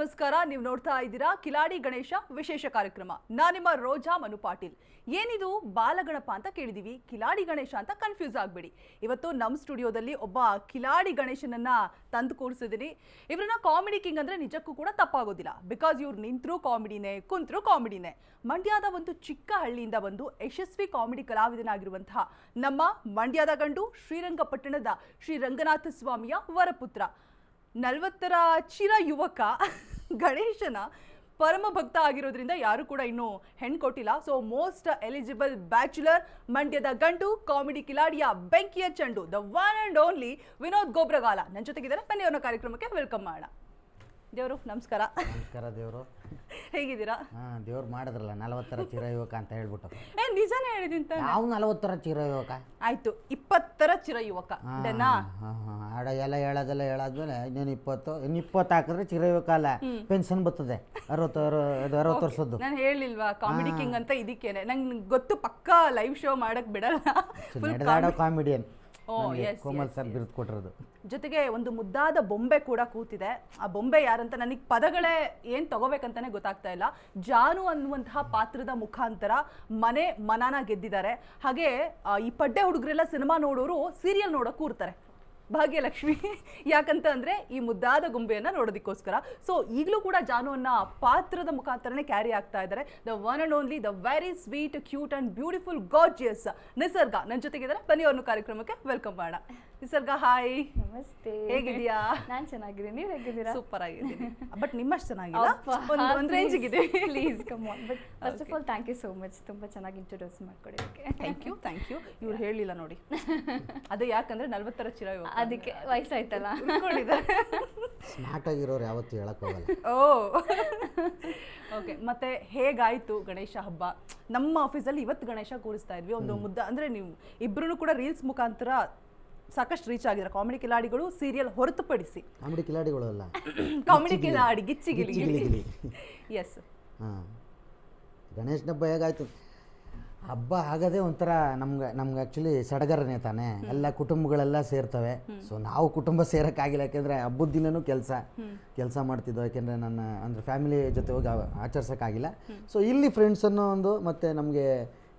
ನಮಸ್ಕಾರ. ನೀವು ನೋಡ್ತಾ ಇದ್ದೀರಾ ಕಿಲಾಡಿ ಗಣೇಶ ವಿಶೇಷ ಕಾರ್ಯಕ್ರಮ. ನಾನು ನಿಮ್ಮ ರೋಜಾ ಮನು ಪಾಟೀಲ್. ಏನಿದು ಬಾಲಗಣಪ ಅಂತ ಕೇಳಿದೀವಿ, ಕಿಲಾಡಿ ಗಣೇಶ ಅಂತ ಕನ್ಫ್ಯೂಸ್ ಆಗಬೇಡಿ. ಇವತ್ತು ನಮ್ಮ ಸ್ಟುಡಿಯೋದಲ್ಲಿ ಒಬ್ಬ ಕಿಲಾಡಿ ಗಣೇಶನನ್ನ ತಂದು ಕೂರಿಸಿದ್ದೀನಿ. ಇವ್ರನ್ನ ಕಾಮಿಡಿ ಕಿಂಗ್ ಅಂದ್ರೆ ನಿಜಕ್ಕೂ ಕೂಡ ತಪ್ಪಾಗೋದಿಲ್ಲ. ಬಿಕಾಸ್ ಇವ್ರು ನಿಂತರೂ ಕಾಮಿಡಿನೇ, ಕುಂತರೂ ಕಾಮಿಡಿನೇ. ಮಂಡ್ಯದ ಒಂದು ಚಿಕ್ಕ ಹಳ್ಳಿಯಿಂದ ಬಂದು ಯಶಸ್ವಿ ಕಾಮಿಡಿ ಕಲಾವಿದನಾಗಿರುವಂತಹ ನಮ್ಮ ಮಂಡ್ಯದ ಗಂಡು ಶ್ರೀರಂಗಪಟ್ಟಣದ ಶ್ರೀ ರಂಗನಾಥ ಸ್ವಾಮಿಯ ವರಪುತ್ರ, 40ರ ಚಿರ ಯುವಕ ಗಣೇಶನ ಪರಮ ಭಕ್ತ ಆಗಿರೋದ್ರಿಂದ ಯಾರು ಕೂಡ ಇನ್ನೂ ಹೆಣ್ಣು ಕೊಟ್ಟಿಲ್ಲ. ಸೊ ಮೋಸ್ಟ್ ಎಲಿಜಿಬಲ್ ಬ್ಯಾಚುಲರ್, ಮಂಡ್ಯದ ಗಂಡು, ಕಾಮಿಡಿ ಕಿಲಾಡಿಯ ಬೆಂಕಿಯ ಚಂಡು, the one and only Vinod Gobragala ನನ್ನ ಜೊತೆಗಿದ್ದಾರೆ. ಬನ್ನಿ ಅವ್ರನ್ನ ಕಾರ್ಯಕ್ರಮಕ್ಕೆ ವೆಲ್ಕಮ್ ಮಾಡೋಣ. ದೇವರು ನಮಸ್ಕಾರ. ನಮಸ್ಕಾರ ದೇವರು, ಹೇಗಿದ್ದೀರಾ? ದೇವ್ರು ಮಾಡಿದ್ರಲ್ಲ 40ರ ಚಿರ ಯುವಕ ಅಂತ ಹೇಳ್ಬಿಟ್ಟು. ನಿಜಾನೇ ಹೇಳಿದಿಂತ ನಾವು 40ರ ಚಿರ ಯುವಕ ಆಯ್ತು, 20ರ ಚಿರ ಯುವಕ ಆಡ ಎಲ್ಲ ಹೇಳೋದೆಲ್ಲ ಹೇಳಾದ್ಮೇಲೆ ಇನ್ನೇನು 20 ಹಾಕಿದ್ರೆ ಚಿರ ಯುವಕ ಅಲ್ಲ, ಪೆನ್ಷನ್ ಬರ್ತದೆ 60 ವರ್ಷದ್ದು. ನಾನು ಹೇಳಿಲ್ವಾ ಕಾಮಿಡಿ ಕಿಂಗ್ ಅಂತ, ಇದಕ್ಕೇನೆ ನಂಗೆ ಗೊತ್ತು. ಪಕ್ಕ ಲೈವ್ ಶೋ ಮಾಡಕ್ ಬಿಡಲ್ಲ, ನಡೆದಾಡೋ ಕಾಮಿಡಿಯನ್ ಕೋಮಲ್ ಸರ್ ಬಿರುದು ಕೊಟ್ಟಿರೋದು. ಜೊತೆಗೆ ಒಂದು ಮುದ್ದಾದ ಬೊಂಬೆ ಕೂಡ ಕೂತಿದೆ. ಆ ಬೊಂಬೆ ಯಾರಂತ ನನಗೆ ಪದಗಳೇ ಏನು ತಗೋಬೇಕಂತಾನೆ ಗೊತ್ತಾಗ್ತಾ ಇಲ್ಲ. ಜಾನು ಅನ್ನುವಂತಹ ಪಾತ್ರದ ಮುಖಾಂತರ ಮನಾನ ಗೆದ್ದಿದ್ದಾರೆ. ಹಾಗೆ ಈ ಪಡ್ಡೆ ಹುಡುಗರೆಲ್ಲ ಸಿನಿಮಾ ನೋಡೋರು ಸೀರಿಯಲ್ ನೋಡೋಕೆ ಕೂರ್ತಾರೆ ಭಾಗ್ಯಲಕ್ಷ್ಮಿ. ಯಾಕಂತ ಅಂದ್ರೆ ಈ ಮುದ್ದಾದ ಗೊಂಬೆಯನ್ನ ನೋಡೋದಕ್ಕೋಸ್ಕರ. ಸೊ ಈಗಲೂ ಕೂಡ ಜಾನುವನ್ನ ಪಾತ್ರದ ಮುಖಾಂತರನೇ ಕ್ಯಾರಿ ಆಗ್ತಾ ಇದ್ದಾರೆ. The one and only, the very sweet, cute and beautiful gorgeous ನಿಸರ್ಗ ನನ್ನ ಜೊತೆಗಿದ್ದಾರೆ. ಬನ್ನಿ ಅವ್ರನ್ನ ಕಾರ್ಯಕ್ರಮಕ್ಕೆ ವೆಲ್ಕಮ್ ಮಾಡೋಣ. ನಿಸರ್ಗ, ಹಾಯ್. ನಮಸ್ತೆ. ಹೇಗಿದ್ಯಾ? ನಾನ್ ಚೆನ್ನಾಗಿದ್ದೀನಿ, ನೀವು ಹೇಗಿದ್ದೀರಾ? ಸೂಪರ್ ಆಗಿದ್ದೀನಿ. ಬಟ್ ನಿಮ್ಮಷ್ಟು ಚೆನ್ನಾಗಿಲ್ಲ, ಒಂದು ರೇಂಜಿಗಿದೆ. Please come on. But first of all thank you so much, ತುಂಬಾ ಚೆನ್ನಾಗಿ ಇಂಟ್ರೊಡ್ಯೂಸ್ ಮಾಡ್ಕೊಡೋದಕ್ಕೆ. Thank you. ಇವ್ರು ಹೇಳಿಲ್ಲ ನೋಡಿ, ಅದೇ ಯಾಕಂದ್ರೆ 40ರ ಚಿರ ಯುವಕ, ಅದಕ್ಕೆ ವಯಸ್ಸಾಯ್ತಲ್ಲ. ಸ್ಮಾರ್ಟ್ ಆಗಿರೋರು ಯಾವತ್ತೂ ಹೇಳಕ್ ಹೋಗಲ್ಲ. ಓಕೆ, ಮತ್ತೆ ಹೇಗಾಯ್ತು ಗಣೇಶ ಹಬ್ಬ? ನಮ್ಮ ಆಫೀಸಲ್ಲಿ ಇವತ್ತು ಗಣೇಶ ಕೂರಿಸ್ತಾ ಇದ್ವಿ. ಒಂದು ಮುದ್ದ ಅಂದ್ರೆ ನೀವು ಇಬ್ರು ಕೂಡ ರೀಲ್ಸ್ ಮುಖಾಂತರ ಸಾಕಷ್ಟು ರೀಚ್ ಆಗಿದ್ದಾರೆ. ಕಾಮಿಡಿ ಕಿಲಾಡಿಗಳು ಸೀರಿಯಲ್ ಹೊರತುಪಡಿಸಿ ಕಾಮಿಡಿ ಕಿಲಾಡಿಗಳು ಅಲ್ಲ, ಕಾಮಿಡಿ ಕಿಲಾಡಿ ಗಿಚ್ಚಿಗಿಲಿ. ಎಸ್, ಗಣೇಶನ ಹಬ್ಬ ಹೇಗಾಯ್ತು? ಹಬ್ಬ ಆಗದೆ ಒಂಥರ ನಮ್ಗೆ ಆ್ಯಕ್ಚುಲಿ ಸಡಗರನೇ ತಾನೆ, ಎಲ್ಲ ಕುಟುಂಬಗಳೆಲ್ಲ ಸೇರ್ತವೆ. ಸೊ ನಾವು ಕುಟುಂಬ ಸೇರೋಕ್ಕಾಗಿಲ್ಲ, ಯಾಕೆಂದರೆ ಹಬ್ಬದ ದಿನವೂ ಕೆಲಸ ಮಾಡ್ತಿದ್ದೋ, ಯಾಕೆಂದರೆ ನನ್ನ ಅಂದರೆ ಫ್ಯಾಮಿಲಿ ಜೊತೆ ಹೋಗಿ ಆಚರಿಸೋಕ್ಕಾಗಿಲ್ಲ. ಸೊ ಇಲ್ಲಿ ಫ್ರೆಂಡ್ಸ್ ಅನ್ನೋ ಒಂದು, ಮತ್ತು ನಮಗೆ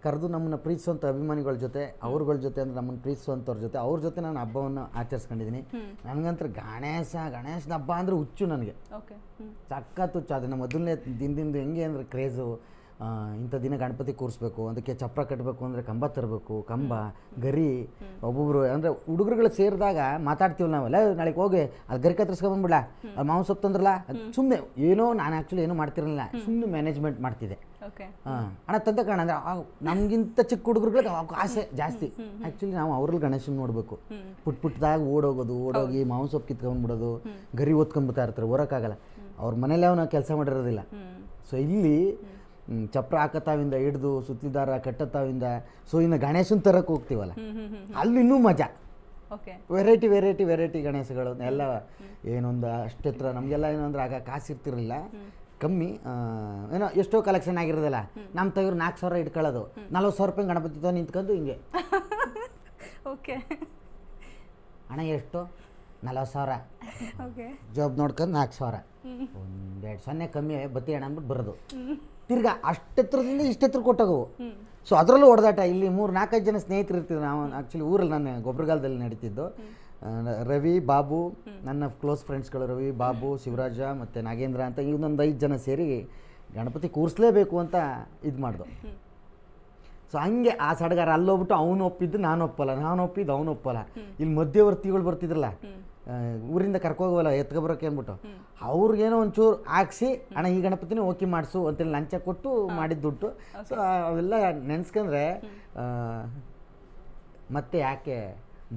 ಕರೆದು ನಮ್ಮನ್ನು ಪ್ರೀತಿಸುವಂಥ ಅಭಿಮಾನಿಗಳ ಜೊತೆ, ಅವ್ರಗಳ ಜೊತೆ ಅಂದರೆ ನಮ್ಮನ್ನು ಪ್ರೀತಿಸುವಂಥವ್ರ ಜೊತೆ, ಅವ್ರ ಜೊತೆ ನಾನು ಹಬ್ಬವನ್ನು ಆಚರಿಸ್ಕೊಂಡಿದ್ದೀನಿ. ನನಗಂತೂ ಗಣೇಶನ ಹಬ್ಬ ಅಂದರೆ ಹುಚ್ಚು, ನನಗೆ ಸಖತ್ ಹುಚ್ಚು. ಅದು ನಮ್ಮ ಮೊದಲನೇ ದಿನದಿಂದ ಹೆಂಗೆ ಅಂದರೆ ಕ್ರೇಜು. ಇಂಥ ದಿನ ಗಣಪತಿ ಕೂರಿಸ್ಬೇಕು, ಅದಕ್ಕೆ ಚಪ್ರ ಕಟ್ಟಬೇಕು ಅಂದರೆ ಕಂಬ ತರಬೇಕು, ಕಂಬ ಗರಿ. ಒಬ್ಬೊಬ್ರು ಅಂದರೆ ಹುಡುಗರುಗಳು ಸೇರಿದಾಗ ಮಾತಾಡ್ತೀವಲ್ಲ ನಾವೆಲ್ಲ, ನಾಳೆಗೆ ಹೋಗಿ ಅದು ಗರಿ ಕತ್ತರಿಸ್ಕೊಂಡ್ಬಿಡ್ಲ, ಅದು ಮಾವು ಸೊಪ್ಪು ತಂದ್ರಲ್ಲ, ಅದು ಸುಮ್ಮನೆ ಏನೋ, ನಾನು ಆ್ಯಕ್ಚುಲಿ ಏನೂ ಮಾಡ್ತಿರಲಿಲ್ಲ, ಸುಮ್ಮನೆ ಮ್ಯಾನೇಜ್ಮೆಂಟ್ ಮಾಡ್ತಿದ್ದೆ. ಹಣ ತಂದೆ ಕಾರಣ ಅಂದರೆ ನಮಗಿಂತ ಚಿಕ್ಕ ಹುಡುಗರುಗಳಿಗೆ ಆಸೆ ಜಾಸ್ತಿ. ಆ್ಯಕ್ಚುಲಿ ನಾವು ಅವ್ರಲ್ಲಿ ಗಣೇಶನ ನೋಡಬೇಕು. ಪುಟ್ಟದಾಗ ಓಡೋಗಿ ಮಾವು ಸೊಪ್ಪು ಕಿತ್ಕೊಂಡ್ಬಿಡೋದು, ಗರಿ ಓದ್ಕೊಂಡ್ಬಿಡ್ತಾ ಇರ್ತಾರೆ, ಓರೋಕ್ಕಾಗಲ್ಲ. ಅವ್ರ ಮನೇಲಿ ನಾವು ಕೆಲಸ ಮಾಡಿರೋದಿಲ್ಲ. ಸೊ ಇಲ್ಲಿ ಚಪ್ರ ಹಾಕತ್ತಾವಿಂದ ಹಿಡ್ದು ಸುತ್ತಲಿದಾರ ಕಟ್ಟತ್ತಾವಿಂದ, ಸೊ ಇನ್ನು ಗಣೇಶನ ತರಕ್ಕೆ ಹೋಗ್ತೀವಲ್ಲ, ಅಲ್ಲಿ ಇನ್ನೂ ಮಜಾ. ವೆರೈಟಿ ಗಣೇಶಗಳು ಎಲ್ಲ ಏನೊಂದು ಅಷ್ಟೆತ್ರ ನಮಗೆಲ್ಲ ಏನಂದ್ರೆ ಆಗ ಕಾಸು ಇರ್ತಿರಲಿಲ್ಲ, ಕಮ್ಮಿ. ಏನೋ ಎಷ್ಟೋ ಕಲೆಕ್ಷನ್ ಆಗಿರೋದಿಲ್ಲ. ನಮ್ಮ ತಗಿರು 4,000 ಇಟ್ಕೊಳ್ಳೋದು, 40,000 ರೂಪಾಯಿ ಗಣಪತಿ ನಿಂತ್ಕೊಂಡು ಹಿಂಗೆ. ಓಕೆ, ಹಣ ಎಷ್ಟು? 40,000. ಜಾಬ್ ನೋಡ್ಕೊಂಡು 4,000, 1-2 ಕಮ್ಮಿ ಬತ್ತಿ ಹಣ ಅಂದ್ಬಿಟ್ಟು ಬರೋದು. ತಿರ್ಗಾ ಅಷ್ಟೆತ್ರದಿಂದ ಇಷ್ಟೆತ್ರ ಕೊಟ್ಟೋಗವು. ಸೊ ಅದರಲ್ಲೂ ಹೊಡೆದಾಟ. ಇಲ್ಲಿ 3-4-5 ಜನ ಸ್ನೇಹಿತರು ಇರ್ತಿದ್ರು. ನಾವು ಆ್ಯಕ್ಚುಲಿ ಊರಲ್ಲಿ ನಾನು ಗೊಬ್ಬರಗಾಲದಲ್ಲಿ ನಡೀತಿದ್ದು. ರವಿ, ಬಾಬು, ನನ್ನ ಕ್ಲೋಸ್ ಫ್ರೆಂಡ್ಸ್ಗಳು ರವಿ, ಬಾಬು, ಶಿವರಾಜ ಮತ್ತು ನಾಗೇಂದ್ರ ಅಂತ ಇನ್ನೊಂದು 5 ಜನ ಸೇರಿ ಗಣಪತಿ ಕೂರಿಸ್ಲೇಬೇಕು ಅಂತ ಇದು ಮಾಡ್ದು. ಸೊ ಹಂಗೆ ಆ ಸಡಗಾರ ಅಲ್ಲೋಗ್ಬಿಟ್ಟು ಅವನು ಒಪ್ಪಿದ್ದು ನಾನು ಒಪ್ಪಲ್ಲ, ನಾನು ಒಪ್ಪಿದ್ದು ಅವನು ಒಪ್ಪಲ್ಲ. ಇಲ್ಲಿ ಮಧ್ಯವರ್ತಿಗಳು ಬರ್ತಿದ್ರಲ್ಲ, ಊರಿಂದ ಕರ್ಕೋಗವಲ್ಲ ಎತ್ಕೊಬರೋಕೆ ಅಂದ್ಬಿಟ್ಟು, ಅವ್ರಿಗೇನೋ ಒಂಚೂರು ಹಾಕ್ಸಿ ಅಣ್ಣ ಈ ಗಣಪತಿನೇ ಓಕೆ ಮಾಡಿಸು ಅಂತೇಳಿ ಲಂಚ ಕೊಟ್ಟು ಮಾಡಿದ ದುಡ್ಡು. ಸೊ ಅವೆಲ್ಲ ನೆನೆಸ್ಕೊಂಡ್ರೆ ಮತ್ತೆ ಯಾಕೆ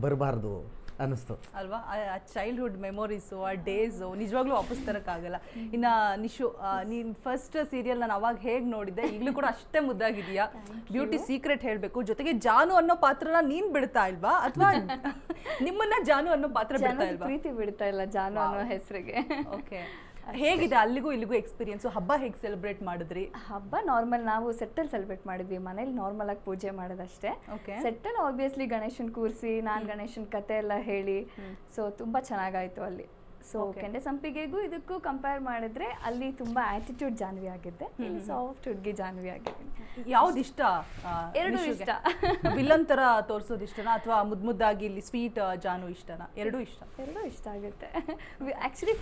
ಬರಬಾರ್ದು ಅನ್ನಿಸ್ತು ಅಲ್ವಾ? ಆ ಚೈಲ್ಡ್ಹುಡ್ ಮೆಮೊರೀಸು, ಆ ಡೇಸು ನಿಜವಾಗ್ಲೂ ವಾಪಸ್ ತರೋಕ್ಕಾಗಲ್ಲ. ಇನ್ನು ನಿಶು, ನೀನು ಫಸ್ಟ್ ಸೀರಿಯಲ್ ನಾನು ಅವಾಗ ಹೇಗೆ ನೋಡಿದ್ದೆ, ಈಗಲೂ ಕೂಡ ಅಷ್ಟೇ ಮುದ್ದಾಗಿದೆಯಾ. ಬ್ಯೂಟಿ ಸೀಕ್ರೆಟ್ ಹೇಳಬೇಕು. ಜೊತೆಗೆ ಜಾನು ಅನ್ನೋ ಪಾತ್ರನ ನೀನು ಬಿಡ್ತಾ ಇಲ್ವಾ, ಅಥವಾ ನಿಮ್ಮನ್ನ ಜಾನು ಅನ್ನೋ ಪಾತ್ರ ಬಿಡ್ತಾ ಇಲ್ವಾ? ಪ್ರೀತಿ ಬಿಡ್ತಾ ಇಲ್ಲ ಜಾನು ಅನ್ನೋ ಹೆಸರಿಗೆ. ಓಕೆ, ಹೇಗಿದೆ ಅಲ್ಲಿಗೂ ಇಲ್ಲಿಗೂ ಎಕ್ಸ್ಪೀರಿಯನ್ಸು? ಹಬ್ಬ ಹೇಗೆ ಸೆಲೆಬ್ರೇಟ್ ಮಾಡಿದ್ರಿ? ಹಬ್ಬ ನಾರ್ಮಲ್, ನಾವು ಸೆಟ್ಟಲ್ಲಿ ಸೆಲೆಬ್ರೇಟ್ ಮಾಡಿದ್ವಿ, ಮನೇಲಿ ನಾರ್ಮಲ್ ಆಗಿ ಪೂಜೆ ಮಾಡೋದಷ್ಟೇ. ಸೆಟ್ಟಲ್ಲಿ ಆಬ್ವಿಯಸ್ಲಿ ಗಣೇಶನ್ ಕೂರಿಸಿ, ನಾನು ಗಣೇಶನ್ ಕತೆ ಎಲ್ಲ ಹೇಳಿ, ಸೊ ತುಂಬಾ ಚೆನ್ನಾಗಾಯ್ತು ಅಲ್ಲಿ. ಸೊ ಕೆಂಡೆ ಸಂಪಿಗೆಗೂ ಇದಕ್ಕೂ ಕಂಪೇರ್ ಮಾಡಿದ್ರೆ ಅಲ್ಲಿ ತುಂಬಾ ಆಟಿಟ್ಯೂಡ್ ಜಾನ್ವಿ ಆಗಿದ್ದೆ, ಇಲ್ಲಿ ಸಾಫ್ಟ್ ಹುಡುಗಿ ಜಾನ್ವಿ ಆಗಿದ್ದೀನಿ. ಯಾವ್ದು ಇಷ್ಟ? ಎರಡೂ ಇಷ್ಟ. ವಿಲನ್ ತರ ತೋರ್ಸೋದು ಇಷ್ಟನಾ ಅಥವಾ ಮುದ್ದಾಗಿ ಇಲ್ಲಿ ಸ್ವೀಟ್ ಜಾನು ಇಷ್ಟನಾ? ಎರಡೂ ಇಷ್ಟ. ಎರಡೂ ಇಷ್ಟ ಆಗುತ್ತೆ. ಆ್ಯಕ್ಚುಲಿ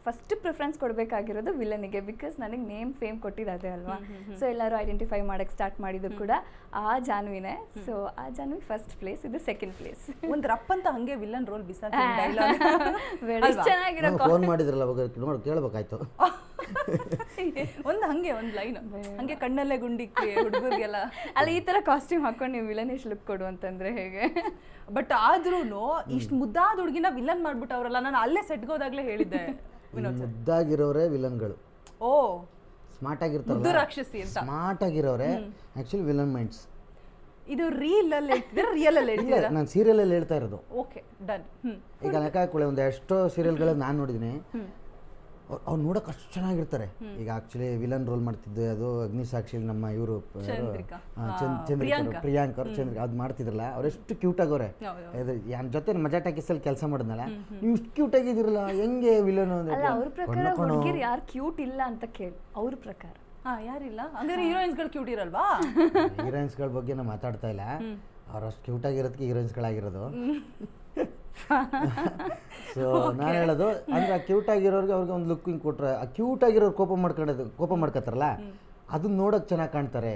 ಫಸ್ಟ್ ಪ್ರಿಫರೆನ್ಸ್ ಕೊಡಬೇಕಾಗಿರೋದು ವಿಲನಿಗೆ, ಬಿಕಾಸ್ ನನಗೆ ನೇಮ್ ಫೇಮ್ ಕೊಟ್ಟಿರೋದೇ ಅಲ್ವಾ. ಸೊ ಎಲ್ಲರೂ ಐಡೆಂಟಿಫೈ ಮಾಡಕ್ಕೆ ಸ್ಟಾರ್ಟ್ ಮಾಡಿದ್ದು ಕೂಡ ಆ ಜಾನ್ವಿನೇ. ಸೊ ಆ ಜಾನ್ವಿ ಫಸ್ಟ್ ಪ್ಲೇಸ್, ಇದು ಸೆಕೆಂಡ್ ಪ್ಲೇಸ್. ಒಂದು ರಪ್ ಅಂತ ಹಂಗೆ ವಿಲನ್ ರೋಲ್ ಬಿಸಾಕಿ ಚೆನ್ನಾಗಿರೋ ಫೋನ್ ಮಾಡಿದ್ರಲ್ಲ ಅವಾಗ ನೋಡಿ ಕೇಳಬೇಕಾಯ್ತು. ಒಂದು ಹಂಗೆ ಒಂದು ಲೈನ್ ಹಂಗೆ ಕಣ್ಣಲ್ಲೇ ಗುಂಡಿಕ್ಕಿ ಹುಡುಗರಿಗೆಲ್ಲ ಅಲ್ಲ ಈ ತರ ಕಾಸ್ಟ್ಯೂಮ್ ಹಾಕೊಂಡು ನೀವು ವಿಲನಿಶ್ ಲುಕ್ ಕೊಡು ಅಂತಂದ್ರೆ ಹೇಗೆ? ಬಟ್ ಆದ್ರೂ ಇಷ್ಟು ಮುದ್ದಾದ ಹುಡುಗಿನ ವಿಲನ್ ಮಾಡ್ಬಿಟ್ಟವ್ರಲ್ಲ, ನಾನು ಅಲ್ಲೇ ಸೆಟ್ಗೋದಾಗ್ಲೇ ಹೇಳಿದ್ದೆ. ಮುದ್ದಾಗಿರೋರೇ ವಿಲನ್ಗಳು. ಓ, ಸ್ಮಾರ್ಟ್ ಮುದ್ದು ಆಗಿರ್ತಾರಲ್ಲ, ರಾಕ್ಷಸಿ ಅಂತ. ಸ್ಮಾರ್ಟ್ ಆಗಿರೋರೆ ಆಕ್ಚುಲಿ ವಿಲನ್ ಮೈಂಡ್ಸ್. ಇದು ರೀಲ್ ಅಲ್ಲಿ ಹೇಳ್ತಿದ್ದೀರಾ, ರಿಯಲ್ ಅಲ್ಲಿ ಹೇಳ್ತಿದ್ದೀರಾ? ನಾನು ಸೀರಿಯಲ್ ಅಲ್ಲಿ ಹೇಳ್ತಾ ಇರೋದು. Okay, done. ಈಗ ಲೆಕ್ಕ ಹಾಕೊಳ್ಳಿ, ಒಂದು ಎಷ್ಟೋ ಸೀರಿಯಲ್ಗಳು ನಾನು ನೋಡಿದ್ದೀನಿ, ಅವ್ರು ನೋಡೋಕೆ ಅಷ್ಟು ಚೆನ್ನಾಗಿರ್ತಾರೆ. ಈಗ ಆಕ್ಚುಲಿ ವಿಲನ್ ರೋಲ್ ಮಾಡ್ತಿದ್ದೆ ಅದು ಅಗ್ನಿಸಾಕ್ಷಿ, ನಮ್ಮ ಇವರು ಪ್ರಿಯಾಂಕ್ ಅವ್ರು ಚಂದ್ರಿಕಾ ಅದು ಮಾಡ್ತಿದ್ರಲ್ಲ, ಅವ್ರು ಎಷ್ಟು ಕ್ಯೂಟ್ ಆಗೋರೆ. ನನ್ನ ಜೊತೆ ಮಜಾ ಟಾಕೀಸಲ್ಲಿ ಕೆಲಸ ಮಾಡಿದ್ನಲ್ಲ, ನೀವು ಇಷ್ಟು ಕ್ಯೂಟ್ ಆಗಿದಿರಲ್ಲ, ಹೆಂಗೆ ವಿಲನ್ ಅಲ್ಲ ಅವ್ರ ಪ್ರಕಾರ ಹುಡುಗಿರು ಯಾರು ಕ್ಯೂಟ್ ಇಲ್ಲ ಅಂತ ಕೇಳಿ, ಅವ್ರ ಪ್ರಕಾರ ಯಾರಿಲ್ಲ ಹಂಗಾರೆ ಹೀರೋಯಿನ್ಸ್ಗಳು ಕ್ಯೂಟ್ ಇರಲ್ವಾ? ಹೀರೋಯಿನ್ಸ್ಗಳ ಬಗ್ಗೆ ನಾವು ಮಾತಾಡ್ತಾ ಇಲ್ಲ, ಅವ್ರು ಅಷ್ಟು ಕ್ಯೂಟ್ ಆಗಿರೋದಕ್ಕೆ ಹೀರೋಯಿನ್ಸ್ಗಳಾಗಿರೋದು. ಸೊ ನಾನು ಹೇಳೋದು ಅಂದ್ರೆ ಆ ಕ್ಯೂಟ್ ಆಗಿರೋರಿಗೆ ಅವ್ರಿಗೆ ಒಂದು ಲುಕ್ ಹಿಂಗೆ ಕೊಟ್ರೆ, ಆ ಕ್ಯೂಟ್ ಆಗಿರೋರು ಕೋಪ ಮಾಡ್ಕೊತಾರಲ್ಲ, ಅದನ್ನ ನೋಡೋಕೆ ಚೆನ್ನಾಗಿ ಕಾಣ್ತಾರೆ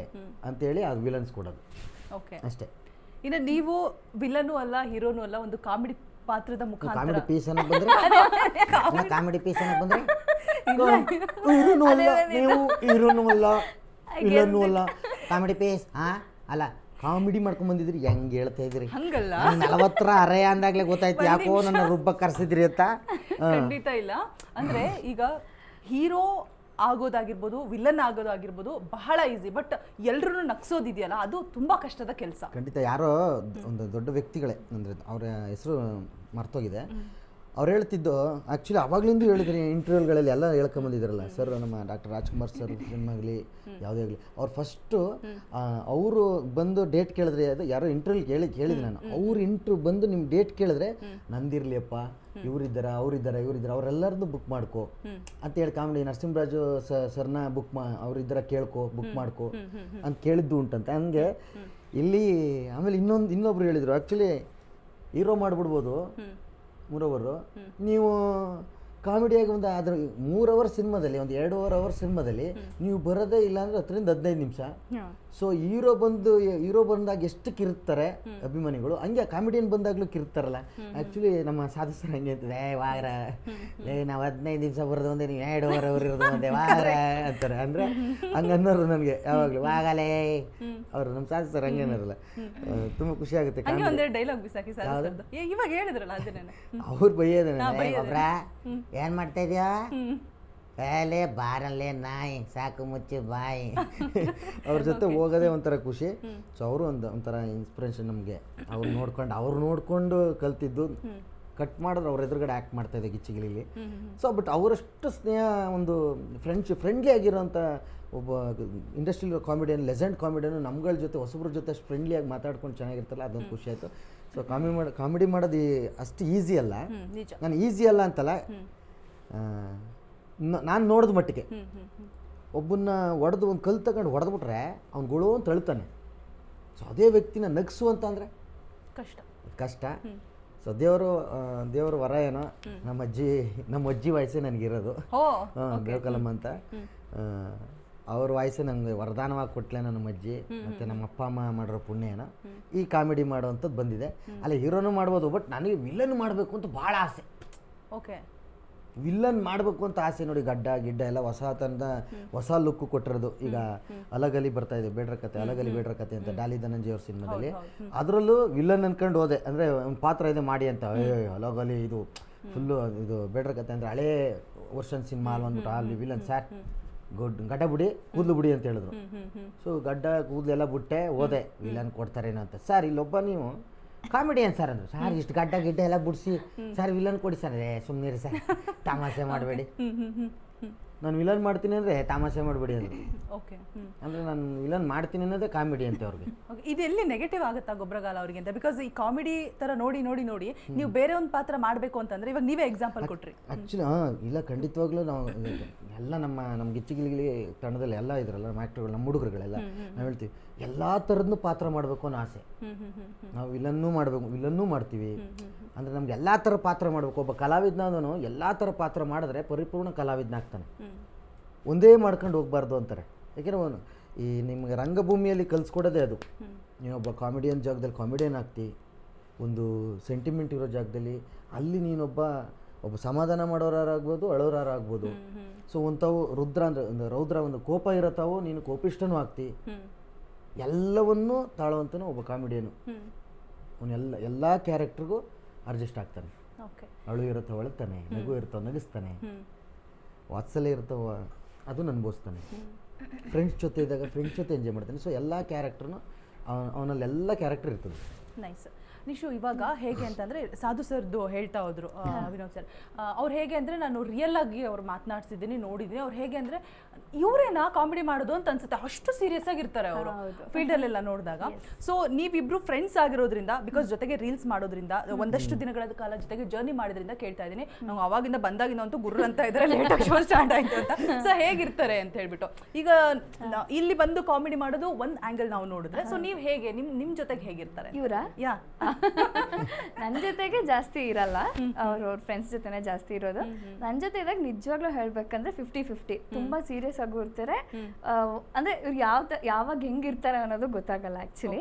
ಅಂತೇಳಿ ಅದು ವಿಲನ್ಸ್ ಕೊಡೋದು. ಓಕೆ, ಅಷ್ಟೇ. ಇನ್ನು ನೀವು ವಿಲನು ಅಲ್ಲ ಹೀರೋನು ಅಲ್ಲ, ಒಂದು ಕಾಮಿಡಿ ಪಾತ್ರದ ಮುಖಾಂತರ ಕಾಮಿಡಿ ಪೀಸ್ ಅನ್ನೋದು ಬಂದ್ರೆ ಕಾಮಿಡಿ ಪೀಸ್ ಅನ್ನೋದು ಬಂದ್ರೆ ಹೀರೋನು ಅಲ್ಲ, ನೀವು ಹೀರೋನು ಅಲ್ಲ, ವಿಲನ್ನು ಅಲ್ಲ, ಕಾಮಿಡಿ ಪೀಸ್. ಅಲ್ಲ ಕಾಮಿಡಿ ಮಾಡ್ಕೊಂಡ್ ಬಂದಿದ್ರಿ, ಹೆಂಗ್ ಹೇಳ್ತಾ ಇದ್ರಿ? ಹಂಗಲ್ಲ, 40 ಅರೆ ಅಂದಾಗ್ಲೇ ಗೊತ್ತಾಯ್ತು ಯಾಕೋ ನನ್ನ ರುಬ್ಬ ಕರ್ಸಿದ್ರಿ ಅಂತ. ಖಂಡಿತ ಇಲ್ಲ. ಅಂದ್ರೆ ಈಗ ಹೀರೋ ಆಗೋದಾಗಿರ್ಬೋದು, ವಿಲನ್ ಆಗೋದಾಗಿರ್ಬೋದು ಬಹಳ ಈಸಿ, ಬಟ್ ಎಲ್ರೂ ನಗ್ಸೋದಿದೆಯಲ್ಲ ಅದು ತುಂಬಾ ಕಷ್ಟದ ಕೆಲಸ. ಖಂಡಿತ. ಯಾರೋ ಒಂದು ದೊಡ್ಡ ವ್ಯಕ್ತಿಗಳೇ, ಅಂದ್ರೆ ಅವ್ರ ಹೆಸರು ಮರ್ತೋಗಿದೆ, ಅವ್ರು ಹೇಳ್ತಿದ್ದು ಆ್ಯಕ್ಚುಲಿ ಅವಾಗ್ಲಿಂದ ಹೇಳಿದ್ರಿ ಇಂಟರ್ವ್ಯೂಗಳಲ್ಲಿ ಎಲ್ಲ ಹೇಳ್ಕೊಂಬಂದಿದ್ರಲ್ಲ ಸರ್, ನಮ್ಮ ಡಾಕ್ಟರ್ ರಾಜ್ಕುಮಾರ್ ಸರ್ ಫಿಲ್ಮ್ ಆಗಲಿ ಯಾವುದೇ ಆಗಲಿ, ಅವ್ರು ಫಸ್ಟು ಅವರು ಬಂದು ಡೇಟ್ ಕೇಳಿದ್ರೆ, ಅದು ಯಾರೋ ಇಂಟರ್ವ್ಯೂ ಕೇಳಿದೆ ನಾನು, ಅವ್ರು ಇಂಟ್ರ್ಯೂ ಬಂದು ನಿಮ್ಮ ಡೇಟ್ ಕೇಳಿದ್ರೆ ನಂದಿರ್ಲಿಯಪ್ಪ, ಇವರಿದ್ದಾರೆ ಅವರಿದ್ದಾರೆ ಇವರಿದ್ದಾರೆ ಅವರೆಲ್ಲರದ್ದು ಬುಕ್ ಮಾಡ್ಕೋ ಅಂತ ಹೇಳಿ ಕಾಮಿಡಿ ನರಸಿಂಹರಾಜು ಸರ್ನ ಅವರಿದ್ದಾರೆ ಕೇಳ್ಕೊ ಬುಕ್ ಮಾಡ್ಕೊ ಅಂತ ಕೇಳಿದ್ದು ಉಂಟಂತೆ. ಹಂಗೆ ಇಲ್ಲಿ ಆಮೇಲೆ ಇನ್ನೊಬ್ರು ಹೇಳಿದರು, ಆ್ಯಕ್ಚುಲಿ ಹೀರೋ ಮಾಡಿಬಿಡ್ಬೋದು 3 ಅವರು, ನೀವು ಕಾಮಿಡಿಯಾಗಿ ಒಂದು ಅದ್ರ 3 ಅವರ್ ಸಿನಿಮಾದಲ್ಲಿ, ಒಂದು 2.5 ಅವರ್ ಸಿನಿಮಾದಲ್ಲಿ ನೀವು ಬರೋದೇ ಇಲ್ಲ ಅಂದ್ರೆ 10ರಿಂದ 15 ನಿಮಿಷ. ಸೊ ಹೀರೋ ಬಂದಾಗ ಎಷ್ಟು ಕಿರುತ್ತಾರೆ ಅಭಿಮಾನಿಗಳು, ಹಂಗೆ ಕಾಮಿಡಿಯನ್ ಬಂದಾಗ್ಲೂ ಕಿರುತ್ತಾರಲ್ಲ. ಆ್ಯಕ್ಚುಲಿ ನಮ್ಮ ಸಾಧಿಸ್ತಾರೆ ಹಂಗೆ ಅಂತದೆ, ವಾರ ನಾವು 15 ನಿಮಿಷ ಬರೋದು ಒಂದೇ, ನೀವು 2.5 ಅವರ್ ಇರೋದು ಒಂದೇ ವಾರ ಅಂತಾರೆ. ಅಂದರೆ ಹಂಗೆ ಅನ್ನೋರು ನನಗೆ ಯಾವಾಗಲೂ ವಾಗಲೇ ಅವರು ನಮ್ಮ ಸಾಧಿಸ್ತಾರೆ ಹಂಗೆ ಅನ್ನೋರಲ್ಲ. ತುಂಬ ಖುಷಿ ಆಗುತ್ತೆ. ಡೈಲಾಗ್ ಬಿಸಾಕಿ ಇವಾಗ ಹೇಳಿದ್ರಲ್ಲ ಅದನ್ನೇ ಅವ್ರು ಬೈಯೋದೇನ, ಏನ್ ಮಾಡ್ತಾ ಇದೀಯಾ ಅಲ್ಲೇ ಬಾರಲ್ಲೇ ನಾಯಿ ಸಾಕು ಮುಚ್ಚಿ ಬಾಯಿ. ಅವ್ರ ಜೊತೆ ಹೋಗೋದೇ ಒಂಥರ ಖುಷಿ. ಸೊ ಅವರು ಒಂಥರ ಇನ್ಸ್ಪಿರೇಷನ್ ನಮಗೆ. ಅವ್ರು ನೋಡ್ಕೊಂಡು ಕಲ್ತಿದ್ದು, ಕಟ್ ಮಾಡಿದ್ರೆ ಅವ್ರ ಎದುರುಗಡೆ ಆ್ಯಕ್ಟ್ ಮಾಡ್ತಾ ಇದೆ ಗಿಚ್ಚಿಗಿಲಿಲಿ. ಸೊ ಬಟ್ ಅವರಷ್ಟು ಸ್ನೇಹ, ಒಂದು ಫ್ರೆಂಡ್ಲಿ ಆಗಿರೋಂಥ ಒಬ್ಬ ಇಂಡಸ್ಟ್ರಿಯಲ್ ಕಾಮಿಡಿಯನ್, ಲೆಜೆಂಡ್ ಕಾಮಿಡಿಯನ್ ನಮ್ಗಳ ಜೊತೆ ಹೊಸಬ್ರ ಜೊತೆ ಅಷ್ಟು ಫ್ರೆಂಡ್ಲಿಯಾಗಿ ಮಾತಾಡ್ಕೊಂಡು ಚೆನ್ನಾಗಿರ್ತಲ್ಲ, ಅದೊಂದು ಖುಷಿ ಆಯಿತು. ಸೊ ಕಾಮಿಡಿ ಮಾಡೋದು ಅಷ್ಟು ಈಸಿ ಅಲ್ಲ. ನಾನು ಈಸಿ ಅಲ್ಲ ಅಂತಲ್ಲ, ನಾನು ನೋಡಿದ ಮಟ್ಟಿಗೆ ಒಬ್ಬನ್ನ ಹೊಡೆದು ಒಂದು ಕಲ್ಲು ತಗೊಂಡು ಹೊಡೆದ್ಬಿಟ್ರೆ ಅವ್ನು ಗುಳು ಅಂತ ಅಳ್ತಾನೆ. ಸೊ ಅದೇ ವ್ಯಕ್ತಿನ ನಗಿಸು ಅಂತ ಅಂದರೆ ಕಷ್ಟ. ಸೊ ದೇವರು ವರ ಏನೋ, ನಮ್ಮ ಅಜ್ಜಿ ವಯಸ್ಸೇ ನನಗಿರೋದು, ಬೇಕಲಮ್ಮ ಅಂತ. ಅವ್ರ ವಾಯ್ಸೇ ನನಗೆ ವರದಾನವಾಗಿ ಕೊಟ್ಲೆ ನಮ್ಮ ಅಜ್ಜಿ, ಮತ್ತು ನಮ್ಮ ಅಪ್ಪ ಅಮ್ಮ ಮಾಡಿರೋ ಪುಣ್ಯ ಏನೋ ಈ ಕಾಮಿಡಿ ಮಾಡೋವಂಥದ್ದು ಬಂದಿದೆ. ಅಲ್ಲ ಹೀರೋನು ಮಾಡ್ಬೋದು, ಬಟ್ ನನಗೆ ವಿಲನ್ ಮಾಡಬೇಕು ಅಂತ ಭಾಳ ಆಸೆ. ಓಕೆ, ವಿಲ್ಲನ್ ಮಾಡಬೇಕು ಅಂತ ಆಸೆ. ನೋಡಿ, ಗಡ್ಡ ಎಲ್ಲ ಹೊಸ ಲುಕ್ ಕೊಟ್ಟಿರೋದು. ಈಗ ಅಲಗಲಿ ಬರ್ತಾ ಇದೆ, ಬೇಡ್ರ ಕತೆ ಅಂತ ಡಾಲಿ ಧನಂಜಯ ಅವ್ರ ಸಿನಿಮಾದಲ್ಲಿ, ಅದರಲ್ಲೂ ವಿಲ್ಲನ್ ಅನ್ಕೊಂಡು ಹೋದೆ. ಅಂದರೆ ಒಂದು ಪಾತ್ರ ಇದೆ ಮಾಡಿ ಅಂತ, ಅಲಗಲಿ ಇದು ಫುಲ್ಲು ಇದು ಬೇಡ್ರ ಕತೆ ಅಂದರೆ ಹಳೇ ವರ್ಷನ್ ಸಿನಿಮಾ ಅಲ್ಲಿ ಅಂದ್ಬಿಟ್ಟು, ಅಲ್ಲಿ ವಿಲನ್ ಸರ್ ಗಡ್ಡ ಬಿಡಿ ಕೂದಲು ಬಿಡಿ ಅಂತ ಹೇಳಿದ್ರು. ಸೊ ಗಡ್ಡ ಕೂದಲೆಲ್ಲ ಬಿಟ್ಟೆ ಹೋದೆ, ವಿಲನ್ ಕೊಡ್ತಾರೇನೋ ಅಂತ. ಸರ್ ಇಲ್ಲೊಬ್ಬ ನೀವು ಕಾಮಿಡಿಯನ್ ಸರ್ ಅಂದರು. ಸರ್ ಇಷ್ಟು ಗಡ್ಡ ಎಲ್ಲ ಬಿಡಿಸಿ ಸರ್ ವಿಲನ್ ಕೊಡಿ ಸರ್. ಸುಮ್ಮನೆ ಸರ್, ತಮಾಷೆ ಮಾಡಬೇಡಿ, ನಾನು ವಿಲನ್ ಮಾಡ್ತೀನಿ ಅಂದರೆ ತಮಾಷೆ ಮಾಡಬೇಡಿ ಅಂದರು. ಅಂದರೆ ನಾನು ವಿಲನ್ ಮಾಡ್ತೀನಿ ಅನ್ನೋದೇ ಕಾಮಿಡಿ ಅಂತ ಅವ್ರಿಗೆ. ಇದು ಎಲ್ಲಿ ನೆಗೆಟಿವ್ ಆಗುತ್ತಾ ಗೊಬ್ಬರಗಾಲ ಅವರಿಗೆ ಅಂತ? ಬಿಕಾಸ್ ಈ ಕಾಮಿಡಿ ತರ ನೋಡಿ ನೋಡಿ ನೋಡಿ ನೀವು ಬೇರೆ ಒಂದು ಪಾತ್ರ ಮಾಡಬೇಕು ಅಂತಂದ್ರೆ ಇವಾಗ ನೀವೇ ಎಕ್ಸಾಂಪಲ್ ಕೊಟ್ರಿ. ಆ್ಯಕ್ಚುಲಿ ಇಲ್ಲ, ಖಂಡಿತವಾಗ್ಲೂ ನಾವು ಎಲ್ಲ ನಮ್ಮ ಗಿಚ್ಚಿಗಿಲಿ ತಂಡದಲ್ಲಿ ಎಲ್ಲ ಇದ್ರಲ್ಲ ಆ್ಯಕ್ಟರ್ಗಳು, ನಮ್ಮ ಹುಡುಗರುಗಳೆಲ್ಲ ನಾವು ಹೇಳ್ತೀವಿ ಎಲ್ಲ ಥರದ್ದು ಪಾತ್ರ ಮಾಡಬೇಕು ಅನ್ನೋ ಆಸೆ. ನಾವು ವಿಲನ್ನೂ ಮಾಡಬೇಕು, ವಿಲನ್ನೂ ಮಾಡ್ತೀವಿ. ಅಂದರೆ ನಮ್ಗೆ ಎಲ್ಲ ಥರ ಪಾತ್ರ ಮಾಡಬೇಕು. ಒಬ್ಬ ಕಲಾವಿದನಾದನು ಎಲ್ಲ ಥರ ಪಾತ್ರ ಮಾಡಿದ್ರೆ ಪರಿಪೂರ್ಣ ಕಲಾವಿದನಾಗ್ತಾನೆ. ಒಂದೇ ಮಾಡ್ಕೊಂಡು ಹೋಗ್ಬಾರ್ದು ಅಂತಾರೆ. ಯಾಕೆಂದರೆ ಈ ನಿಮಗೆ ರಂಗಭೂಮಿಯಲ್ಲಿ ಕಲಿಸ್ಕೊಡೋದೇ ಅದು. ನೀನೊಬ್ಬ ಕಾಮಿಡಿಯನ್ ಜಾಗದಲ್ಲಿ ಕಾಮಿಡಿಯನ್ ಆಗ್ತಿ, ಒಂದು ಸೆಂಟಿಮೆಂಟ್ ಇರೋ ಜಾಗದಲ್ಲಿ ಅಲ್ಲಿ ನೀನೊಬ್ಬ ಸಮಾಧಾನ ಮಾಡೋರಾಗ್ಬೋದು, ಅಳೋರಾಗ್ಬೋದು. ಸೊ ಒಂಥವು ರುದ್ರ ಅಂದರೆ ರೌದ್ರ ಒಂದು ಕೋಪ ಇರತ್ತಾವು, ನೀನು ಕೋಪಿಷ್ಟನೂ ಆಗ್ತಿ. ಎಲ್ಲವನ್ನೂ ತಾಳುವಂತನೂ ಒಬ್ಬ ಕಾಮಿಡಿಯನು. ಎಲ್ಲ ಕ್ಯಾರೆಕ್ಟರ್ಗೂ ಅಡ್ಜಸ್ಟ್ ಆಗ್ತಾನೆ. ಅಳು ಇರುತ್ತವ ಅಳುತ್ತಾನೆ, ನಗು ಇರ್ತಾವ ನಗಿಸ್ತಾನೆ, ವಾತ್ಸಲ್ಯ ಇರ್ತಾವ ಅದನ್ನು ಅನುಭವಿಸ್ತಾನೆ, ಫ್ರೆಂಡ್ಸ್ ಜೊತೆ ಇದ್ದಾಗ ಫ್ರೆಂಡ್ಸ್ ಜೊತೆ ಎಂಜಾಯ್ ಮಾಡ್ತಾನೆ. ಸೊ ಎಲ್ಲ ಕ್ಯಾರೆಕ್ಟರ್ನು ಅವನಲ್ಲಿ ಎಲ್ಲ ಕ್ಯಾರೆಕ್ಟರ್ ಇರ್ತದೆ. ನೈಸ್. ನಿಶು, ಇವಾಗ ಹೇಗೆ ಅಂತಂದರೆ ಸಾಧು ಸರ್ದು ಹೇಳ್ತಾ ಹೋದ್ರು ವಿನೋದ್ ಸರ್. ಅವ್ರು ಹೇಗೆ ಅಂದರೆ ನಾನು ರಿಯಲ್ ಆಗಿ ಅವ್ರು ಮಾತನಾಡ್ಸಿದ್ದೀನಿ, ನೋಡಿದ್ದೀನಿ. ಅವ್ರು ಹೇಗೆ ಅಂದರೆ ಇವರೇನಾ ಕಾಮಿಡಿ ಮಾಡೋದು ಅಂತ ಅನ್ಸುತ್ತೆ, ಅಷ್ಟು ಸೀರಿಯಸ್ ಆಗಿರ್ತಾರೆ ಅವರು ಫೀಲ್ಡಲ್ಲೆಲ್ಲ ನೋಡಿದಾಗ. ಸೊ ನೀವಿಬ್ರು ಫ್ರೆಂಡ್ಸ್ ಆಗಿರೋದ್ರಿಂದ, ಬಿಕಾಸ್ ಜೊತೆಗೆ ರೀಲ್ಸ್ ಮಾಡೋದ್ರಿಂದ, ಒಂದಷ್ಟು ದಿನಗಳ ಕಾಲ ಜೊತೆಗೆ ಜರ್ನಿ ಮಾಡೋದ್ರಿಂದ ಕೇಳ್ತಾ ಇದ್ದೀನಿ. ನಾವು ಅವಾಗಿಂದ ಬಂದಾಗಿಂದ ಅಂತೂ ಗುರ್ರ ಅಂತ ಇದ್ದಾರೆ, ಲೇಟಾಗಿ ಶೋ ಸ್ಟಾರ್ಟ್ ಆಯಿತು ಅಂತ. ಸೊ ಹೇಗಿರ್ತಾರೆ ಅಂತ ಹೇಳ್ಬಿಟ್ಟು ಈಗ ಇಲ್ಲಿ ಬಂದು ಕಾಮಿಡಿ ಮಾಡೋದು ಒಂದು ಆ್ಯಂಗಲ್ ನಾವು ನೋಡಿದ್ರೆ, ಸೊ ನೀವು ಹೇಗೆ ನಿಮ್ಮ ಜೊತೆಗೆ ಹೇಗಿರ್ತಾರೆ? ಇವರಾ? ಯಾ ನನ್ನ ಜೊತೆಗೆ ಜಾಸ್ತಿ ಇರಲ್ಲ, ಅವ್ರ ಫ್ರೆಂಡ್ಸ್ ಜೊತೆನೆ ಜಾಸ್ತಿ ಇರೋದು. ನನ್ನ ಜೊತೆ ಇದ್ದಾಗ ನಿಜವಾಗ್ಲೂ ಹೇಳ್ಬೇಕಂದ್ರೆ 50-50. ತುಂಬಾ ಸೀರಿಯಸ್ ಆಗು ಇರ್ತಾರೆ. ಅಂದ್ರೆ ಇವ್ರು ಯಾವಾಗ ಹೆಂಗಿರ್ತಾರೆ ಅನ್ನೋದು ಗೊತ್ತಾಗಲ್ಲ ಆಕ್ಚುಲಿ.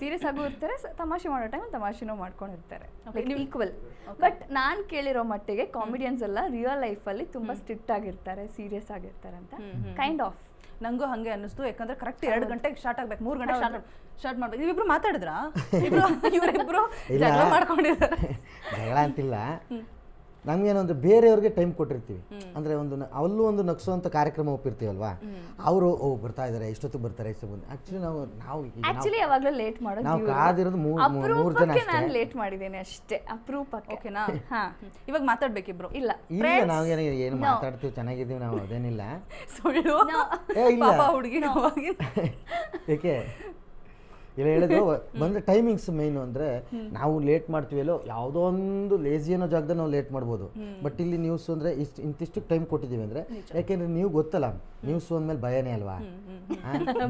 ಸೀರಿಯಸ್ ಆಗು ಇರ್ತಾರೆ, ತಮಾಷೆ ಮಾಡೋ ಟೈಮ್ ತಮಾಷೆನೂ ಮಾಡ್ಕೊಂಡಿರ್ತಾರೆ, ಈಕ್ವಲ್. ಬಟ್ ನಾನ್ ಕೇಳಿರೋ ಮಟ್ಟಿಗೆ ಕಾಮಿಡಿಯನ್ಸ್ ಎಲ್ಲ ರಿಯಲ್ ಲೈಫ್ ಅಲ್ಲಿ ತುಂಬಾ ಸ್ಟ್ರಿಕ್ಟ್ ಆಗಿರ್ತಾರೆ, ಸೀರಿಯಸ್ ಆಗಿರ್ತಾರೆ ಅಂತ ಕೈಂಡ್ ಆಫ್ ನಂಗೂ ಹಂಗೆ ಅನ್ನಿಸ್ತು. ಯಾಕಂದ್ರೆ ಕರೆಕ್ಟ್ 2 ಗಂಟೆಗೆ ಸ್ಟಾರ್ಟ್ ಆಗ್ಬೇಕು, 3 ಗಂಟೆ ಸ್ಟಾರ್ಟ್ ಮಾಡ್ಬೇಕು. ನೀವಿಬ್ರು ಮಾತಾಡಿದ್ರಾ? ಇವರಿಬ್ರು ಜಗಳ ಮಾಡ್ಕೊಂಡಿದ್ದಾರೆ. ಜಗಳ ಅಂತಿಲ್ಲ, ನಮ್ಗೇನು ಅಂದರೆ ಬೇರೆಯವ್ರಿಗೆ ಟೈಮ್ ಕೊಟ್ಟಿರ್ತೀವಿ. ಅಂದರೆ ಅಲ್ಲೂ ಒಂದು ನಗ್ಸುವಂಥ ಕಾರ್ಯಕ್ರಮ ಒಪ್ಪಿರ್ತೀವಲ್ವಾ, ಅವರು ಬರ್ತಾ ಇದ್ದಾರೆ, ಇಷ್ಟೊತ್ತು ಬರ್ತಾರೆ, ಇಷ್ಟು ಬಂದು. ಆಕ್ಚುಲಿ ಯಾವಾಗಲೂ ಲೇಟ್ ಮಾಡೋದು. ನಾವು ಕಾದಿರೋದು 3 ಜನ ಅಷ್ಟೇ. ನಾನು ಲೇಟ್ ಮಾಡಿದ್ದೇನೆ ಅಷ್ಟೇ, ಅಪರೂಪಕ್ಕೆ. ಓಕೆನಾ? ಇವಾಗ ಮಾತಾಡ್ಬೇಕಿಬ್ರು? ಇಲ್ಲ, ಏನು ಮಾತಾಡ್ತೀವಿ, ಚೆನ್ನಾಗಿದ್ದೀವಿ ನಾವು, ಅದೇನಿಲ್ಲ. ಸುಳ್ಳು ಹುಡುಗಿ. ಏಕೆ ಇಲ್ಲ ಹೇಳಿದ್ರು ಬಂದರೆ ಟೈಮಿಂಗ್ಸ್ ಮೇಯ್ನು. ಅಂದರೆ ನಾವು ಲೇಟ್ ಮಾಡ್ತೀವಲ್ಲೋ, ಯಾವುದೋ ಒಂದು ಲೇಜಿ ಅನ್ನೋ ಜಾಗದಲ್ಲಿ ನಾವು ಲೇಟ್ ಮಾಡ್ಬೋದು. ಬಟ್ ಇಲ್ಲಿ ನ್ಯೂಸ್ ಅಂದರೆ ಇಂತಿಷ್ಟು ಟೈಮ್ ಕೊಟ್ಟಿದ್ದೀವಿ ಅಂದರೆ, ಯಾಕೆಂದರೆ ನೀವು ಗೊತ್ತಲ್ಲ, ನ್ಯೂಸ್ ಅಂದಮೇಲೆ ಭಯನೇ ಅಲ್ವಾ.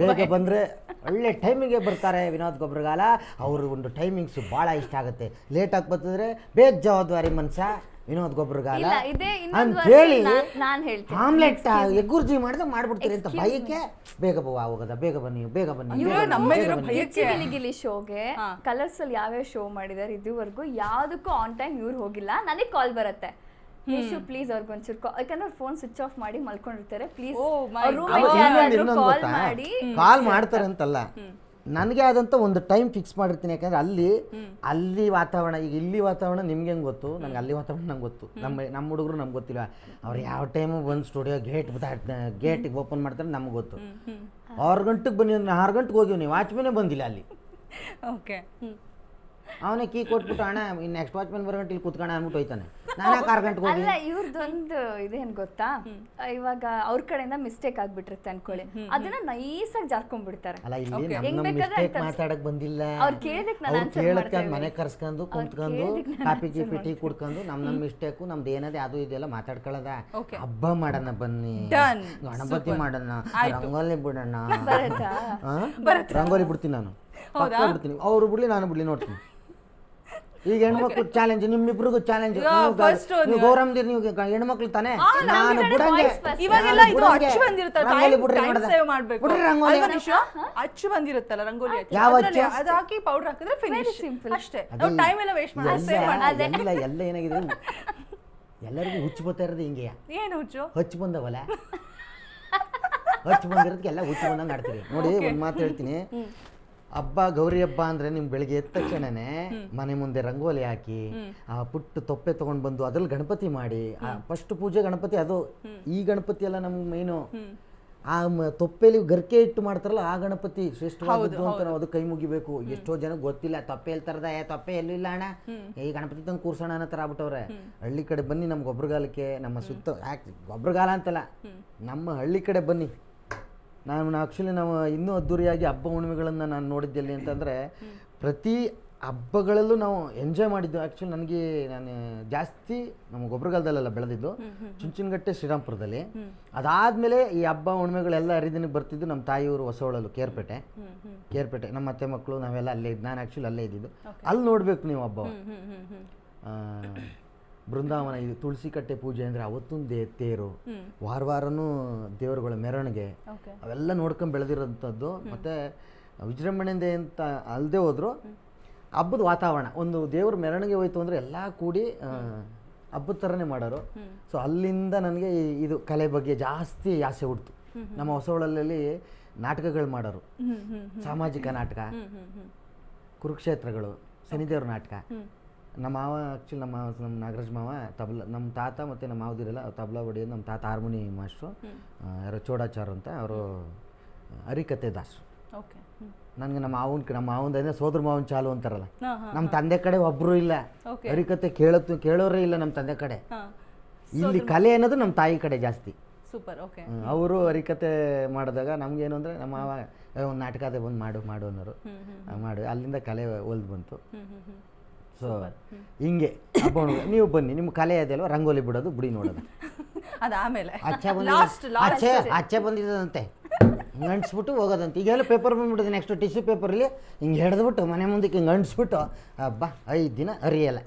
ಬೇಗ ಬಂದರೆ ಒಳ್ಳೆ ಟೈಮಿಗೆ ಬರ್ತಾರೆ ವಿನೋದ್ ಗೊಬ್ಬರಗಾಲ. ಅವರು ಒಂದು ಟೈಮಿಂಗ್ಸು ಭಾಳ ಇಷ್ಟ ಆಗುತ್ತೆ. ಲೇಟಾಗಿ ಬರ್ತಿದ್ರೆ ಬೇಜವಾಬ್ದಾರಿ ಮನುಷ್ಯ ವಿನೋದ್ ಗೊಬ್ಬರಗಾಲ ಅಂತ ಹೇಳಿ ಆಮ್ಲೆಟ್ ಎಗ್ಗುರ್ಜಿ ಮಾಡಿದಾಗ ಮಾಡ್ಬಿಡ್ತೀರಿ ಅಂತ ಭಯಕ್ಕೆ ಬೇಗ ಹೋಗದ, ಬೇಗ ಬನ್ನಿ, ಬೇಗ ಬನ್ನಿ. ಗಿಲಿ ಶೋಗೆ ಕಲರ್ಸ್ ಅಲ್ಲಿ ಯಾವ್ಯಾವ ಶೋ ಮಾಡಿದಾರೆ ಇದುವರೆಗೂ ಯಾವ್ದಕ್ಕೂ ಆನ್ ಟೈಮ್ ಇವ್ರು ಹೋಗಿಲ್ಲ. ನನಗೆ ಕಾಲ್ ಬರುತ್ತೆ, ಯಶು ಪ್ಲೀಸ್ ಅವ್ರಿಗೆ ಒಂಚೂರು, ಯಾಕಂದ್ರೆ ಫೋನ್ ಸ್ವಿಚ್ ಆಫ್ ಮಾಡಿ ಮಲ್ಕೊಂಡಿರ್ತಾರೆ, ಪ್ಲೀಸ್ ಕಾಲ್ ಮಾಡ್ತಾರೆ ಅಂತಲ್ಲ, ನನಗೆ ಆದಂಥ ಒಂದು ಟೈಮ್ ಫಿಕ್ಸ್ ಮಾಡಿರ್ತೀನಿ. ಯಾಕಂದರೆ ಅಲ್ಲಿ ವಾತಾವರಣ, ಈಗ ಇಲ್ಲಿ ವಾತಾವರಣ ನಿಮ್ಗೆ ಹೆಂಗೆ ಗೊತ್ತು, ನನಗೆ ಅಲ್ಲಿ ವಾತಾವರಣ ನಂಗೆ ಗೊತ್ತು. ನಮ್ಮ ಹುಡುಗರು ನಮ್ಗೆ ಗೊತ್ತಿಲ್ಲ, ಅವ್ರು ಯಾವ ಟೈಮು ಬಂದು ಸ್ಟುಡಿಯೋ ಗೇಟಿಗೆ ಓಪನ್ ಮಾಡ್ತಾರೆ ನಮ್ಗೆ ಗೊತ್ತು. 6 ಗಂಟೆಗೆ ಬನ್ನಿ ಅಂದ್ರೆ 6 ಗಂಟೆಗೆ ಹೋಗಿವಿ, ನೀವು ವಾಚ್ಮನೇ ಬಂದಿಲ್ಲ ಅಲ್ಲಿ. ಓಕೆ, ಅವನೇ ಕೀ ಕೊಟ್ಬಿಟ್ಟು ಅಣ್ಣ ನೆಕ್ಸ್ಟ್ ವಾಚ್ಮನ್ ಬರೋಗಂಟೆ ಇಲ್ಲಿ ಕುತ್ಕೋಣ ಅಂದ್ಬಿಟ್ಟು ಹೋಯ್ತಾನೆ. ನಾನು 6 ಗಂಟೆಗೆ ಹೋಗಿ. ಅಲ್ಲ, ಇವ್ರದ್ದೊಂದು ಇದೇನು ಗೊತ್ತಾ, ಇವಾಗ ಅವ್ರ ಕಡೆಯಿಂದ ಮಿಸ್ಟೇಕ್ ಆಗ್ಬಿಟ್ಟಿರುತ್ತೆ ಅನ್ಕೊಳ್ಳಿ, ಅದನ್ನ ನೈಸಾಗಿ ಜಾರ್ಕೊಂಡ್ಬಿಡ್ತಾರೆ. ಅಲ್ಲ, ಇಲ್ಲಿ ನಮ್ಮ ಮಿಸ್ಟೇಕ್ ಮಾತಾಡಕ್ ಬಂದಿಲ್ಲ, ಅವ್ರು ಕೇಳದಕ್ಕೆ ನಾನು ಆನ್ಸರ್ ಮಾಡ್ತೀನಿ. ಮನೆ ಕರ್ಸ್ಕೊಂಡು ಕುಂತ್ಕೊಂಡು ಕಾಫಿ ಟೀ ಕುಡ್ಕೊಂಡು ನಮ್ಮ ಮಿಸ್ಟೇಕು ನಮ್ದು ಏನದೆ ಅದು ಇದೆಲ್ಲ ಮಾತಾಡ್ಕೊಳ್ಳೋದ. ಹಬ್ಬ ಮಾಡೋಣ ಬನ್ನಿ, ಗಣಪತಿ ಮಾಡೋಣ, ರಂಗೋಲಿ ಬಿಡೋಣ. ರಂಗೋಲಿ ಬಿಡ್ತೀನಿ ನಾನು, ಬಿಡ್ತೀನಿ, ಅವ್ರು ಬಿಡ್ಲಿ ನಾನು ಬಿಡ್ಲಿ, ನೋಡ್ತೀನಿ. ಈಗ ಹೆಣ್ಮಕ್ಳು ಚಾಲೆಂಜ್, ನಿಮ್ಮಿಬ್ರಿಗೂ ಚಾಲೆಂಜ್. ಗೌರಮ್ದಿರ್ ನೀವು ಹೆಣ್ಮಕ್ಳು ತಾನೆ, ನಾನು ಅಚ್ಚು ಬಂದಿರುತ್ತಲ್ಲ ರಂಗೋಲಿ, ಅದು ಹಾಕಿ ಪೌಡರ್ ಹಾಕಿದ್ರೆ ಫಿನಿಶ್, ಅಷ್ಟೇ. ಟೈಮ್ ಎಲ್ಲ ವೇಸ್ಟ್ ಎಲ್ಲ ಏನಾಗಿದೆ, ಎಲ್ಲರಿಗೂ ಹುಚ್ಚು ಬರ್ತಾ ಇರೋದು ಹಿಂಗೆ. ಏನು ಹುಚ್ಚು? ಹಚ್ಚು ಬಂದವಲ್ಲ, ಹಚ್ಚು ಬಂದಿರೋದಕ್ಕೆ ಎಲ್ಲ ಹುಚ್ಚು ಬಂದಂಗೆ ಆಡ್ತೀವಿ. ನೋಡಿ, ಒಂದು ಮಾತು ಹೇಳ್ತೀನಿ, ಹಬ್ಬ ಗೌರಿ ಹಬ್ಬ ಅಂದರೆ ನಿಮ್ಗೆ ಬೆಳಿಗ್ಗೆ ಎದ್ದ ತಕ್ಷಣನೇ ಮನೆ ಮುಂದೆ ರಂಗೋಲಿ ಹಾಕಿ, ಆ ಪುಟ್ಟ ತೊಪ್ಪೆ ತೊಗೊಂಡು ಬಂದು ಅದ್ರಲ್ಲಿ ಗಣಪತಿ ಮಾಡಿ, ಫಸ್ಟ್ ಪೂಜೆ ಗಣಪತಿ. ಅದು ಈ ಗಣಪತಿ ಎಲ್ಲ ನಮ್ಗೆ ಮೇಯ್ನು. ಆ ತೊಪ್ಪೆಲಿ ಗರ್ಕೆ ಇಟ್ಟು ಮಾಡ್ತಾರಲ್ಲ, ಆ ಗಣಪತಿ ಶ್ರೇಷ್ಠವಾದದ್ದು ಅಂತ ನಾವು ಅದು ಕೈ ಮುಗಿಬೇಕು. ಎಷ್ಟೋ ಜನ ಗೊತ್ತಿಲ್ಲ, ತೊಪ್ಪೆ ಎಲ್ತಾರದ, ತೊಪ್ಪೆ ಎಲ್ಲೂ ಇಲ್ಲ ಅಣ್ಣ, ಈ ಗಣಪತಿ ತಂದು ಕೂರ್ಸೋಣ ಅನ್ನೋ ಥರ ಆಗ್ಬಿಟ್ಟವ್ರೆ. ಹಳ್ಳಿ ಕಡೆ ಬನ್ನಿ, ನಮ್ಮ ಗೊಬ್ಬರಗಾಲಕ್ಕೆ, ನಮ್ಮ ಸುತ್ತ ಗೊಬ್ಬರಗಾಲ ಅಂತಲ್ಲ, ನಮ್ಮ ಹಳ್ಳಿ ಕಡೆ ಬನ್ನಿ, ನಾನು ಆ್ಯಕ್ಚುಲಿ ನಾವು ಇನ್ನೂ ಅದ್ದೂರಿಯಾಗಿ ಹಬ್ಬ ಹುಣ್ಣಿಮೆಗಳನ್ನು ನಾನು ನೋಡಿದ್ದೆಲ್ಲಿ ಅಂತಂದರೆ ಪ್ರತಿ ಹಬ್ಬಗಳಲ್ಲೂ ನಾವು ಎಂಜಾಯ್ ಮಾಡಿದ್ದು. ಆ್ಯಕ್ಚುಲಿ ನನಗೆ ನಾನು ಜಾಸ್ತಿ ನಮ್ಮ ಗೊಬ್ಬರಗಾಲದಲ್ಲೆಲ್ಲ ಬೆಳೆದಿದ್ದು ಚುಂಚನಗಟ್ಟೆ ಶ್ರೀರಾಮ್ಪುರದಲ್ಲಿ. ಅದಾದಮೇಲೆ ಈ ಹಬ್ಬ ಹುಣ್ಣಿಮೆಗಳೆಲ್ಲ ಹರಿದಿನಕ್ಕೆ ಬರ್ತಿದ್ದು ನಮ್ಮ ತಾಯಿಯವರು ಹೊಸವಳಲು ಕೇರ್ಪೇಟೆ. ನಮ್ಮ ಅತ್ತೆ ಮಕ್ಕಳು ನಾವೆಲ್ಲ ಅಲ್ಲೇ ಇದ್ದು, ನಾನು ಆ್ಯಕ್ಚುಲಿ ಅಲ್ಲೇ ಇದ್ದಿದ್ದು. ಅಲ್ಲಿ ನೋಡಬೇಕು ನೀವು ಹಬ್ಬ. ಬೃಂದಾವನ, ಇದು ತುಳಸಿ ಕಟ್ಟೆ ಪೂಜೆ ಅಂದರೆ ಅವತ್ತೊಂದು ತೇರು, ವಾರನೂ ದೇವರುಗಳ ಮೆರವಣಿಗೆ, ಅವೆಲ್ಲ ನೋಡ್ಕೊಂಡು ಬೆಳೆದಿರೋಂಥದ್ದು. ಮತ್ತು ವಿಜೃಂಭಣೆಯಿಂದ ಅಂತ ಅಲ್ಲದೆ ಹೋದ್ರು ಹಬ್ಬದ ವಾತಾವರಣ, ಒಂದು ದೇವ್ರ ಮೆರವಣಿಗೆ ಹೋಯ್ತು ಅಂದರೆ ಎಲ್ಲ ಕೂಡಿ ಹಬ್ಬದ ಥರನೇ ಮಾಡೋರು. ಸೊ ಅಲ್ಲಿಂದ ನನಗೆ ಇದು ಕಲೆ ಬಗ್ಗೆ ಜಾಸ್ತಿ ಆಸೆ ಹುಡ್ತು. ನಮ್ಮ ಹೊಸವಳಲ್ಲಿ ನಾಟಕಗಳು ಮಾಡೋರು, ಸಾಮಾಜಿಕ ನಾಟಕ, ಕುರುಕ್ಷೇತ್ರಗಳು, ಶನಿದೇವ್ರ ನಾಟಕ. ನಮ್ಮ ಮಾವ ಆ್ಯಕ್ಚುಲಿ ನಮ್ಮ ನಾಗರಾಜ್ ಮಾವ ತಬಲ, ನಮ್ಮ ತಾತ ಮತ್ತು ನಮ್ಮ ಮಾವದಿರಲ್ಲ ತಬಲಾ ಹೊಡೆಯೋದು. ನಮ್ಮ ತಾತ ಹಾರ್ಮೋನಿ ಮಾಸ್ಟ್ರು, ಯಾರೋ ಚೋಡಾಚಾರ್ ಅಂತ, ಅವರು ಹರಿಕತೆ ದಾಸರು. ನನಗೆ ನಮ್ಮ ಮಾವಂದ್ರೆ ಸೋದರ ಮಾವನ ಚಾಲು ಅಂತಾರಲ್ಲ, ನಮ್ಮ ತಂದೆ ಕಡೆ ಒಬ್ಬರು ಇಲ್ಲ, ಹರಿಕತೆ ಕೇಳೋರೇ ಇಲ್ಲ ನಮ್ಮ ತಂದೆ ಕಡೆ. ಇಲ್ಲಿ ಕಲೆ ಅನ್ನೋದು ನಮ್ಮ ತಾಯಿ ಕಡೆ ಜಾಸ್ತಿ. ಸೂಪರ್. ಓಕೆ. ಅವರು ಹರಿಕತೆ ಮಾಡಿದಾಗ ನಮ್ಗೇನು ಅಂದರೆ ನಮ್ಮ ಮಾವ ಒಂದು ನಾಟಕ ಅದೇ ಬಂದು ಮಾಡು ಅನ್ನೋರು. ಮಾಡಿ ಅಲ್ಲಿಂದ ಕಲೆ ಒಲ್ದು ಬಂತು. ಸೊ ಹಿಂಗೆ ಹಬ್ಬ ನೀವು ಬನ್ನಿ, ನಿಮ್ಮ ಕಲೆ ಅದೆಲ್ವ, ರಂಗೋಲಿ ಬಿಡೋದು, ಬುಡಿ ನೋಡೋದು. ಅದಾಮೇಲೆ ಆಚೆ ಬಂದಿದಂತೆ ಅಂಟಿಸ್ಬಿಟ್ಟು ಹೋಗೋದಂತೆ. ಈಗೆಲ್ಲ ಪೇಪರ್ ಬಂದ್ಬಿಟ್ಟಿದೆ, ನೆಕ್ಸ್ಟ್ ಟಿಶ್ಯೂ ಪೇಪರಲ್ಲಿ ಹಿಂಗೆ ಹಿಡಿದ್ಬಿಟ್ಟು ಮನೆ ಮುಂದಕ್ಕೆ ಹಿಂಗೆ ಅಂಟಿಸ್ಬಿಟ್ಟು ಹಬ್ಬ 5 ದಿನ ಅರಿಯಲ್ಲ.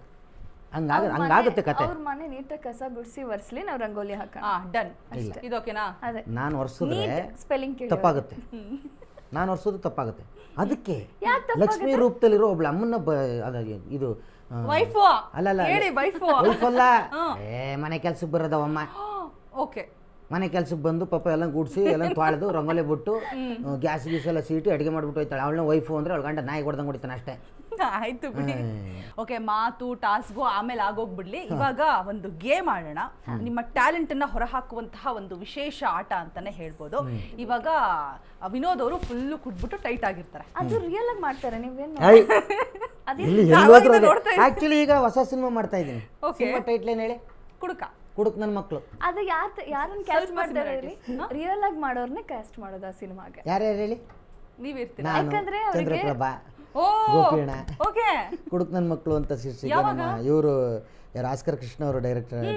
ಹಂಗಾಗುತ್ತೆ ಕತೆ. ಅವ್ರ ಮನೆ ನೀಟಾಗಿ ಕಸ ಗುಡಿಸಿ ಒರೆಸ್ಲಿ, ನಾವು ರಂಗೋಲಿ ಹಾಕೋಣ. ಡನ್. ಇದು ಓಕೆನಾ? ಅದೇ ನಾನು ಒರೆಸಿದ್ರೆ ಸ್ಪೆಲ್ಲಿಂಗ್ ತಪ್ಪಾಗುತ್ತೆ. ನಾನು ಒರೆಸೋದು ತಪ್ಪಾಗುತ್ತೆ. ಅದಕ್ಕೆ ಲಕ್ಷ್ಮೀ ರೂಪದಲ್ಲಿರೋ ಒಬ್ಳು ಅಮ್ಮನ್ನ ಇದು ವೈಫು ಅಲ್ಲ ವೈಫಲ್ಲ, ಮನೆ ಕೆಲ್ಸಕ್ಕೆ ಬರೋದವಮ್ಮ. ಓಕೆ. ಮನೆ ಕೆಲ್ಸಕ್ಕೆ ಬಂದು ಪಾಪ ಎಲ್ಲ ಗುಡಿಸಿ ಎಲ್ಲ ತೊಳೆದು ರಂಗೋಲಿ ಬಿಟ್ಟು ಗ್ಯಾಸ್ ಗೀಸ್ ಎಲ್ಲ ಸೀಟಿ ಅಡುಗೆ ಮಾಡ್ಬಿಟ್ಟು ಹೋಯ್ತಾಳೆ. ಅವಳನ್ನ ವೈಫು ಅಂದರೆ ಅವಳ ಗಂಡ ನಾಯಿ ಹೊಡೆದಂಗೆ ಹೊಡಿತಾನೆ ಅಷ್ಟೇ. ಆಯ್ತು ಬಿಡಿ. ಓಕೆ, ಮಾತು ಟಾಸ್ಗು ಆಮೇಲೆ ಆಗೋಗ್ಬಿಡ್ಲಿ. ಇವಾಗ ಒಂದು ಗೇಮ್ ಆಡೋಣ. ನಿಮ್ಮ ಟ್ಯಾಲೆಂಟ್ ಅನ್ನ ಹೊರಹಾಕುವಂತಹ ಒಂದು ವಿಶೇಷ ಆಟ ಅಂತಾನೆ ಹೇಳ್ಬೋದು. ಇವಾಗ ವಿನೋದ್ ಅವರು ಫುಲ್ಲು ಕುಡ್ಬಿಟ್ಟು ಟೈಟ್ ಆಗಿರ್ತಾರೆ. ಅದು ರಿಯಲ್ ಆಗಿ ಮಾಡ್ತಾರೆ, ನೀವೇನು ಆಕ್ಚುಲಿ ಈಗ ಹೊಸ ಸಿನಿಮಾ ಮಾಡ್ತಾ ಇದ್ದೀನಿ. ಸಿನಿಮಾ ಟೈಟ್ಲ್ ಏನು ಹೇಳಿ? ಕುಡುಕ್ ನನ್ನ ಮಕ್ಕಳು. ಅದು ಯಾರನ್ನ ಕ್ಯಾಸ್ಟ್ ಮಾಡ್ತಾರೆ? ರಿಯಲ್ ಆಗಿ ಮಾಡೋರ್ನೇ ಕ್ಯಾಸ್ಟ್ ಮಾಡೋದು ಆ ಸಿನಿಮಾಗೆ. ಯಾರ್ಯಾರು ಹೇಳಿ? ನೀವಿರ್ತೀರಾ? ಯಾಕಂದ್ರೆ ಚಂದ್ರಪ್ರಭಾ, ಗೋಪಿಯಣ್ಣ, ಕುಡುಕ್ ನನ್ನ ಮಕ್ಕಳು ಅಂತ ಶೀರ್ಷಿಕೆ ನಮ್ಮ ಇವರು ಆಸ್ಕರ್ ಕೃಷ್ಣ ಅವರು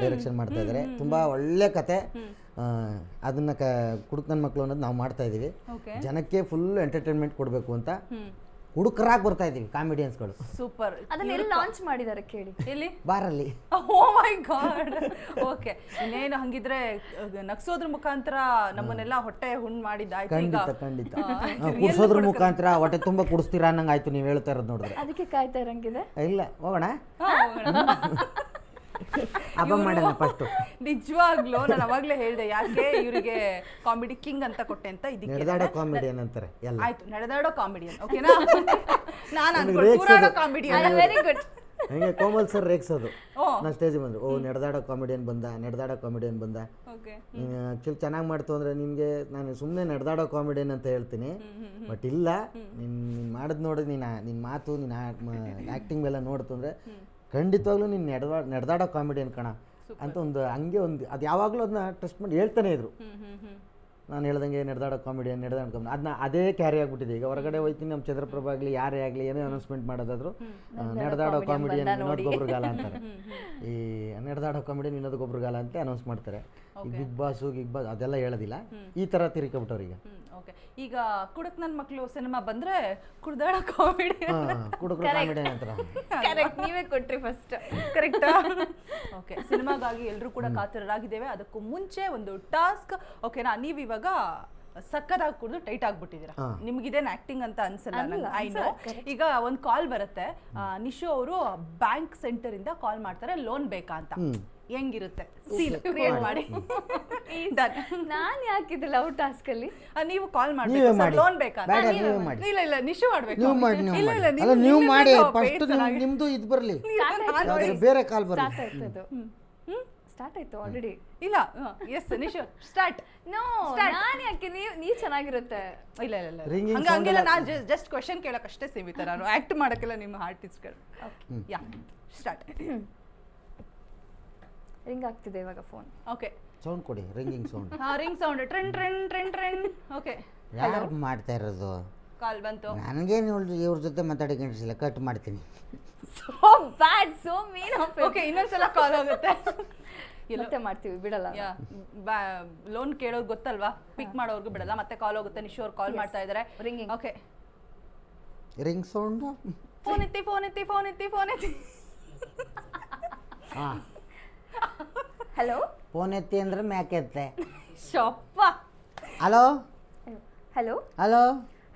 ಡೈರೆಕ್ಷನ್ ಮಾಡ್ತಾ ಇದ್ದಾರೆ. ತುಂಬಾ ಒಳ್ಳೆ ಕತೆ. ಅದನ್ನ ಕುಡುಕ್ ನನ್ನ ಮಕ್ಕಳು ಅನ್ನೋದು ನಾವು ಮಾಡ್ತಾ ಇದೀವಿ. ಜನಕ್ಕೆ ಫುಲ್ ಎಂಟರ್ಟೈನ್ಮೆಂಟ್ ಕೊಡಬೇಕು ಅಂತ ಹುಡುಕರಾಗಿ ಬರ್ತಾ ಇದೀವಿ ಕಾಮಿಡಿಯನ್ಸ್ಗಳು. ಸೂಪರ್. ಅದನ್ನ ಎಲ್ಲಿ ಲಾಂಚ್ ಮಾಡಿದ್ದಾರೆ ಕೇಳಿ? ಎಲ್ಲಿ? ಬಾರಲ್ಲಿ. ಓ ಮೈ ಗಾಡ್. ಓಕೆ, ಇನ್ನೇನು ಹಂಗಿದ್ರೆ ನಗ್ಸೋದ್ರ ಮುಖಾಂತರ ನಮ್ಮನ್ನೆಲ್ಲ ಹೊಟ್ಟೆ ಹುಣ್ಣು ಮಾಡಿದ್ದಾಯ್ತು. ಖಂಡಿತ ಕುಡ್ಸೋದ್ರ ಮುಖಾಂತರ ಹೊಟ್ಟೆ ತುಂಬಾ ಕುಡಿಸ್ತೀರಾ ಅನ್ನಂಗೆ ಆಯ್ತು ನೀವು ಹೇಳ್ತಾ ಇರೋದು ನೋಡಿದ್ರೆ. ಅದಕ್ಕೆ ಕಾಯ್ತಾ ಇರಂಗಿದೆ. ಇಲ್ಲ, ಹೋಗೋಣ ಹಬ್ಬ ಮಾಡೋಣ ಫಸ್ಟ್. ನಿಜವಾಗ್ಲೂ ನಾನು ಅವಾಗ್ಲೇ ಹೇಳ್ದೆ ಯಾಕೆ ಇವರಿಗೆ ಕಾಮಿಡಿ ಕಿಂಗ್ ಅಂತ ಕೊಟ್ಟೆ ಅಂತ. ಇದಕ್ಕೆ ನಡೆದಾಡೋ ಕಾಮಿಡಿಯನ್ ಅಂತಾರೆ. ಆಯ್ತು, ನಡೆದಾಡೋ ಕಾಮಿಡಿಯನ್. ಓಕೆನಾ? ನಾನು ಕಾಮಿಡಿಯನ್. Very good. ಹಂಗೆ ಕೋಮಲ್ ಸರ್ ರೇಗ್ಸೋದು. ನಾನು ಸ್ಟೇಜ್ ಬಂದ್ರು, ನಡೆದಾಡೋ ಕಾಮಿಡಿಯನ್ ಬಂದ. ನೀನು ಆಕ್ಚುಲಿ ಚೆನ್ನಾಗಿ ಮಾಡ್ತು ಅಂದ್ರೆ ನಿನ್ಗೆ ನಾನು ಸುಮ್ಮನೆ ನಡೆದಾಡೋ ಕಾಮಿಡಿಯನ್ ಅಂತ ಹೇಳ್ತೀನಿ. ಬಟ್ ಇಲ್ಲ, ನೀನು ಮಾಡಿದ್ ನೋಡಿ, ನಿನ್ನ ಮಾತು, ನಿನ್ನ ಆ್ಯಕ್ಟಿಂಗ್ ಎಲ್ಲ ನೋಡ್ತು ಅಂದ್ರೆ ಖಂಡಿತವಾಗ್ಲೂ ನೀನು ನಡೆದಾಡೋ ಕಾಮಿಡಿಯನ್ ಕಣ ಅಂತ ಒಂದು ಹಂಗೆ ಒಂದು ಅದು ಯಾವಾಗಲೂ ಅದನ್ನ ಟ್ರಸ್ಟ್ ಮಾಡಿ ಹೇಳ್ತಾನೆ ಇದ್ರು. ನಾನು ಹೇಳ್ದಂಗೆ ನಡೆದಾಡೋ ಕಾಮಿಡಿಯನ್ ಅದನ್ನ ಅದೇ ಕ್ಯಾರಿ ಆಗಿಬಿಟ್ಟಿದೆ. ಈಗ ಹೊರಗಡೆ ಹೋಯ್ತೀನಿ, ನಮ್ಮ ಚಂದ್ರಪ್ರಭಾ ಆಗಲಿ ಯಾರೇ ಆಗಲಿ ಏನೇ ಅನೌನ್ಸ್ಮೆಂಟ್ ಮಾಡೋದಾದ್ರು ನಡೆದಾಡೋ ಕಾಮಿಡಿಯನ್ ವಿನೋದ್ ಗೊಬ್ಬರಗಾಲ ಅಂತಾರೆ. ಈ ನಡೆದಾಡೋ ಕಾಮಿಡಿಯನ್ ವಿನೋದ್ ಗೊಬ್ಬರಗಾಲ ಅಂತ ಅನೌನ್ಸ್ ಮಾಡ್ತಾರೆ. ಈ ಬಿಗ್ ಬಾಸ್ ಅದೆಲ್ಲ ಹೇಳೋದಿಲ್ಲ, ಈ ಥರ ತಿರ್ಕೊಬಿಟ್ಟವ್ರು ಈಗ. ಈಗ ಕುಡುಕ್ ನನ್ನ ಮಕ್ಕಳು ಸಿನಿಮಾ ಬಂದ್ರೆ ಕುಡ್ದಾಡೋ ಕಾಮಿಡಿಯನ್, ಕುಡುಕ್ರು ಕಾಮಿಡಿಯನ್ ಅಂತಾರೆ. ಕರೆಕ್ಟ್, ನೀವೇ ಕೊಟ್ರಿ ಫಸ್ಟ್. ಕರೆಕ್ಟಾ? ಓಕೆ, ಸಿನಿಮಾಗಾಗಿ ಎಲ್ಲರೂ ಕೂಡ ಕಾತರರಾಗಿದ್ದೇವೆ. ಅದಕ್ಕೂ ಮುಂಚೆ ಒಂದು ಟಾಸ್ಕ್. ಓಕೆನಾ? ನೀವು ಇವಾಗ ಸಕ್ಕದಾಗಿ ಕುಡಿದು ಟೈಟ್ ಆಗ್ಬಿಟ್ಟಿದ್ದೀರಾ. ನಿಮ್ಗಿದೇನು ಆಕ್ಟಿಂಗ್ ಅಂತ ಅನ್ಸಲ್ಲ. I know. ಈಗ ಒಂದು ಕಾಲ್ ಬರುತ್ತೆ, ನಿಶು ಅವರು ಬ್ಯಾಂಕ್ ಸೆಂಟರ್ ಇಂದ ಕಾಲ್ ಮಾಡ್ತಾರೆ, ಲೋನ್ ಬೇಕಾ ಅಂತ. ಹೆಂಗಿರುತ್ತೆ ಸೀನ್ ಕ್ರಿಯೇಟ್ ಮಾಡಿ? ನಾನು ಯಾಕಿದೆ ಲವ್ ಟಾಸ್ಕ್ ಅಲ್ಲಿ ನೀವು ಕಾಲ್ ಮಾಡ್ಬೇಕು, ಲೋನ್ ಬೇಕಾ? ಇಲ್ಲ ನಿಶು ಮಾಡ್ಬೇಕು. ನೀವು ಮಾಡಿ ಫಸ್ಟ್ ನಿಮ್ದು ಇದು ಬರಲಿ, ಬೇರೆ ಕಾಲ್ ಬರಲಿ. ಸ್ಟಾರ್ಟ್ ಆಯ್ತು ಆಲ್ರೆಡಿ. ಇಲ್ಲ, ಎಸ್ ನಿಶು ಸ್ಟಾರ್ಟ್. ನೋ, ನಾನು ಯಾಕೆ? ನೀವು ಚೆನ್ನಾಗಿರುತ್ತೆ. ಇಲ್ಲ ಹಂಗೆಲ್ಲ ನಾನು ಜಸ್ಟ್ ಕ್ವೆಶ್ಚನ್ ಕೇಳಕ್ಕಷ್ಟೇ ಸೀಮಿತ. ನಾನು ಆಕ್ಟ್ ಮಾಡಕ್ಕೆಲ್ಲ ನಿಮ್ಮ ಆರ್ಟಿಸ್ಟ್ಗಳು. ಯಾ, ಸ್ಟಾರ್ಟ್. ರಿಂಗ್ ಆಗ್ತಿದೆ ಇವಾಗ ಫೋನ್. ಓಕೆ, ಸೌಂಡ್ ಕೊಡಿ, ringing sound. Ring sound, trend trend trend trend. Okay, ಯಾರು ಮಾಡ್ತಾ ಇರೋದು? ಕಾಲ್ ಬಂತು. ನನಗೇನು ಇವ್ರ ಜೊತೆ ಮಾತಾಡೋಕ್ಕಿಲ್ಲ, ಕಟ್ ಮಾಡ್ತೀನಿ. So bad, so mean of it. Okay, ಇನ್ನೊಂದ್ಸಲ ಕಾಲ್ ಆಗುತ್ತೆ. ಮತ್ತೆ ಮಾಡ್ತೀವಿ, ಬಿಡಲ್ಲ. ಲೋನ್ ಕೇಳೋರು ಗೊತ್ತಲ್ವಾ, ಪಿಕ್ ಮಾಡೋರ್ಗು ಬಿಡಲ್ಲ. ಮತ್ತೆ ಕಾಲ್ ಹೋಗುತ್ತೆ. ನಿಶು ಅವ್ರು ಕಾಲ್ ಮಾಡ್ತಾ ಇದಾರೆ. Ringing. Okay, ring sound. Phone ಎತ್ತಿ ಫೋನ್ ಎತ್ತಿ ಫೋನ್ ಎತ್ತಿ ಫೋನ್ ಎತ್ತಿ. ಹಾಂ, ಹಲೋ. ಫೋನ್ ಎತ್ತಿ ಅಂದ್ರೆ ಮ್ಯಾಕೆ ಎತ್ತೆ. ಶಪ್ಪ. Hello hello hello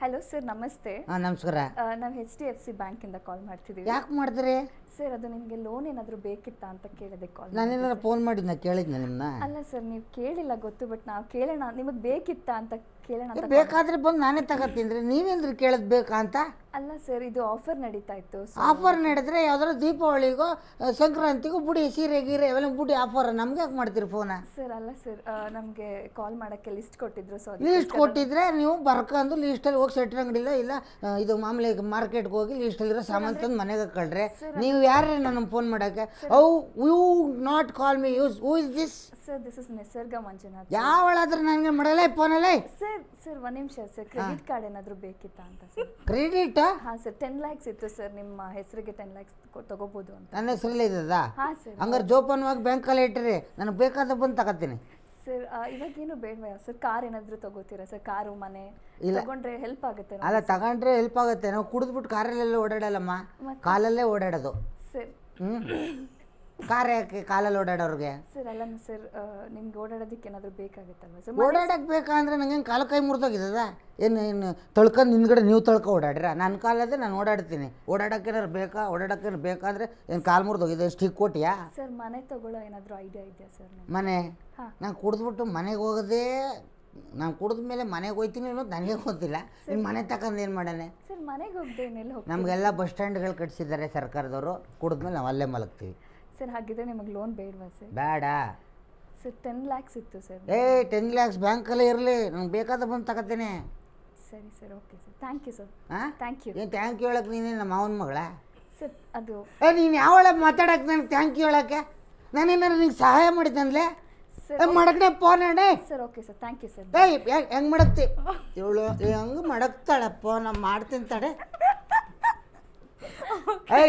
hello sir, ನಮಸ್ತೆ. ಹಾಂ, ನಮಸ್ಕಾರ. ನಾವು HDFC ಬ್ಯಾಂಕಿಂದ ಕಾಲ್ ಮಾಡ್ತಿದ್ದೀವಿ. ಯಾಕೆ ಮಾಡ್ತೀರಿ? ಸರ್, ಅದು ನಿಮಗೆ ಲೋನ್ ಏನಾದರೂ ಬೇಕಿತ್ತಾ ಅಂತ ಕೇಳೋದಕ್ಕೆ ಕಾಲ್. ನಾನೇನಾರು ಫೋನ್ ಮಾಡಿದ್ನ, ಕೇಳಿದ್ನ ನಿಮ್ಮನ್ನ? ಅಲ್ಲ ಸರ್, ನೀವು ಕೇಳಿಲ್ಲ ಗೊತ್ತು, ಬಟ್ ನಾವು ಕೇಳೋಣ, ನಿಮಗೆ ಬೇಕಿತ್ತಾ ಅಂತ ಕೇಳೋಣ ಅಂತ. ಬೇಕಾದ್ರೆ ಬಂದು ನಾನೇ ತಗೋತೀನಿ. ನೀವೇನ್ರಿ ಕೇಳೋದು ಬೇಕಾ ಅಂತ? ಅಲ್ಲ ಸರ್, ಇದು ಆಫರ್ ನಡೀತಾ ಇತ್ತು. ಆಫರ್ ನಡೆದ್ರೆ ಯಾವ್ದಾರು ದೀಪಾವಳಿಗೋ ಸಂಕ್ರಾಂತಿಗೂ ಬುಡಿ ಸೀರೆ ಗೀರೆ ಅವೆಲ್ಲ ಬುಡಿ ಆಫರ್. ನಮ್ಗೆ ಯಾಕೆ ಮಾಡ್ತೀರಿ ಫೋನ? ಸರ್ ಅಲ್ಲ ಸರ್, ನಮಗೆ ಕಾಲ್ ಮಾಡೋಕ್ಕೆ ಲಿಸ್ಟ್ ಕೊಟ್ಟಿದ್ರು. ಸೊ ಲೀಸ್ಟ್ ಕೊಟ್ಟಿದ್ರೆ ನೀವು ಬರ್ಕೊಂಡು ಲೀಸ್ಟಲ್ಲಿ ಹೋಗಿ ಸೆಟ್ರ್ ಅಂಗಡಿಲ್ಲ ಇಲ್ಲ ಇದು ಮಾಮೂಲಿ ಮಾರ್ಕೆಟ್ಗೆ ಹೋಗಿ ಲೀಸ್ಟಲ್ಲಿರೋ ಸಾಮಾನು ತಂದು ಮನೆಗೆ ಕಳ್ರೆ. ನೀವು ಯಾರೇ ನನಗೆ ಫೋನ್ ಮಾಡೋಕ್ಕೆ? You not call me use. Who is this? Sir, this is Nisarga Manjunath. ಯಾವಳಾದ್ರೆ ನನಗೆ ಮಾಡಲ್ಲ ಫೋನಲ್ಲೇ. ಸರ್ ಸರ್, ಒಂದು ನಿಮಿಷ ಸರ್, ಕ್ರೆಡಿಟ್ ಕಾರ್ಡ್ ಏನಾದರೂ ಬೇಕಿತ್ತಾ ಅಂತ ಸರ್? ಕ್ರೆಡಿಟ್? ಹಾಂ ಸರ್, 10 lakhs ಇತ್ತು ಸರ್, ನಿಮ್ಮ ಹೆಸರಿಗೆ 10 lakhs ತಗೋಬೋದು ಅಂತ. ನನ್ನ ಹೆಸರಲ್ಲೇ ಇದ್ದದಾ? ಹಾಂ ಸರ್. ಹಂಗಾರೆ ಜೋಪಾನವಾಗಿ ಬ್ಯಾಂಕಲ್ಲಿ ಇಟ್ಟಿರಿ, ನನಗೆ ಬೇಕಾದ ಬಂದು ತಗೋತೀನಿ. ಸರ್, ಇವಾಗೇನು ಬೇಡವಾ ಸರ್? ಕಾರ್ ಏನಾದರೂ ತಗೋತೀರಾ ಸರ್? ಕಾರು ಮನೆ ತಗೊಂಡ್ರೆ ಹೆಲ್ಪ್ ಆಗುತ್ತೆ. ಅಲ್ಲ, ತಗೊಂಡ್ರೆ ಹೆಲ್ಪ್ ಆಗುತ್ತೆ. ನಾವು ಕುಡಿದ್ಬಿಟ್ಟು ಕಾರಲ್ಲೆಲ್ಲ ಓಡಾಡಲ್ಲಮ್ಮ, ಕಾಲಲ್ಲೇ ಓಡಾಡೋದು. ಸರ್ ಕಾರ್ ಯಾಕೆ ಕಾಲಲ್ಲಿ ಓಡಾಡೋರಿಗೆ? ಸರ್ ಅಲ್ಲ ಸರ್, ನಿಮ್ಗೆ ಓಡಾಡೋದಕ್ಕೆ ಏನಾದರೂ ಬೇಕಾಗುತ್ತಲ್ವ ಸರ್? ಓಡಾಡಕ್ಕೆ ಬೇಕಂದ್ರೆ ನಂಗೆ ಕಾಲು ಕೈ ಮುರಿದೋಗಿದ್ದದ. ಏನು ತಳ್ಕೊಂಡು ಹಿಂದ್ಗಡೆ ನೀವು ತಳ್ಕೊ ಓಡಾಡ್ರ? ನನ್ನ ಕಾಲದೇ ನಾನು ಓಡಾಡ್ತೀನಿ. ಓಡಾಡೋಕ್ಕೇನಾರು ಬೇಕಾದ್ರೆ ಏನು ಕಾಲು ಮುರಿದೋಗಿದೆ? ಸ್ಟಿಕ್ ಕೊಟ್ಟಿಯಾ? ಸರ್, ಮನೆ ತಗೊಳ್ಳೋ ಏನಾದರೂ ಐಡಿಯಾ ಇದೆಯಾ ಸರ್? ಮನೆ? ಹಾಂ. ನಾನು ಕುಡಿದ್ಬಿಟ್ಟು ಮನೆಗೆ ಹೋಗೋದೇ, ನಾನು ಕುಡಿದ ಮೇಲೆ ಮನೆಗೆ ಹೋಗ್ತೀನಿ ಅನ್ನೋದು ನನಗೆ ಗೊತ್ತಿಲ್ಲ. ನಿಮ್ಮ ಮನೆ ತಗೊಂಡು ಏನು ಮಾಡಾನೆ? ಸರ್, ಮನೆಗೆ ಹೋಗದೆ ಏನೆಲ್ಲ ಹೋಗ್ತೀವಿ? ನಮಗೆಲ್ಲ ಬಸ್ ಸ್ಟ್ಯಾಂಡ್ಗಳು ಕಟ್ಸಿದ್ದಾರೆ ಸರ್ಕಾರದವರು. ಕುಡಿದ್ಮೇಲೆ ನಾವು ಅಲ್ಲೇ ಮಲಗ್ತೀವಿ. ಸರ್, ಹಾಗಿದ್ರೆ ನಿಮಗೆ ಲೋನ್ ಬೇಡವಾ ಸರ್? ಬೇಡ ಸರ್, 10 lakhs ಇತ್ತು ಸರ್. 10 lakhs ಬ್ಯಾಂಕಲ್ಲೇ ಇರಲಿ, ನಂಗೆ ಬೇಕಾದ ಬಂದು ತಗೋತೀನಿ. ಸರಿ sir, okay sir, thank you sir. ಹಾಂ, ಥ್ಯಾಂಕ್ ಯು. ಏನು ಥ್ಯಾಂಕ್ ಯು ಹೇಳಕ್ಕೆ? ನೀನೇ ನಮ್ಮ ಮಾವನ ಮಗಳ? ಸರ್, ಅದು ನೀನು ಯಾವಳ ಮಾತಾಡಕ್ಕೆ ನನಗೆ ಥ್ಯಾಂಕ್ ಯು ಹೇಳಕ್ಕೆ? ನಾನೇನಾರು ನಿಂಗೆ ಸಹಾಯ ಮಾಡಿದ್ದಂದ್ಲೆ ಸರ್ ಮಾಡಕ್ಕೆ ಫೋನ್ ಅಣ್ಣೆ? Sir, okay sir, thank you sir. ಹೆಂಗೆ ಮಾಡಕ್ತಿ ಇವಳು? ಹೆಂಗೆ ಮಾಡಕ್ತಾಳಪ್ಪ, ನಾನು ಮಾಡ್ತೀನಿ ತಡೆ.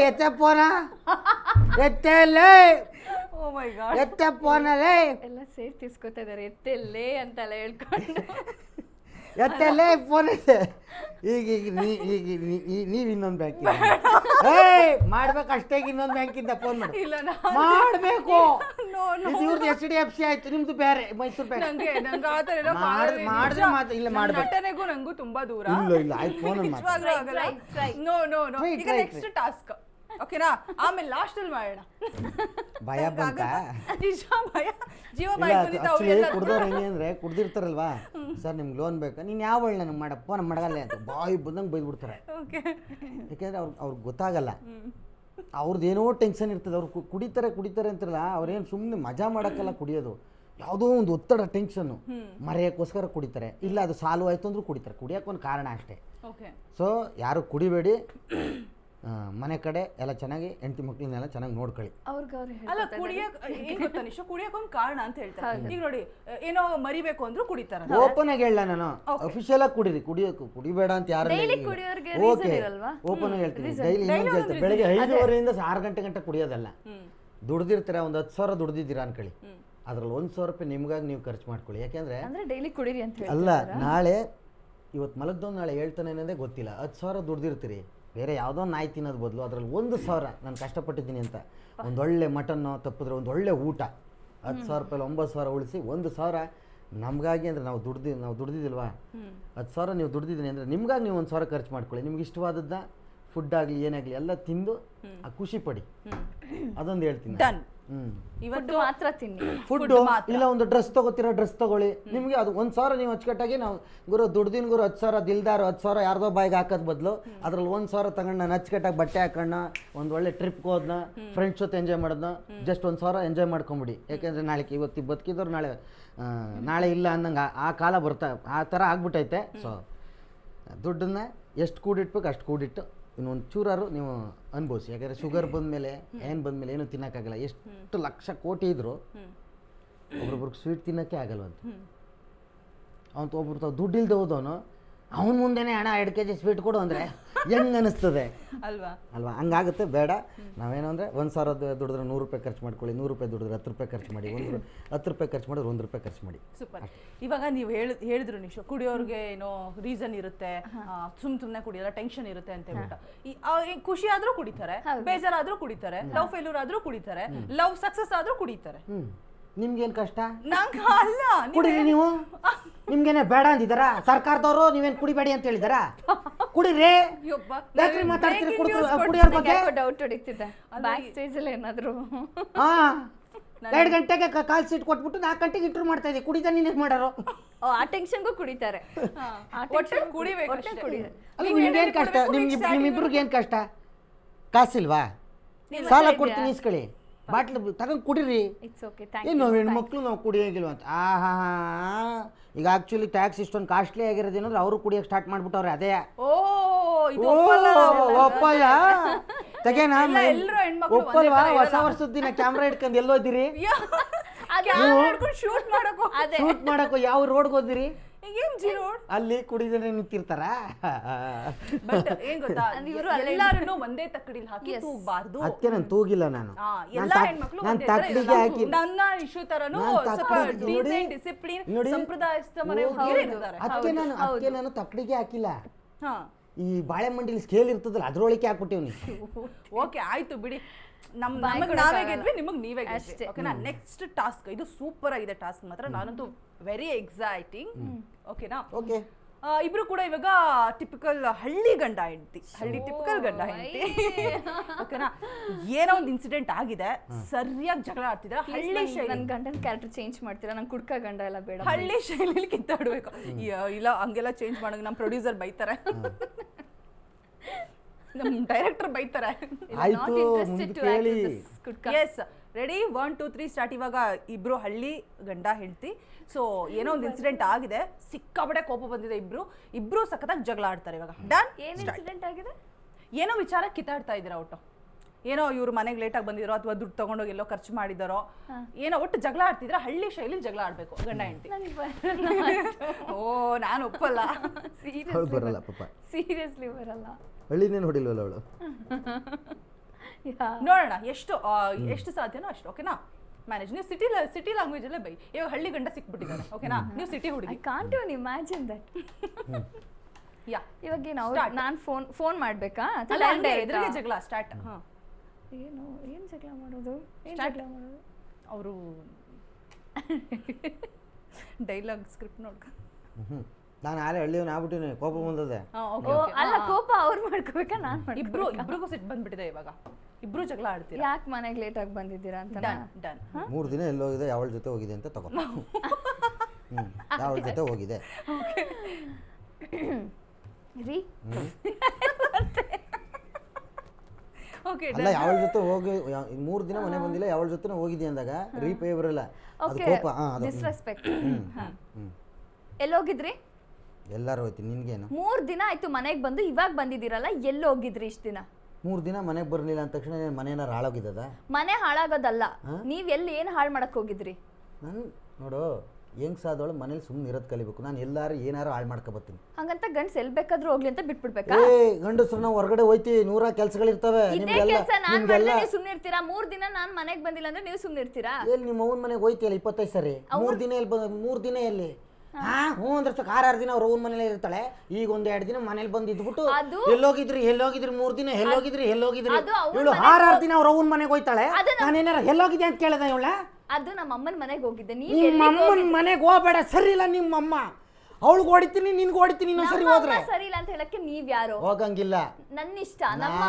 ಎತ್ತ ಫೋನ, ಎತ್ತಲೇ, ಓ ಮೈ ಗಾಡ್, ಎತ್ತ ಫೋನಲ್ಲೇ. ಎಲ್ಲ ಸೇರಿ ತಿಸ್ಕೊತಾ ಇದ್ದಾರೆ, ಎತ್ತೆಲ್ಲೇ ಅಂತೆಲ್ಲ ಹೇಳ್ಕೊಂಡು. ಎತ್ತಲ್ಲೇ ಫೋನ್ ಇದೆ. ಈಗ ನೀವು ಇನ್ನೊಂದು ಬ್ಯಾಂಕಿಂದ ಮಾಡ್ಬೇಕು ಅಷ್ಟೇ. ಇನ್ನೊಂದು ಬ್ಯಾಂಕಿಂದ ಫೋನ್ ಮಾಡಿ ಇಲ್ಲ ಮಾಡಬೇಕು. ಇದು ಇವ್ರದ್ದು HDFC ಆಯ್ತು, ನಿಮ್ದು ಬೇರೆ ಮೈಸೂರು ಬ್ಯಾಂಕ್. ನಂಗೆ ಆ ಥರ ಎಲ್ಲ ಮಾಡಿದ್ರೆ ಮಾತ್ರ ಇಲ್ಲ ಮಾಡ್ಬೇಕು. ನಟನೆಗೂ ನಂಗೂ ತುಂಬಾ ದೂರ. ಇಲ್ಲ ಆಯ್ತು, ಫೋನಲ್ಲಿ ನಿಜವಾಗ್ಲೂ ಆಗಲ್ಲ. ನೋ ಈಗ ನೆಕ್ಸ್ಟ್ ಟಾಸ್ಕ್, ಓಕೆನಾ? ಆಮೇಲೆ ಲಾಸ್ಟ್ ಅಲ್ಲಿ ಮಾಡೋಣ. ಭಯ ಬಂತ? ನಿಜ ಭಯ, ಜೀವ ಮಾಡ್ಕೊಂಡಿದ್ದ ಕುಡ್ದವ್ರು ಹೆಂಗೆ ಅಂದರೆ ಕುಡ್ದಿರ್ತಾರಲ್ವಾ, ಸರ್ ನಿಮ್ಗೆ ಲೋನ್ ಬೇಕಾ? ನೀನು ಯಾವ ನನಗೆ ಮಾಡಪ್ಪ, ನಮ್ಮ ಮಡಗಲ್ಲ ಅಂತ ಬಾಯಿ ಬಂದಂಗೆ ಬೈದ್ಬಿಡ್ತಾರೆ. ಯಾಕೆಂದರೆ ಅವ್ರಿಗೆ ಗೊತ್ತಾಗಲ್ಲ, ಅವ್ರದ್ದು ಏನೋ ಟೆನ್ಷನ್ ಇರ್ತದೆ. ಅವ್ರು ಕುಡಿತಾರೆ ಅಂತಾರಲ್ಲ, ಅವ್ರೇನು ಸುಮ್ಮನೆ ಮಜಾ ಮಾಡೋಕ್ಕಲ್ಲ ಕುಡಿಯೋದು, ಯಾವುದೋ ಒಂದು ಒತ್ತಡ ಟೆನ್ಷನ್ನು ಮರೆಯೋಕ್ಕೋಸ್ಕರ ಕುಡಿತಾರೆ. ಇಲ್ಲ ಅದು ಸಾಲ್ವ್ ಆಯಿತು ಅಂದ್ರೂ ಕುಡಿತಾರೆ. ಕುಡಿಯೋಕೆ ಒಂದು ಕಾರಣ ಅಷ್ಟೇ. ಸೊ ಯಾರು ಕುಡಿಬೇಡಿ, ಮನೆ ಕಡೆ ಎಲ್ಲ ಚೆನ್ನಾಗಿ ಹೆಂಡತಿ ಮಕ್ಳನ್ನೆಲ್ಲ ಚೆನ್ನಾಗಿ ನೋಡ್ಕೊಳ್ಳಿ. ಅಲ್ಲ, ಕುಡಿಯಕ್ ಏನ್ ಗೊತ್ತಾ ನಿಶು, ಕುಡಿಯಕ್ ಒಂದು ಕಾರಣ ಅಂತ ಹೇಳ್ತಾರೆ. ಈಗ ನೋಡಿ, ಏನೋ ಮರಿಬೇಕು ಅಂದ್ರೂ ಕುಡಿತಾರ. ಓಪನ್ ಆಗಿ ಹೇಳ, ನಾನು ಅಫಿಷಿಯಲ್ ಆಗಿ ಕುಡಿಬೇಡ ಅಂತ ಯಾರು ಓಕೆ ಓಪನ್ ಆಗಿ ಹೇಳ್ತೀನಿ. ಡೈಲಿ ಇನ್ನೊಂದು ಹೇಳ್ತೀನಿ, ಬೆಳಗ್ಗೆ 5:30 to 6 ಗಂಟೆ ಕುಡಿಯೋದಲ್ಲ. ದುಡ್ದಿರ್ತೀರ, ಒಂದು 10,000 ದುಡ್ದಿದ್ದೀರಾ ಅನ್ಕೊಳ್ಳಿ, ಅದ್ರಲ್ಲಿ 1,000 ರೂಪಾಯಿ ನಿಮ್ಗಾಗಿ ನೀವು ಖರ್ಚು ಮಾಡ್ಕೊಳ್ಳಿ. ಯಾಕೆಂದ್ರೆ ಡೈಲಿ ಕುಡೀರಿ ಅಂತ ಅಲ್ಲ, ನಾಳೆ ಇವತ್ತು ಮಲಗ್ದವ್ ನಾಳೆ ಹೇಳ್ತಾನೆ ಅನ್ನೋದೇ ಗೊತ್ತಿಲ್ಲ. 10,000 ದುಡ್ದಿರ್ತೀರಿ, ಬೇರೆ ಯಾವುದೋ ನಾಯಿ ತಿನ್ನೋದು ಬದಲು ಅದರಲ್ಲಿ 1,000 ನಾನು ಕಷ್ಟಪಟ್ಟಿದ್ದೀನಿ ಅಂತ ಒಂದೊಳ್ಳೆ ಮಟನ್ನು ತಪ್ಪಿದ್ರೆ ಒಂದು ಒಳ್ಳೆ ಊಟ, 10,000 ರೂಪಾಯಿ 9,000 ಉಳಿಸಿ 1,000 ನಮಗಾಗಿ ಅಂದರೆ ನಾವು ದುಡ್ದಿದ್ದಿಲ್ವಾ, 10,000 ನೀವು ದುಡ್ದಿದ್ದೀನಿ ಅಂದರೆ ನಿಮ್ಗಾಗಿ ನೀವು 1,000 ಖರ್ಚು ಮಾಡ್ಕೊಳ್ಳಿ. ನಿಮ್ಗೆ ಇಷ್ಟವಾದದ್ದ ಫುಡ್ ಆಗಲಿ ಏನಾಗಲಿ ಎಲ್ಲ ತಿಂದು ಖುಷಿ ಪಡಿ. ಅದೊಂದು ಹೇಳ್ತೀನಿ. ಇವತ್ತು ಮಾತ್ರ ತಿನ್ನಿ ಫುಡ್. ಇಲ್ಲ ಒಂದು ಡ್ರೆಸ್ ತಗೋತೀರಾ, ಡ್ರೆಸ್ ತಗೊಳ್ಳಿ. ನಿಮಗೆ ಅದು 1,000 ನೀವು ಅಚ್ಚುಕಟ್ಟಾಗಿ ನಾವು ಗುರು ದುಡ್ದಿನ ಗುರು 10,000 ದಿಲ್ದಾರು 10,000 ಯಾರ್ದೋ ಬಾಯಿಗೆ ಹಾಕೋದ್ ಬದಲು ಅದ್ರಲ್ಲಿ 1,000 ತಗೊಂಡು ನಾನು ಅಚ್ಚುಕಟ್ಟಾಗಿ ಬಟ್ಟೆ ಹಾಕೋಣ, ಒಂದು ಒಳ್ಳೆ ಟ್ರಿಪ್ಗೆ ಹೋದ್ನ, ಫ್ರೆಂಡ್ಸ್ ಜೊತೆ ಎಂಜಾಯ್ ಮಾಡೋದನ್ನ, ಜಸ್ಟ್ 1,000 ಎಂಜಾಯ್ ಮಾಡ್ಕೊಂಬಿಡಿ. ಯಾಕೆಂದರೆ ನಾಳೆಗೆ ಇವತ್ತು ಬದುಕಿದವ್ರು ನಾಳೆ ಇಲ್ಲ ಅನ್ನಂಗೆ ಆ ಕಾಲ ಬರ್ತಾ ಆ ಥರ ಆಗ್ಬಿಟ್ಟೈತೆ. ಸೊ ದುಡ್ಡನ್ನ ಎಷ್ಟು ಕೂಡಿಟ್ಬೇಕು ಅಷ್ಟು ಕೂಡಿಟ್ಟು ಇನ್ನೊಂದು ಚೂರಾರು ನೀವು ಅನುಭವಿಸಿ. ಯಾಕಂದರೆ ಶುಗರ್ ಬಂದಮೇಲೆ ಏನು ಬಂದಮೇಲೆ ಏನು ತಿನ್ನೋಕ್ಕಾಗಲ್ಲ. ಎಷ್ಟು ಲಕ್ಷ ಕೋಟಿ ಇದ್ದರೂ ಒಬ್ರೊಬ್ರಿಗೆ ಸ್ವೀಟ್ ತಿನ್ನೋಕ್ಕೆ ಆಗಲ್ವಂತ. ಅವನು ಒಬ್ರು ದುಡ್ಡಿಲ್ದೆ ಹೋದವನು ಅವನ ಮುಂದೆನೇ ಹಣ 2 kg ಸ್ವೀಟ್ ಕೊಡು ಅಂದರೆ ಹೆಂಗೆ ಅನ್ನಿಸ್ತದೆ ಅಲ್ವಾ? ಹಂಗಾಗುತ್ತೆ. ಬೇಡ. ನಾವೇನು ಅಂದರೆ 1,000 ದುಡಿದ್ರೆ 100 ರೂಪಾಯಿ ಖರ್ಚು ಮಾಡ್ಕೊಳ್ಳಿ, 100 ರೂಪಾಯಿ ದುಡಿದ್ರೆ 10 ರೂಪಾಯಿ ಖರ್ಚು ಮಾಡಿ, 10 ರೂಪಾಯಿ ಖರ್ಚು ಮಾಡಿದ್ರೆ 1 ರೂಪಾಯಿ ಖರ್ಚು ಮಾಡಿ. ಸೂಪರ್. ಇವಾಗ ನೀವು ಹೇಳಿದ್ರು ನಿಶು, ಕುಡಿಯೋರ್ಗೆ ಏನೋ ರೀಸನ್ ಇರುತ್ತೆ, ಸುಮ್ಮನೆ ಕುಡಿಯೋಲ್ಲ, ಟೆನ್ಷನ್ ಇರುತ್ತೆ ಅಂತ ಹೇಳ್ಬಿಟ್ಟು. ಖುಷಿ ಆದ್ರೂ ಕುಡಿತಾರೆ, ಬೇಜಾರಾದ್ರೂ ಕುಡಿತಾರೆ, ಲವ್ ಫೇಲ್ಯೂರ್ ಆದ್ರೂ ಕುಡಿತಾರೆ, ಲವ್ ಸಕ್ಸಸ್ ಆದ್ರೂ ಕುಡಿತಾರೆ. ನಿಮ್ಗೇನು ಕಷ್ಟ? ನಂಗೆ ಅಲ್ಲ, ಕುಡೀರಿ ನೀವು. ನಿಮ್ಗೇನೆ ಬೇಡ ಅಂದಿದ್ದಾರ ಸರ್ಕಾರದವರು? ನೀವೇನು ಕುಡಿಬೇಡಿ ಅಂತ ಹೇಳಿದಾರ? ಕುಡೀರಿ. ಯಾಕ್ರಿ ಮಾತಾಡ್ತೀರಿ ಕುಡಿಯೋರ್ ಬಗ್ಗೆ? ಡೌಟ್ ಹೊಡಿತಿದ್ದೆ ಬ್ಯಾಕ್ ಸ್ಟೇಜ್ ಅಲ್ಲಿ ಏನಾದ್ರು. 2 ಗಂಟೆಗೆ ಕಾಲ್ ಸೀಟ್ ಕೊಟ್ಬಿಟ್ಟು 4 ಗಂಟೆಗೆ ಇಂಟರ್ವ್ಯೂ ಮಾಡ್ತಾ ಇದ್ದೀವಿ. ಕುಡಿದ ನೀನು ಮಾಡೋರು? ಆ ಟೆನ್ಷನ್ಗೂ ಕುಡಿತಾರೆ. ಕುಡಿಬೇಕು. ನಿಮ್ಗೇನು ಕಷ್ಟ? ನಿಮ್ಮಿಬ್ರಿಗೆ ಏನು ಕಷ್ಟ? ಕಾಸಿಲ್ವಾ? ಸಾಲ ಕೊಡ್ತೀನಿ ಇಸ್ಕೊಳ್ಳಿ, ಬಾಟ್ಲು ತಗೊಂಡು ಕುಡೀರಿ. It's okay. ಏನು ಹೆಣ್ಮಕ್ಳು ನಾವು ಕುಡಿಯೋಂಗಿಲ್ವ ಅಂತ? ಈಗ ಆಕ್ಚುಲಿ ಟ್ಯಾಕ್ಸ್ ಇಷ್ಟೊಂದು ಕಾಸ್ಟ್ಲಿ ಆಗಿರೋದೇನಂದ್ರೆ ಅವರು ಕುಡಿಯೋಕೆ ಸ್ಟಾರ್ಟ್ ಮಾಡ್ಬಿಟ್ಟವ್ರೆ. ಅದೇ ಒಪ್ಪಲ್ಲ ತೆಗೇನಾ? ಒಪ್ಪಲ್ವಾ? ಹೊಸ ವರ್ಷದ ದಿನ ಕ್ಯಾಮ್ರಾ ಇಟ್ಕೊಂಡು ಎಲ್ಲೋದಿರಿ? ಶೂಟ್ ಮಾಡಕ್ಕೋ ಯಾವ ರೋಡ್ಗೆ ಹೋದಿರಿ? ಅಲ್ಲಿ ಕುಡಿದ್ರೆ ನಿಂತಿರ್ತಾರ. ಬಟ್ ಏನ್ ಗೊತ್ತಾ, ಎಲ್ಲಾರನ್ನು ಒಂದೇ ತಕ್ಕಡಿಲಿ ಹಾಕಿ ತೂಗಬಾರ್ದು. ಅದಕ್ಕೆ ನಾನು ತೂಗಿಲ್ಲ. ನಾನು ಎಲ್ಲಾ ಹೆಣ್ಮಕ್ಳು ನಾನು ತಕ್ಕಡಿಗೆ ಹಾಕಿ ನನ್ನ ಇಶ್ಯೂ ತರನು ಡಿಸಿಪ್ಲಿನ್ ಸಂಪ್ರದಾಯಸ್ಥ ಮನೆ ಇರ್ತಾರೆ. ಅದಕ್ಕೆ ನಾನು ತಕ್ಕಡಿಗೆ ಹಾಕಿಲ್ಲ. ಈ ಬಾಳೆ ಮಂಡಿಲಿ ಸ್ಕೇಲ್ ಇರ್ತದಲ್ಲ ಅದ್ರೊಳಗೆ ಹಾಕ್ಬಿಟ್ಟಿವ್ನಿ. ಓಕೆ ಆಯ್ತು ಬಿಡಿ, ನಮಗೆ ನಾವೇ ಗೆದ್ವಿ, ನಿಮಗೆ ನೀವೇ ಗೆದ್ವಿ. ಓಕೆನಾ? ನೆಕ್ಸ್ಟ್ ಟಾಸ್ಕ್ ಇದು ಸೂಪರ್ ಆಗಿದೆ ಟಾಸ್ಕ್ ಮಾತ್ರ. ನಾನಂತೂ ವೆರಿ ಎಕ್ಸೈಟಿಂಗ್. ಓಕೆನಾ? ಓಕೆ. ಇಬ್ರು ಕೂಡ ಇವಾಗ ಟಿಪಿಕಲ್ ಹಳ್ಳಿ ಗಂಡ ಹೆಂಡತಿ, ಟಿಪಿಕಲ್ ಗಂಡ ಹೆಂಡತಿ. ಓಕೆನಾ? ಏನೋ ಒಂದು ಇನ್ಸಿಡೆಂಟ್ ಆಗಿದೆ, ಸರಿಯಾಗಿ ಜಗಳ ಆಡ್ತಿದ್ದಾರೆ. ಹಳ್ಳಿ ಶೈಲಿ. ನನ್ನ ಗಂಡನ ಕ್ಯಾರೆಕ್ಟರ್ ಚೇಂಜ್ ಮಾಡ್ತೀರಾ? ನಂಗೆ ಕುಡ್ಕ ಗಂಡ ಎಲ್ಲ ಬೇಡ. ಹಳ್ಳಿ ಶೈಲಿಲಿ ಕಿತ್ತಾಡ್ಬೇಕು. ಇಲ್ಲ ಹಂಗೆಲ್ಲ ಚೇಂಜ್ ಮಾಡೋದು ನಮ್ಮ ಪ್ರೊಡ್ಯೂಸರ್ ಬೈತಾರೆ, ನಮ್ಮ ಡೈರೆಕ್ಟರ್ ಬೈತಾರೆ. Yes ready? 1 2 3 ಸ್ಟಾರ್ಟ್. ಇವಾಗ ಇಬ್ರು ಹಳ್ಳಿ ಗಂಡ ಹೆಂಡತಿ. ಸೊ ಏನೋ ಒಂದು ಇನ್ಸಿಡೆಂಟ್ ಆಗಿದೆ, ಸಿಕ್ಕಾಪಟ್ಟೆ ಕೋಪ ಬಂದಿದೆ. ಇಬ್ರು ಸಖತ್ತಾಗಿ ಜಗಳ ಆಡ್ತಾರೆ ಇವಾಗ. ಡನ್. ಏನು ಇನ್ಸಿಡೆಂಟ್ ಆಗಿದೆ? ಏನೋ ವಿಚಾರ ಕಿತ್ತಾಡ್ತಾ ಇದ್ದೀರಾ ಒಟ್ಟು. ಏನೋ ಇವ್ರು ಮನೆಗೆ ಲೇಟಾಗಿ ಬಂದಿರೋ ಅಥವಾ ದುಡ್ಡು ತಗೊಂಡೋಗಿ ಎಲ್ಲೋ ಖರ್ಚು ಮಾಡಿದಾರೋ, ಏನೋ ಒಟ್ಟು ಜಗಳ ಆಡ್ತಿದ್ರೆ ಹಳ್ಳಿ ಶೈಲಿ ಜಗಳ ಆಡ್ಬೇಕು ಗಂಡ ಹೆಂಡತಿ. ಓ ನಾನು ಒಪ್ಪಲ್ಲ. ಬರಲ್ಲ ಪಾಪ, ಸೀರಿಯಸ್ಲಿ ಬರಲ್ಲ. ಹಳ್ಳಿನೇನು ಹೊಡಿಲ್ವಲ್ಲ ಅವಳು. ನೋಡೋಣ ಎಷ್ಟು ಸಾಧ್ಯನೋ ಅಷ್ಟು. ಓಕೆನಾ? ಮ್ಯಾನೇಜ್. ನೀವು ಸಿಟಿ ಲ್ಯಾಂಗ್ವೇಜ್ ಅಲ್ಲೇ ಬೈ. ಇವಾಗ ಹಳ್ಳಿ ಗಂಡ ಸಿಕ್ಬಿಟ್ಟಿದ್ದಾರೆ. ಓಕೆನಾ? ನೀವು ಸಿಟಿ ಹುಡುಗಿ. I can't even imagine that. Yeah ಇವಾಗ ನಾನು ಫೋನ್ ಮಾಡ್ಬೇಕಾ? ಎದುರಿಗೆ ಜಗಳ ಸ್ಟಾರ್ಟ್. ಏನು ಜಗಳ ಮಾಡೋದು? ಅವರು ಡೈಲಾಗ್ ಸ್ಕ್ರಿಪ್ಟ್ ನೋಡ್ಕೊಂಡು ನಾನು ಆಲೇ ಹಳ್ಳಿಯವನು ಆಗ್ಬಿಟ್ಟಿನಿ, ಕೋಪ ಬಂದದೆ. ಅಲ್ಲ, ಕೋಪ ಅವ್ರು ಮಾಡ್ಕೋಬೇಕಾ ನಾನು ಮಾಡ್ಕೋ? ಇಬ್ರಿಗೂ ಸಿಟ್ಟು ಬಂದ್ಬಿಟ್ಟಿದೆ ಇವಾಗ. ಇಬ್ರು ಜಗಳ ಆಡ್ತೀರಾ. ಯಾಕೆ ಮನೆಗೆ ಲೇಟ್ ಆಗಿ ಬಂದಿದ್ದೀರಾ ಅಂತ. ಡನ್. 3 ದಿನ ಎಲ್ಲೋಗಿದೆ, ಯಾವಳ ಜೊತೆ ಹೋಗಿದೆ ಅಂತ ತಗೋ. ಯಾವಳ ಜೊತೆ ಹೋಗಿದೆ ರೀ? ಓಕೆ. ಅಲ್ಲ, ಯಾವಳ ಜೊತೆ ಹೋಗಿ 3 ದಿನ ಮನೆ ಬಂದಿಲ್ಲ, ಯಾವಳ ಜೊತೆ ಹೋಗಿದ್ದೆ ಅಂದಾಗ ರೀಪೇ ಬರಲ್ಲ, ಅದು ಕೋಪ. ಡಿಸ್ರೆಸ್ಪೆಕ್ಟ್. ಎಲ್ಲೋಗಿದ್ರಿ? ಎಲ್ಲಾರು ಹೋಯ್ತೀನಿ, ನಿನ್ಗೇನು? 3 ದಿನ ಆಯ್ತು ಮನೆಗೆ ಬಂದು, ಇವಾಗ ಬಂದಿದ್ದೀರಲ್ಲ, ಎಲ್ಲೋಗಿದ್ರಿ ಇಷ್ಟು ದಿನ? 3 ದಿನ ಮನೆಗೆ ಬರಲಿಲ್ಲ ಅಂದ ತಕ್ಷಣ ಮನೇನಾರು ಹಾಳಾಗಿದ್ದದ? ಮನೆ ಹಾಳಾಗೋದಲ್ಲ, ನೀವ್ ಎಲ್ಲಿ ಏನು ಹಾಳು ಮಾಡಕ್ ಹೋಗಿದ್ರಿ? ನಾನು ನೋಡು, ಹೆಂಗ್ಸಾದವಳು ಮನೇಲಿ ಸುಮ್ಮನೆ ಇರೋದು ಕಲಿಬೇಕು. ನಾನು ಎಲ್ಲಾರು ಏನಾರು ಹಾಳು ಮಾಡ್ಕೊ ಬರ್ತೀನಿ. ಹಂಗಂತ ಗಂಡ್ಸ್ ಎಲ್ಲಿ ಬೇಕಾದ್ರೂ ಹೋಗ್ಲಿ ಅಂತ ಬಿಟ್ಬಿಡ್ಬೇಕಾ? ಗಂಡಸ್ರು ನಾವು ಹೊರಗಡೆ ಹೋಯ್ತೀವಿ, 100 ಕೆಲಸಗಳಿರ್ತವೆ. ಸುಮ್ನೆ ಇರ್ತೀರಾ? 3 ದಿನ ನಾನು ಮನೆಗೆ ಬಂದಿಲ್ಲ ಅಂದ್ರೆ ನೀವು ಸುಮ್ನೆ ಇರ್ತೀರಾ? ಎಲ್ಲಿ ನಿಮ್ಮ ಅವ್ನ ಮನೆಗೆ ಹೋಯ್ತಿಯಲ್ಲ 25 ಸರಿ, 3 ದಿನ ಎಲ್ಲಿ 3 ದಿನ ಎಲ್ಲಿ? ಹ್ಞೂ ಅಂದ್ರೆ 6 ದಿನ ಅವ್ರ ಅವ್ನ ಮನೇಲಿ ಇರ್ತಾಳೆ. ಈಗ 1-2 ದಿನ ಮನೇಲಿ ಬಂದು ಇದ್ಬಿಟ್ಟು ಎಲ್ಲೋಗಿದ್ರಿ 3 ದಿನ ಎಲ್ಲೋಗಿದ್ರಿ ಇವಳು 6 ದಿನ ಅವ್ರ ಅವ್ನ ಮನೆಗೆ ಹೋಯ್ತಾಳೆ. ನಾನೇನಾರ ಎಲ್ಲೋಗಿದೆ ಅಂತ ಕೇಳಿದೆ ಇವಳ. ಅದು ನಮ್ಮ ಅಮ್ಮನ ಮನೆಗೆ ಹೋಗಿದ್ದೆ. ನಿಮ್ಮ ಅಮ್ಮನ ಮನೆಗೆ ಹೋಗ್ಬೇಡ, ಸರಿ ಇಲ್ಲ ನಿಮ್ಮಮ್ಮ. ಅವಳಿಗೆ ಹೊಡಿತೀನಿ, ನಿನ್ಗೆ ಹೊಡಿತೀನಿ. ಸರಿ ಹೋದ್ರೆ ಸರಿ ಇಲ್ಲ ಅಂತ ಹೇಳಕ್ಕೆ ನೀವ್ ಯಾರು? ಹೋಗಂಗಿಲ್ಲ, ನನ್ನ ಇಷ್ಟ. ನಮ್ಮ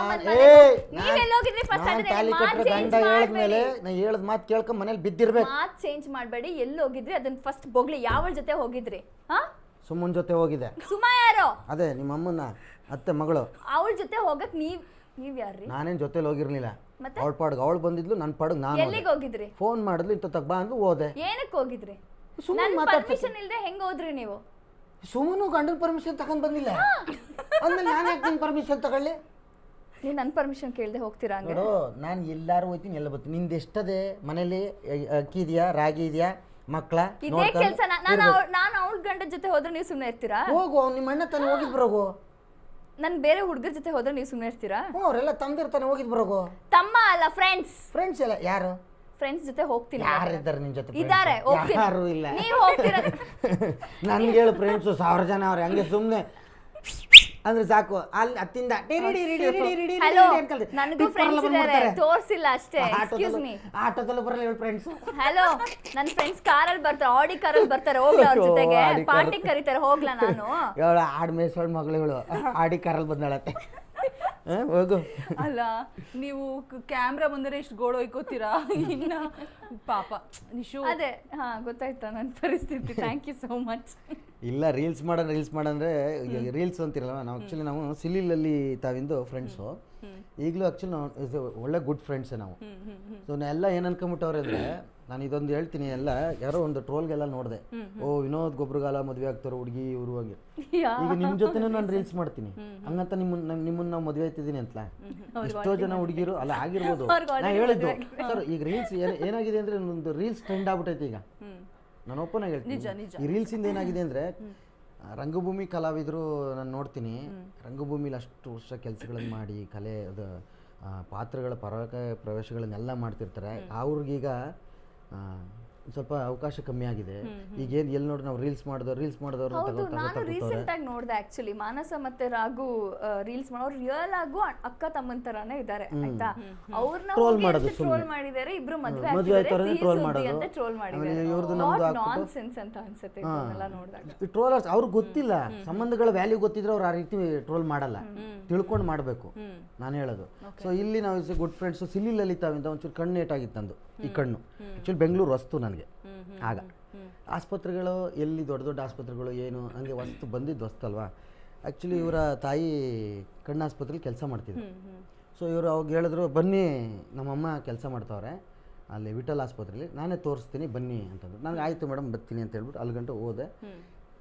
ಹೇಳಿದ್ಮೇಲೆ ನಾ ಹೇಳದ್ ಮಾತು ಕೇಳ್ಕೊಂಡ್ ಮನೇಲಿ ಬಿದ್ದಿರ್ಬೇಕು. ಮಾತ್ ಚೇಂಜ್ ಮಾಡ್ಬೇಡಿ. ಎಲ್ಲಿ ಹೋಗಿದ್ರಿ ಅದನ್ನ ಫಸ್ಟ್ ಬೊಗ್ಲಿ. ಯಾವಳ ಜೊತೆ ಹೋಗಿದ್ರಿ? ಸುಮ್ಮನ್ ಜೊತೆ ಹೋಗಿದೆ. ಸುಮಾ ಯಾರು? ಅದೇ ನಿಮ್ಮ ಅಮ್ಮನ ಅತ್ತೆ ಮಗಳು. ಅವಳ ಜೊತೆ ಹೋಗಕ್ ನೀವ್ ಯಾರ್ರಿ? ನಾನೇನ್ ಜೊತೆಲಿ ಹೋಗಿರ್ಲಿಲ್ಲ. ಅವಳ ಪಾಡ್ಗೆ ಅವಳು ಬಂದಿದ್ಲು, ನನ್ನ ಪಾಡ್ಗೆ ನಾನು. ಎಲ್ಲಿಗೆ ಹೋಗಿದ್ರಿ? ಫೋನ್ ಮಾಡಿದ್ಲು, ಇಂತ ತಗ್ ಬಾ ಅಂದ್ಲು, ಹೋದೆ. ಏನಕ್ಕೆ ಹೋಗಿದ್ರಿ? ಸುಮ್ಮನೆ ಪರ್ಮಿಷನ್ ಇಲ್ದೆ ಹೆಂಗ್ ಹೋದ್ರಿ ನೀವು? ಸುಮ್ಮನು ಗಂಡನ ಪರ್ಮಿಷನ್ ತಗೊಂಡ್ ಬಂದಿಲ್ಲ ಅಂದ್ಮೇಲೆ ನಾನು ಯಾಕೆ ನಿನ್ ಪರ್ಮಿಷನ್ ತಗೊಳ್ಳಿ? ನೀವು ನನ್ನ ಪರ್ಮಿಷನ್ ಕೇಳದೆ ಹೋಗ್ತೀರಾ? ನೋಡು, ನಾನು ಎಲ್ಲಾರು ಹೋಗ್ತೀನಿ, ಎಲ್ಲ ಬರ್ತೀನಿ. ನಿಂದು ಎಷ್ಟದೆ ಮನೇಲಿ? ಅಕ್ಕಿ ಇದೆಯಾ, ರಾಗಿ ಇದೆಯಾ, ಮಕ್ಕಳ ಇದೇ ಕೆಲಸ ನಾನು ಅವ್ಳ ಗಂಡ ಜೊತೆ ಹೋದ್ರೆ ನೀವು ಸುಮ್ಮನೆ ಇರ್ತೀರಾ? ಹೋಗು, ನಿಮ್ಮ ಅಣ್ಣ ತಾನೆ ಹೋಗಿದ್ ಬರೋಗು. ನನ್ ಬೇರೆ ಹುಡುಗರ ಜೊತೆ ಹೋದ್ರೆ ನೀವು ಸುಮ್ಮನೆ ಇರ್ತೀರಾ? ಅವರೆಲ್ಲ ತಮ್ಮದಿರ್ತಾನೆ ಹೋಗಿದ್ ಬರೋಗು. ತಮ್ಮ ಅಲ್ಲ, ಫ್ರೆಂಡ್ಸ್. ಫ್ರೆಂಡ್ಸ್ ಎಲ್ಲ ಯಾರು? ಫ್ರೆಂಡ್ಸ್ ಜೊತೆ ಹೋಗ್ತೀನಿ. ಯಾರಿದ್ದಾರೆ ನಿನ್ ಜೊತೆ? ಇದಾರೆ, ಹೋಗ್ತೀನಿ. ಯಾರು ಇಲ್ಲ. ನೀವು ಹೋಗ್ತೀರಾ? ನನ್ಗೆ ಹೇಳು, ಫ್ರೆಂಡ್ಸು 1000 ಜನ ಅವ್ರೆ, ಹಂಗೆ ಸುಮ್ಮನೆ ಅಂದ್ರೆ ಸಾಕು. ಅಲ್ಲಿ ಹತ್ತಿಂದ ಹಲೋ, ನನಗೂ ಫ್ರೆಂಡ್ಸ್ ಇದ್ದಾರೆ, ತೋರ್ಸಿಲ್ಲ ಅಷ್ಟೇ. ಎಕ್ಸ್ಕ್ಯೂಸ್ ಮೀ, ಆಟೋದಲ್ಲೂ ಬರಲ್ಲ ಹೇಳು ಫ್ರೆಂಡ್ಸ್. ಹಲೋ, ನನ್ನ ಫ್ರೆಂಡ್ಸ್ ಕಾರಲ್ಲಿ ಬರ್ತಾರೆ, ಆಡಿ ಕಾರಲ್ಲಿ ಬರ್ತಾರೆ, ಹೋಗ್ಲಾ ಅವ್ರ ಜೊತೆಗೆ? ಪಾರ್ಟಿ ಕರೀತಾರೆ, ಹೋಗ್ಲಾ ನಾನು? ಹೇಳು, ಆಡ್ ಮೇಸೋಳ್ ಮಗಳು ಆಡಿ ಕಾರಲ್ಲಿ ಬಂದಾಳತ್ತೆ. ಹೋಗು. ಅಲ್ಲ, ನೀವು ಕ್ಯಾಮ್ರಾ ಬಂದರೆ ಎಷ್ಟು ಗೋಳೊಯ್ಕೋತೀರಾ ಇನ್ನ ಪಾಪ ನಿಶು. ಅದೇ, ಹಾ, ಗೊತ್ತಾಯ್ತಾ ನನ್ನ ಪರಿಸ್ಥಿತಿ. Thank you so much. ಇಲ್ಲ, ರೀಲ್ಸ್ ಮಾಡಂದ್ರೆ ರೀಲ್ಸ್ ಅಂತಿರಲ್ಲ, ನಾವು ಸಿಲಿಲಲ್ಲಿ ತಾವಿಂದು ಫ್ರೆಂಡ್ಸು. ಈಗಲೂ ಆ್ಯಕ್ಚುಲಿ ನಾವು ಒಳ್ಳೆ ಗುಡ್ ಫ್ರೆಂಡ್ಸೇ ನಾವು. ಸೊ ಎಲ್ಲ ಏನು ಅನ್ಕೊಂಬಿಟ್ಟವ್ರೆ ಅಂದರೆ, ನಾನು ಇದೊಂದು ಹೇಳ್ತೀನಿ. ಎಲ್ಲ ಯಾರೋ ಒಂದು ಟ್ರೋಲ್ಗೆಲ್ಲ ನೋಡಿದೆ, ಓ ವಿನೋದ್ ಗೊಬ್ರಗಾಲ ಮದುವೆ ಆಗ್ತಾರೋ ಹುಡುಗಿ ಇವರು ಹಾಗೆ. ಈಗ ನಿಮ್ಮ ಜೊತೆನೂ ನಾನು ರೀಲ್ಸ್ ಮಾಡ್ತೀನಿ, ಹಂಗಂತ ನಿಮ್ಮನ್ನ ನಾವು ಮದುವೆ ಆಯ್ತಿದ್ದೀನಿ ಅಂತಲಾ? ಎಷ್ಟೋ ಜನ ಹುಡುಗಿರು ಅಲ್ಲ ಆಗಿರ್ಬೋದು. ನಾ ಹೇಳಿದ್ದು ಸರ್, ಈಗ ರೀಲ್ಸ್ ಏನಾಗಿದೆ ಅಂದರೆ, ಒಂದು ರೀಲ್ಸ್ ಟ್ರೆಂಡ್ ಆಗ್ಬಿಟ್ಟೈತೆ ಈಗ. ನಾನು ಓಪನ್ ಆಗಿ ಹೇಳ್ತೀನಿ, ಈ ರೀಲ್ಸಿಂದ ಏನಾಗಿದೆ ಅಂದರೆ, ರಂಗಭೂಮಿ ಕಲಾವಿದರು ನಾನು ನೋಡ್ತೀನಿ, ರಂಗಭೂಮಿಲಿ ಅಷ್ಟು ವರ್ಷ ಕೆಲಸಗಳನ್ನು ಮಾಡಿ ಕಲೆ ಅದು ಪಾತ್ರಗಳ ಪ್ರವೇಶಗಳನ್ನೆಲ್ಲ ಮಾಡ್ತಿರ್ತಾರೆ. ಅವ್ರಿಗೀಗ ಸ್ವಲ್ಪ ಅವಕಾಶ ಕಮ್ಮಿ ಆಗಿದೆ. ಈಗ ಏನು ಎಲ್ಲಿ ನೋಡಿ ನಾವು ರೀಲ್ಸ್ ಮಾಡಿದವ್ರು ನಾನು ರೀಸೆಂಟ್ ಆಗಿ ನೋಡಿದೆ ಆಕ್ಚುಲಿ, ಮಾನಸ ಮತ್ತೆ ರಾಘು ರೀಲ್ಸ್ ಮಾಡೋರು ರಿಯಲ್ ಆಗು ಅಕ್ಕ ತಮ್ಮನ ತರಾನೇ ಇದ್ದಾರೆ, ಆಯ್ತಾ? ಅವ್ರನ್ನ ಟ್ರೋಲ್ ಮಾಡಿದ್ದಾರೆ, ಇಬ್ರು ಮದುವೆ ಆಗ್ತಿದ್ದಾರೆ ಟ್ರೋಲ್ ಮಾಡಿದ್ದಾರೆ. ನಾನ್ಸೆನ್ಸ್ ಅಂತ ಅನ್ಸುತ್ತೆ ಇದನ್ನೆಲ್ಲ ನೋಡಿದಾಗ. ಈ ಟ್ರೋಲರ್ಸ್ ಅವ್ರಿಗೆ ಗೊತ್ತಿಲ್ಲ, ಸಂಬಂಧಗಳ ವ್ಯಾಲ್ಯೂ ಗೊತ್ತಿದ್ರೆ ಅವ್ರು ಆ ರೀತಿ ಟ್ರೋಲ್ ಮಾಡಲ್ಲ, ತಿಳ್ಕೊಂಡು ಮಾಡಬೇಕು ನಾನು ಹೇಳೋದು. ಸೊ ಇಲ್ಲಿ ನಾವು ಗುಡ್ ಫ್ರೆಂಡ್ಸು. ಸಿಲಿ ಲಲಿತಾವಿಂದ ಒಂಚೂರು ಕಣ್ಣು ಏಟಾಗಿತ್ತು ನಂದು, ಈ ಕಣ್ಣು. ಆ್ಯಕ್ಚುಲಿ ಬೆಂಗಳೂರು ವಸ್ತು ನನಗೆ ಆಗ. ಆಸ್ಪತ್ರೆಗಳು ಎಲ್ಲಿ ದೊಡ್ಡ ದೊಡ್ಡ ಆಸ್ಪತ್ರೆಗಳು ಏನು ಹಂಗೆ ವಸ್ತು ಬಂದಿದ್ದು ವಸ್ತಲ್ವಾ. ಆ್ಯಕ್ಚುಲಿ ಇವರ ತಾಯಿ ಕಣ್ಣು ಆಸ್ಪತ್ರೆಲಿ ಕೆಲಸ ಮಾಡ್ತಿದ್ರು. ಸೊ ಇವರು ಅವಾಗ ಹೇಳಿದ್ರು, ಬನ್ನಿ ನಮ್ಮಮ್ಮ ಕೆಲಸ ಮಾಡ್ತಾವ್ರೆ ಅಲ್ಲಿ ವಿಠಲ್ ಆಸ್ಪತ್ರೆಯಲ್ಲಿ, ನಾನೇ ತೋರಿಸ್ತೀನಿ ಬನ್ನಿ ಅಂತಂದ್ರು. ನನಗೆ ಆಯಿತು ಮೇಡಮ್ ಬರ್ತೀನಿ ಅಂತ ಹೇಳ್ಬಿಟ್ಟು ಅಲ್ಲಿ ಗಂಟೆ ಹೋದೆ.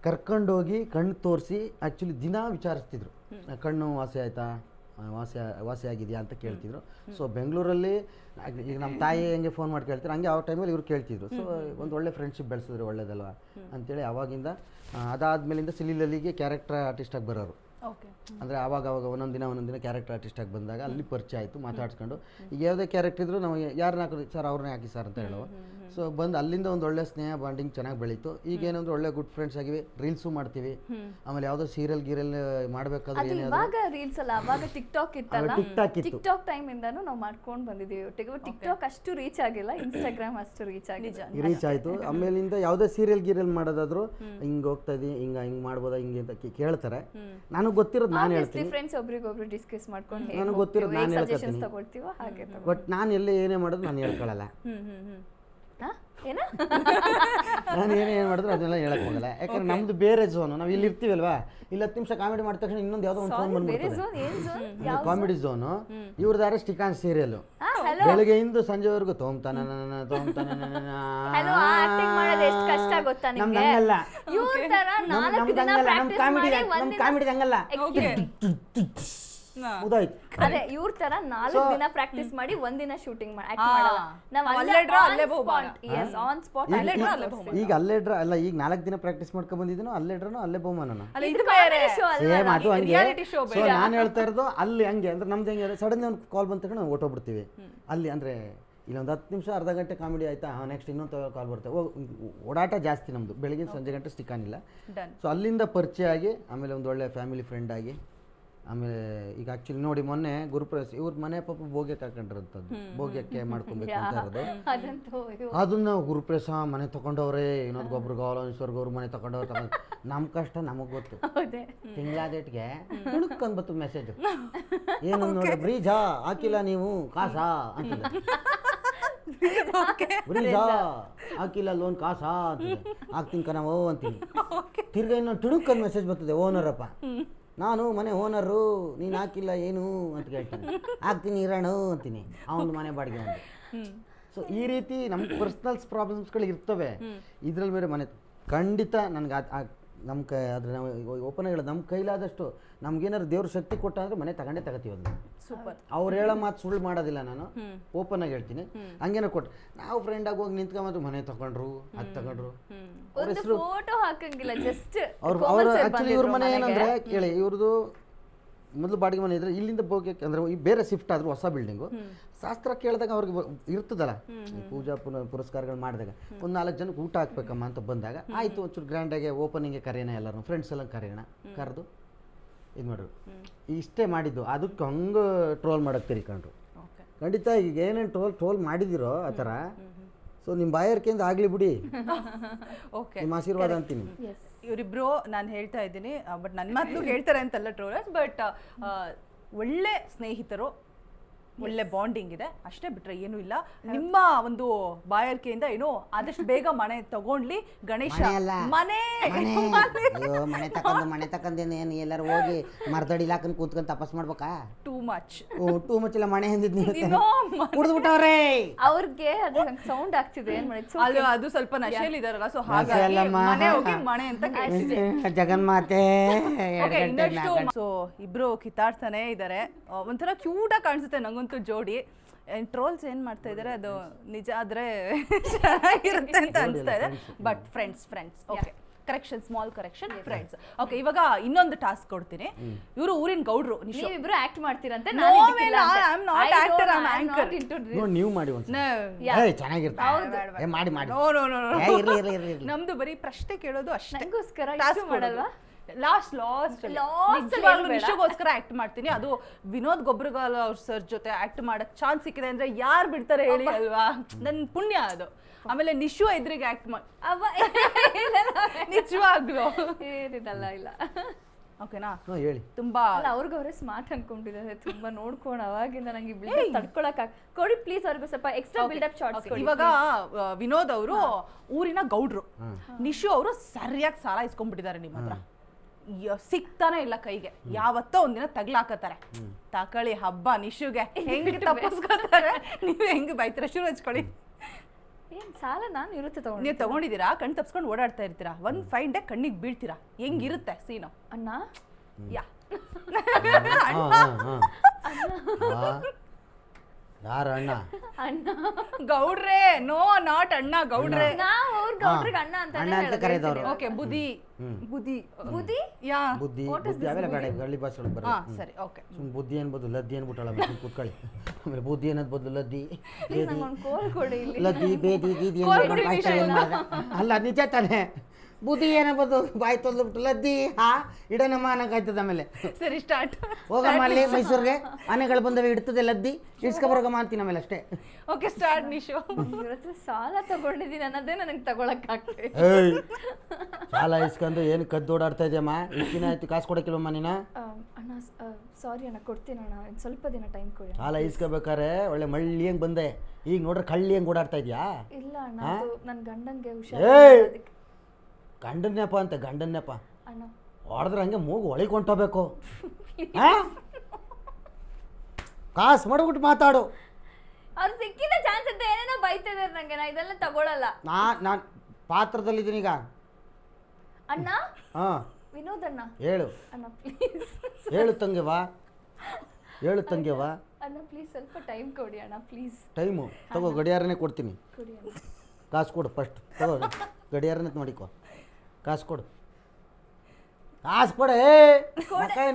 ಕರ್ಕೊಂಡೋಗಿ ಕಣ್ಣು ತೋರಿಸಿ ಆ್ಯಕ್ಚುಲಿ ದಿನ ವಿಚಾರಿಸ್ತಿದ್ರು, ಕಣ್ಣು ವಾಸಿ ಆಯಿತಾ, ವಾಸಿ ಆಗಿದೆಯಾ ಅಂತ ಕೇಳ್ತಿದ್ರು. ಸೊ ಬೆಂಗಳೂರಲ್ಲಿ ಈಗ ನಮ್ಮ ತಾಯಿ ಹೆಂಗೆ ಫೋನ್ ಮಾಡಿ ಕೇಳ್ತಾರೆ, ಹಂಗೆ ಆ ಟೈಮಲ್ಲಿ ಇವ್ರು ಕೇಳ್ತಿದ್ರು. ಸೊ ಒಂದು ಒಳ್ಳೆ ಫ್ರೆಂಡ್ಶಿಪ್ ಬೆಳೆಸಿದ್ರು, ಒಳ್ಳೇದಲ್ವ ಅಂತೇಳಿ ಅವಾಗಿಂದ. ಅದಾದಮೇಲಿಂದ ಸಿಲಿಲಲ್ಲಿಗೆ ಕ್ಯಾರೆಕ್ಟರ್ ಆರ್ಟಿಸ್ಟಾಗಿ ಬರೋರು. ಅಂದರೆ ಆವಾಗ ಒಂದೊಂದಿನ ಕ್ಯಾರೆಕ್ಟರ್ ಆರ್ಟಿಸ್ಟಾಗಿ ಬಂದಾಗ ಅಲ್ಲಿ ಪರಿಚಯ ಆಯಿತು, ಮಾತಾಡ್ಸ್ಕೊಂಡು. ಈಗ ಯಾವುದೇ ಕ್ಯಾರೆಕ್ಟರ್ ಇದ್ರು ನಾವು ಯಾರನ್ನ ಹಾಕೋದು ಸರ್, ಅವ್ರನ್ನೇ ಹಾಕಿ ಸರ್ ಅಂತ ಹೇಳುವ. ಸೊ ಬಂದು ಅಲ್ಲಿಂದ ಒಂದು ಒಳ್ಳೆ ಸ್ನೇಹ ಬಾಂಡಿಂಗ್ ಚೆನ್ನಾಗಿ ಬೆಳೀತು. ಈಗ ಏನಂದ್ರೆ ಒಳ್ಳೆ ಗುಡ್ ಫ್ರೆಂಡ್ಸ್ ಆಗಿವಿ, ರೀಲ್ಸು ಮಾಡ್ತೀವಿ. ಆಮೇಲೆ ಯಾವುದೋ ಸೀರಿಯಲ್ ಮಾಡಬೇಕಾದ್ರೆ ರೀಲ್ಸ್ ಅಲ್ಲ, ಅವಾಗ ಟಿಕ್ಟಾಕ್ ಇತ್ತಲ್ಲ, ಟಿಕ್ಟಾಕ್ ಟೈಮ್ ಇಂದಾನು ನಾವು ಮಾಡ್ಕೊಂಡು ಬಂದಿದ್ದೀವಿ. ಟಿಕ್ಟಾಕ್ ಅಷ್ಟು ರೀಚ್ ಆಗಿಲ್ಲ, ಇನ್ಸ್ಟಾಗ್ರಾಮ್ ಅಷ್ಟು ರೀಚ್ ಆಯಿತು. ಆಮೇಲಿಂದ ಯಾವುದೇ ಸೀರಿಯಲ್ ಮಾಡೋದಾದ್ರು ಹಿಂಗೆ ಹೋಗ್ತಾ ಇದೀನಿ, ಹಿಂಗೆ ಮಾಡ್ಬೋದಾ ಹಿಂಗೆ ಅಂತ ಕೇಳ್ತಾರೆ. ನನಗೆ ಗೊತ್ತಿರೋದು ನಾನು ಹೇಳ್ತೀನಿ, ಫ್ರೆಂಡ್ಸ್ ಒಬ್ರಿಗೊಬ್ರು ಡಿಸ್ಕಸ್ ಮಾಡ್ಕೊಂಡು ನನಗೆ ಗೊತ್ತಿರೋದು ನಾನು ಹೇಳ್ತೀನಿ. ಬಟ್ ನಾನು ಎಲ್ಲೇ ಏನೇ ಮಾಡೋದು ನಾನು ಹೇಳ್ಕೊಳ್ಳಲ್ಲ. ನಾನು ಏನೇನು ಮಾಡಿದ್ರು ಅದನ್ನೆಲ್ಲ ಹೇಳಕ್ ಹೋಗಲ್ಲ. ಯಾಕಂದ್ರೆ ನಮ್ದು ಬೇರೆ ಝೋನು, ನಾವು ಇಲ್ಲಿ ಇರ್ತೀವಲ್ವಾ, ಇಲ್ಲಿ 10 ನಿಮಿಷ ಕಾಮಿಡಿ ಮಾಡಿದ ತಕ್ಷಣ ಇನ್ನೊಂದು ಯಾವುದೋ ಒಂದು ಫೋನ್ ಬಂದ್ಬಿಡ್ತದೆ. ಕಾಮಿಡಿ ಝೋನು ಇವ್ರದಾರೆ ಸ್ಟಿಕಾನ್ ಸೀರಿಯಲ್, ಬೆಳಗ್ಗೆಯಿಂದ ಸಂಜೆವರೆಗೂ ತೋಮ್ತಾನ ನಮ್ದಂಗಲ್ಲ, ನಮ್ ಕಾಮಿಡಿ ಹಂಗಲ್ಲ. ಅದೇ ಇವ್ರ ತರ 4 ದಿನ ಪ್ರಾಕ್ಟೀಸ್ ಮಾಡಿ ಒಂದಿನ ಶೂಟಿಂಗ್ ಈಗ ಅಲ್ಲೇಡ್ರ ಅಲ್ಲ, ಈಗ 4 ದಿನ ಪ್ರಾಕ್ಟೀಸ್ ಮಾಡ್ಕೊಂಡ್ ಬಂದಿದ್ದೀನೋ ಅಲ್ಲೇಡ್ರನು ಅಲ್ಲೇ ಬಹುಮಾನ. ಸೊ ನಾನು ಹೇಳ್ತಾ ಇರೋದು ಅಲ್ಲಿ ಹಂಗೆ ಅಂದ್ರೆ ನಮ್ದು ಹೆಂಗೆ ಸಡನ್ ಒಂದು ಕಾಲ್ ಬಂದ ತಕ್ಷಣ ಹೊಟ್ಟೋಗ್ಬಿಡ್ತೀವಿ ಅಲ್ಲಿ. ಅಂದ್ರೆ ಇಲ್ಲೊಂದು 10 ನಿಮಿಷ ಅರ್ಧ ಗಂಟೆ ಕಾಮಿಡಿ ಆಯ್ತಾ, ನೆಕ್ಸ್ಟ್ ಇನ್ನೊಂದು ಕಾಲ್ ಬರ್ತೇವೆ. ಓಡಾಟ ಜಾಸ್ತಿ ನಮ್ದು, ಬೆಳಿಗ್ಗೆ ಸಂಜೆ ಗಂಟೆ ಸ್ಟಿಕಾನಿಲ್ಲ. ಸೊ ಅಲ್ಲಿಂದ ಪರಿಚಯ ಆಗಿ ಆಮೇಲೆ ಒಂದು ಒಳ್ಳೆ ಫ್ಯಾಮಿಲಿ ಫ್ರೆಂಡ್ ಆಗಿ ಆಮೇಲೆ ಈಗ ಆಕ್ಚುಲಿ ನೋಡಿ ಮೊನ್ನೆ ಗುರುಪ್ರವೇಶ ಇವ್ರ ಮನೆ ಪಾಪ ಭೋಗ್ಯಕ್ಕೆ ಹಾಕೊಂಡ್ರಂಥದ್ದು, ಭೋಗ್ಯಕ್ಕೆ ಮಾಡ್ಕೊಬೇಕು ಅಂತ ಇರೋದು. ಅದನ್ನ ಗುರುಪ್ರವೇಶ ಮನೆ ತಗೊಂಡವ್ರೆ, ಇನ್ನೊಂದು ಗೊಬ್ಬರ ಗಾವಲೇಶ್ವರ್ಗ ಅವ್ರ ಮನೆ ತಗೊಂಡವ್ರು. ನಮ್ಮ ಕಷ್ಟ ನಮಗೆ ಗೊತ್ತು. ತಿಂಗಳ ಡೇಟ್ಗೆ ಹುಡುಕಂದ್ ಮೆಸೇಜ್, ಏನು ನೋಡಿ ಬ್ರೀಜಾ ಹಾಕಿಲ್ಲ ನೀವು ಕಾಸಾ ಅಂತ, ಬ್ರೀಜಾ ಹಾಕಿಲ್ಲ ಲೋನ್ ಕಾಸಾ ಅಂತ, ಹಾಕ್ತೀನಿ ಕಣವೋ ಅಂತೀನಿ. ತಿರ್ಗಾ ಇನ್ನೊಂದು ತುಡುಕಂದ್ ಮೆಸೇಜ್ ಬರ್ತದೆ, ಓನರಪ್ಪ ನಾನು ಮನೆ ಓನರು, ನೀನು ಹಾಕಿಲ್ಲ ಏನು ಅಂತ ಕೇಳ್ತೀನಿ. ಹಾಕ್ತೀನಿ ಇರೋಣ ಅಂತೀನಿ, ಅವನು ಮನೆ ಬಾಡಿಗೆ ಒಂದು. ಸೊ ಈ ರೀತಿ ನಮ್ಮ ಪರ್ಸ್ನಲ್ಸ್ ಪ್ರಾಬ್ಲಮ್ಸ್ಗಳು ಇರ್ತವೆ. ಇದ್ರಲ್ಲಿ ಬೇರೆ ಮನೆ ಖಂಡಿತ ನನಗೆ ನಮ್ಮ ಕೈ ಆದರೆ ನಾವು ಓಪನ್ ಆಗಿ ಹೇಳೋದು ನಮ್ಮ ಕೈಲಾದಷ್ಟು ನಮ್ಗೇನಾದ್ರು ದೇವ್ರ ಶಕ್ತಿ ಕೊಟ್ಟ ಅಂದರೆ ಮನೆ ತಗೊಂಡೇ ತಗೋತೀವಿ ಅದನ್ನ. ಸೂಪರ್. ಅವ್ರು ಹೇಳೋ ಮಾತು ಸುಳ್ಳು ಮಾಡೋದಿಲ್ಲ, ನಾನು ಓಪನ್ ಆಗಿ ಹೇಳ್ತೀನಿ. ಹಂಗೇನೋ ಕೊಟ್ಟು ನಾವು ಫ್ರೆಂಡಾಗಿ ಹೋಗಿ ನಿಂತ್ಕೊಂಬಂದು ಮನೆ ತಗೊಂಡ್ರು ಅದು ತಗೊಂಡ್ರು ಅವ್ರ ಹೆಸರು ಫೋಟೋ ಹಾಕಂಗಿಲ್ಲ, ಜಸ್ಟ್ ಅವ್ರು ಆ್ಯಕ್ಚುಲಿ ಇವ್ರ ಮನೆ ಏನಂದರೆ ಕೇಳಿ, ಇವ್ರದ್ದು ಮೊದಲು ಬಾಡಿಗೆ ಮನೆ ಇದ್ರೆ ಇಲ್ಲಿಂದ ಹೋಗಕ್ಕೆ ಅಂದರೆ ಬೇರೆ ಶಿಫ್ಟ್ ಆದರೂ ಹೊಸ ಬಿಲ್ಡಿಂಗು ಶಾಸ್ತ್ರ ಕೇಳಿದಾಗ ಅವ್ರಿಗೆ ಇರ್ತದಲ್ಲ, ಪೂಜಾ ಪುರಸ್ಕಾರಗಳು ಮಾಡಿದಾಗ ಒಂದು 4 ಜನಕ್ಕೆ ಊಟ ಹಾಕ್ಬೇಕಮ್ಮ ಅಂತ ಬಂದಾಗ ಆಯಿತು ಒಂಚೂರು ಗ್ರ್ಯಾಂಡಾಗಿ ಓಪನಿಂಗ್ಗೆ ಕರೆಯೋಣ ಎಲ್ಲರೂ ಫ್ರೆಂಡ್ಸ್ ಎಲ್ಲ ಕರೆಯೋಣ, ಕರೆದು ಇದು ಮಾಡ್ರು. ಇಷ್ಟೇ ಮಾಡಿದ್ದು, ಅದಕ್ಕೆ ಹಂಗೆ ಟ್ರೋಲ್ ಮಾಡೋಕ್ಕೆ ತಿರ್ಕೊಂಡ್ರು. ಖಂಡಿತ ಈಗ ಏನೇನು ಟ್ರೋಲ್ ಮಾಡಿದಿರೋ ಆ ಥರ. ಸೊ ನಿಮ್ಮ ಬಾಯರ್ಕೆಯಿಂದ ಆಗಲಿ ಬಿಡಿ, ಓಕೆ, ನಿಮ್ಮ ಆಶೀರ್ವಾದ ಅಂತೀನಿ. ಇವರಿಬ್ರು ನಾನು ಹೇಳ್ತಾ ಇದ್ದೀನಿ, ಬಟ್ ನನ್ನ ಮಾತು ಹೇಳ್ತಾರೆ ಅಂತಲ್ಲ ಟ್ರೋಲರ್ಸ್, ಬಟ್ ಒಳ್ಳೆ ಸ್ನೇಹಿತರು, ಒಳ್ಳೆ ಬಾಂಡಿಂಗ್ ಇದೆ, ಅಷ್ಟೇ ಬಿಟ್ರೆ ಏನೂ ಇಲ್ಲ. ನಿಮ್ಮ ಒಂದು ಬಾಯಾರಿಕೆಯಿಂದ ಏನೋ ಆದಷ್ಟು ಬೇಗ ಮನೆ ತಗೊಂಡ್ಲಿ ಗಣೇಶ. ಮನೆ ಮನೆ ತಕೊಂಡೇನು ಏನು ಎಲ್ಲರೂ ಹೋಗಿ ಮರದಡಿ ಹಾಕೊಂಡು ಕೂತ್ಕೊಂಡು ತಪಸ್ ಮಾಡ್ಬೇಕಾ? ಟೂ ಮಚ್ ಇಲ್ಲ ಮನೆ ಹಿಂದಿದ್ ಕುಡಿದ್ಬಿಟ್ಟವ್ರೆ ಅವ್ರಿಗೆ ಅದು ಸೌಂಡ್ ಆಗ್ತಿದೆ, ಏನ್ ಮಾಡಿದ್ ಅದು ಸ್ವಲ್ಪ ನಶೆಯಲ್ಲಿ ಇದಾರಲ್ಲ, ಸೊ ಹಾಗಾಗಿ ಮನೆ ಹೋಗಿ ಮನೆ ಅಂತ ಜಗನ್ಮಾತೆ. ಇನ್ನಷ್ಟು ಸೊ ಇಬ್ರು ಕಿತ್ತಾಡ್ತಾನೆ ಇದಾರೆ, ಒಂಥರ ಕ್ಯೂಟ್ ಆಗಿ ಕಾಣಿಸುತ್ತೆ ನಂಗೊಂದು ಜೋಡಿ. ಟ್ರೋಲ್ಸ್ ಏನ್ ಮಾಡ್ತಾ ಇದಾರೆ ಅದು ನಿಜ ಆದ್ರೆ ಚೆನ್ನಾಗಿರುತ್ತೆ ಅಂತ ಅನ್ಸ್ತಾ ಇದೆ. But friends okay, correction, small correction, friends. Okay, ಇವಾಗ ಇನ್ನೊಂದು ಟಾಸ್ಕ್ ಕೊಡ್ತೀನಿ. ಇವರು ಊರಿನ ಗೌಡ್ರು, ನೀವಿಬ್ರು ಆಕ್ಟ್ ಮಾಡ್ತೀರಂತೆ. ನೀವು ಮಾಡಿ ಚೆನ್ನಾಗಿರುತ್ತೆ ಮಾಡಿ ಮಾಡಿ. ನಮ್ದು ಬರೀ ಪ್ರಶ್ನೆ ಕೇಳೋದು ಅಷ್ಟೇ, ಟಾಸ್ಕ್ ಮಾಡಲ್ವಾ? ಲಾಸ್ಟ್ ನಿಶ್ಚಗೋಸ್ಕರ ಆಕ್ಟ್ ಮಾಡ್ತೀನಿ. ಅದು ವಿನೋದ್ ಗೊಬ್ರಗಾಲ್ ಅವ್ರ ಸರ್ ಜೊತೆ ಆಕ್ಟ್ ಮಾಡಕ್ ಚಾನ್ಸ್ ಸಿಕ್ಕಿದೆ ಅಂದ್ರೆ ಯಾರು ಬಿಡ್ತಾರೆ ಹೇಳಿ ಅಲ್ವಾ? ನನ್ ಪುಣ್ಯ ಅದು. ಆಮೇಲೆ ನಿಶು ಎದುರಿಗೆ ಆಕ್ಟ್ ಮಾಡಿ ನಿಜವಾಗ್ಲು ಇಲ್ಲ. ಓಕೆನಾ? ಹೇಳಿ. ತುಂಬಾ ಅವ್ರಿಗವ್ರೆ ಸ್ಮಾರ್ಟ್ ಅನ್ಕೊಂಡಿದ್ದಾರೆ, ತುಂಬಾ ನೋಡ್ಕೊಂಡು ಅವಾಗಿಂದ ನಂಗೆ ಬಿಲ್ಡಪ್ ತಡ್ಕೊಳಕ್ ಕೊಡಿ ಪ್ಲೀಸ್. ಅವ್ರಿಗೆ ಸ್ವಲ್ಪ ಎಕ್ಸ್ಟ್ರಾ ಬಿಲ್ಡಪ್ ಶಾರ್ಟ್ಸ್ ಕೊಡಿ. ಇವಾಗ ವಿನೋದ್ ಅವರು ಊರಿನ ಗೌಡ್ರು, ನಿಶು ಅವರು ಸರಿಯಾಗಿ ಸಾಲ ಇಸ್ಕೊಂಡ್ಬಿಟ್ಟಿದ್ದಾರೆ ನಿಮ್ಮ ಹತ್ರ, ಸಿಗ್ತಾನೆ ಇಲ್ಲ ಕೈಗೆ. ಯಾವತ್ತೋ ಒಂದಿನ ತಗ್ಲಾಕತ್ತಾರೆ, ತಕಳಿ ಹಬ್ಬ ನಿಶುಗೆ ಹೆಂಗ್ ತಪ್ಪಿಸ್ಕೊತಾರೆ, ನೀವ್ ಹೆಂಗ್ ಬೈತೀರಾ? ಶುರು ಹಚ್ಕೊಳ್ಳಿ. ಏನ್ ಸಾಲ ನಾನು ಇರುತ್ತೆ ನೀವು ತಗೊಂಡಿದ್ದೀರಾ, ಕಣ್ ತಪ್ಸ್ಕೊಂಡು ಓಡಾಡ್ತಾ ಇರ್ತೀರಾ, ಒಂದ್ ಫೈನ್ ಡೇ ಕಣ್ಣಿಗೆ ಬೀಳ್ತೀರಾ, ಹೆಂಗಿರುತ್ತೆ ಸೀನು? ಅಣ್ಣ ಯಾ ಯಾರು ಅಣ್ಣ? ಅಣ್ಣ ಗೌಡ್ರೆ, ನೋ ನಾಟ್ ಅಣ್ಣ, ಗೌಡ್ರೆ. ನಾವು ಅವ್ರ ಗೌಡ್ರಿಗೆ ಅಣ್ಣ ಅಂತ ಕರೆದವರು. ಓಕೆ, ಬುದ್ಧಿ ಬುದ್ಧಿ ಬುದ್ಧಿ ಯಾ ಬುದ್ಧಿ ಅವೆಲ್ಲ ಬೇಡ, ಗಳ್ಳಿ ಭಾಷೆ ಬರ. ಸರಿ, ಓಕೆ. ಬುದ್ಧಿ ಅನ್ಬೋದು ಲದ್ದಿ ಅನ್ಬಿಟ್ಟಳ ಕೂತ್ಕೊಳ್ಳಿ. ಆಮೇಲೆ ಬುದ್ಧಿ ಅನ್ನೋದು ಬದಲು ಲದ್ದಿ ಕೋಲ್ ಕೊಡಿ, ಲದ್ದಿ ಬೇದಿ ಗೀದಿ ಅಲ್ಲ, ನಿಜ ತಾನೆ. ಬುದ್ಧಿ ಏನಬೋದು ಬಾಯಿ ತೊಂದ್ಬಿಟ್ಟು ಲದ್ದಿ ಇಡನಮ್ಮ ಅನ್ನಕಾಯ್ತದ. ಆಮೇಲೆ ಸರಿ, ಸ್ಟಾರ್ಟ್. ಹೋಗಮ್ಮ ಅಲ್ಲಿ ಮೈಸೂರಿಗೆ ಆನೆಗಳು ಬಂದವೆ, ಇಡ್ತದೆ ಲದ್ದಿ, ಇಡ್ಸ್ಕೊಬರೋಗಮ್ಮ ಅಂತೀನಿ ಆಮೇಲೆ ಅಷ್ಟೇ. Okay, start. ನಿಶು, ಸಾಲ ತಗೊಂಡಿದ್ದೀನಿ ಅನ್ನೋದೇ ನನಗೆ ತಗೊಳಕ್ ಆಗ್ತದೆ. ಸಾಲ ಇಸ್ಕೊಂಡು ಏನು ಕದ್ದು ಓಡಾಡ್ತಾ ಇದೆಯಮ್ಮ? ಇಷ್ಟು ದಿನ ಆಯ್ತು, ಕಾಸು ಕೊಡಕ್ಕಿಲ್ವಮ್ಮ ನೀನು? ಅಣ್ಣ ಸಾರಿ ಅಣ್ಣ, ಕೊಡ್ತೀನಿ ಅಣ್ಣ, ಸ್ವಲ್ಪ ದಿನ ಟೈಮ್ ಕೊಡಿ. ಸಾಲ ಇಸ್ಕೋಬೇಕಾರೆ ಒಳ್ಳೆ ಮಳ್ಳಿ ಹೆಂಗ್ ಬಂದೆ, ಈಗ ನೋಡ್ರೆ ಕಳ್ಳಿ ಹೆಂಗ್ ಓಡಾಡ್ತಾ ಇದೆಯಾ? ಇಲ್ಲ ಅಣ್ಣ, ನನ್ನ ಗಂಡಂಗೆ ಹುಷಾರ್. ಗಂಡನ್ಯಪ್ಪ ಅಂತ ಗಂಡನ್ಯಪ್ಪ ಅಣ್ಣ ಹೊಡೆದ್ರೆ ಹಂಗೆ ಮೂಗು ಒಳಿಕೊಂಟೋಗ್ಬೇಕು. ಕಾಸು ಮಾಡ್ಬಿಟ್ಟು ಮಾತಾಡು. ಅವ್ರು ಸಿಕ್ಕಿದ ಚಾನ್ಸ್ ಅಂತ ಏನೇನೋ ಬೈತಾ ಇದಾರೆ ನಂಗೆ, ನಾ ಇದೆಲ್ಲ ತಗೊಳಲ್ಲ. ನಾನು ಪಾತ್ರದಲ್ಲಿದ್ದೀನಿ ಈಗ. ಅಣ್ಣ, ವಿನೋದ್ ಅಣ್ಣ ಹೇಳು. ಅಣ್ಣ ಪ್ಲೀಸ್ ಹೇಳು ತಂಗೆವಾ, ಹೇಳು ತಂಗೆವಾ. ಅಣ್ಣ ಪ್ಲೀಸ್ ಸ್ವಲ್ಪ ಟೈಮ್ ಕೊಡಿ ಅಣ್ಣ, ಪ್ಲೀಸ್. ಟೈಮು ತಗೋ, ಗಡಿಯಾರನೇ ಕೊಡ್ತೀನಿ. ಕೊಡಿ ಅಣ್ಣ. ಕಾಸು ಕೊಡು ಫಸ್ಟ್, ತಗೋ ಗಡಿಯಾರನೇ ನೋಡಿಕೊ, ಕಾಸು ಕೊಡು, ಕಾಸು ಕೊಡೆ.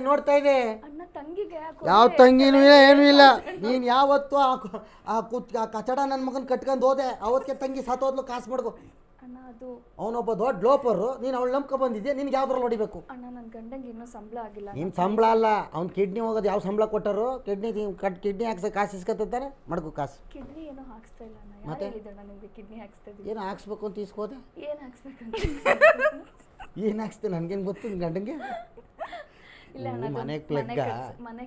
ನೋಡ್ತಾ ಇದೆ. ಅಣ್ಣ ತಂಗಿಗೆ ಯಾವ ತಂಗಿನೂ ಏನೂ ಇಲ್ಲ. ನೀನು ಯಾವತ್ತು ಆ ಕಚಡ ನನ್ನ ಮಗನ ಕಟ್ಕೊಂಡು ಹೋದೆ, ಅವತ್ತಿಗೆ ತಂಗಿ ಸತ್ತೋದ್ಲು, ಕಾಸು ಮಾಡ್ಕೊ. ಅಣ್ಣ ಅದು ಅವನೊಬ್ಬ ದೊಡ್ಡ ಲೋಪರು, ನೀನು ಅವಳು ನಂಬ್ಕೊ ಬಂದಿದ್ದೆ, ನಿನ್ಗೆ ಯಾವ್ದ್ರಲ್ಲಿ ಹೊಡಿಬೇಕು? ಅಣ್ಣ ನನ್ನ ಗಂಡಂಗೆ ಇನ್ನೂ ಸಂಬಳ ಆಗಿಲ್ಲ. ನಿಮ್ಮ ಸಂಬಳ ಅಲ್ಲ, ಅವ್ನು ಕಿಡ್ನಿ ಹೋಗೋದು ಯಾವ ಸಂಬಳ ಕೊಟ್ಟರು? ಕಿಡ್ನಿ ಹಾಕ್ಸ ಕಾಸು ಇಸ್ಕೊತಾರೆ, ಮಾಡ್ಕೊ ಕಾಸು. ಕಿಡ್ನಿ ಏನೋ ಹಾಕ್ಸ್ತಾ ಇಲ್ಲ ಅಣ್ಣ, ಯಾರು ಹೇಳಿದಣ್ಣ ನಿಮಗೆ ಕಿಡ್ನಿ ಹಾಕ್ಸ್ತಾ ಇದ್ದೀವಿ? ಏನು ಹಾಕ್ಸ್ಬೇಕು ಅಂತ ಇಸ್ಕೋದೆ? ಏನು ಹಾಕ್ಸ್ಬೇಕಂತ ಏನು ಹಾಕ್ಸ್ತೆ ನನಗೇನು ಗೊತ್ತು, ನಿನ್ನ ಗಂಡಂಗೆ? ಇಲ್ಲ ಅಣ್ಣ, ಮನೆ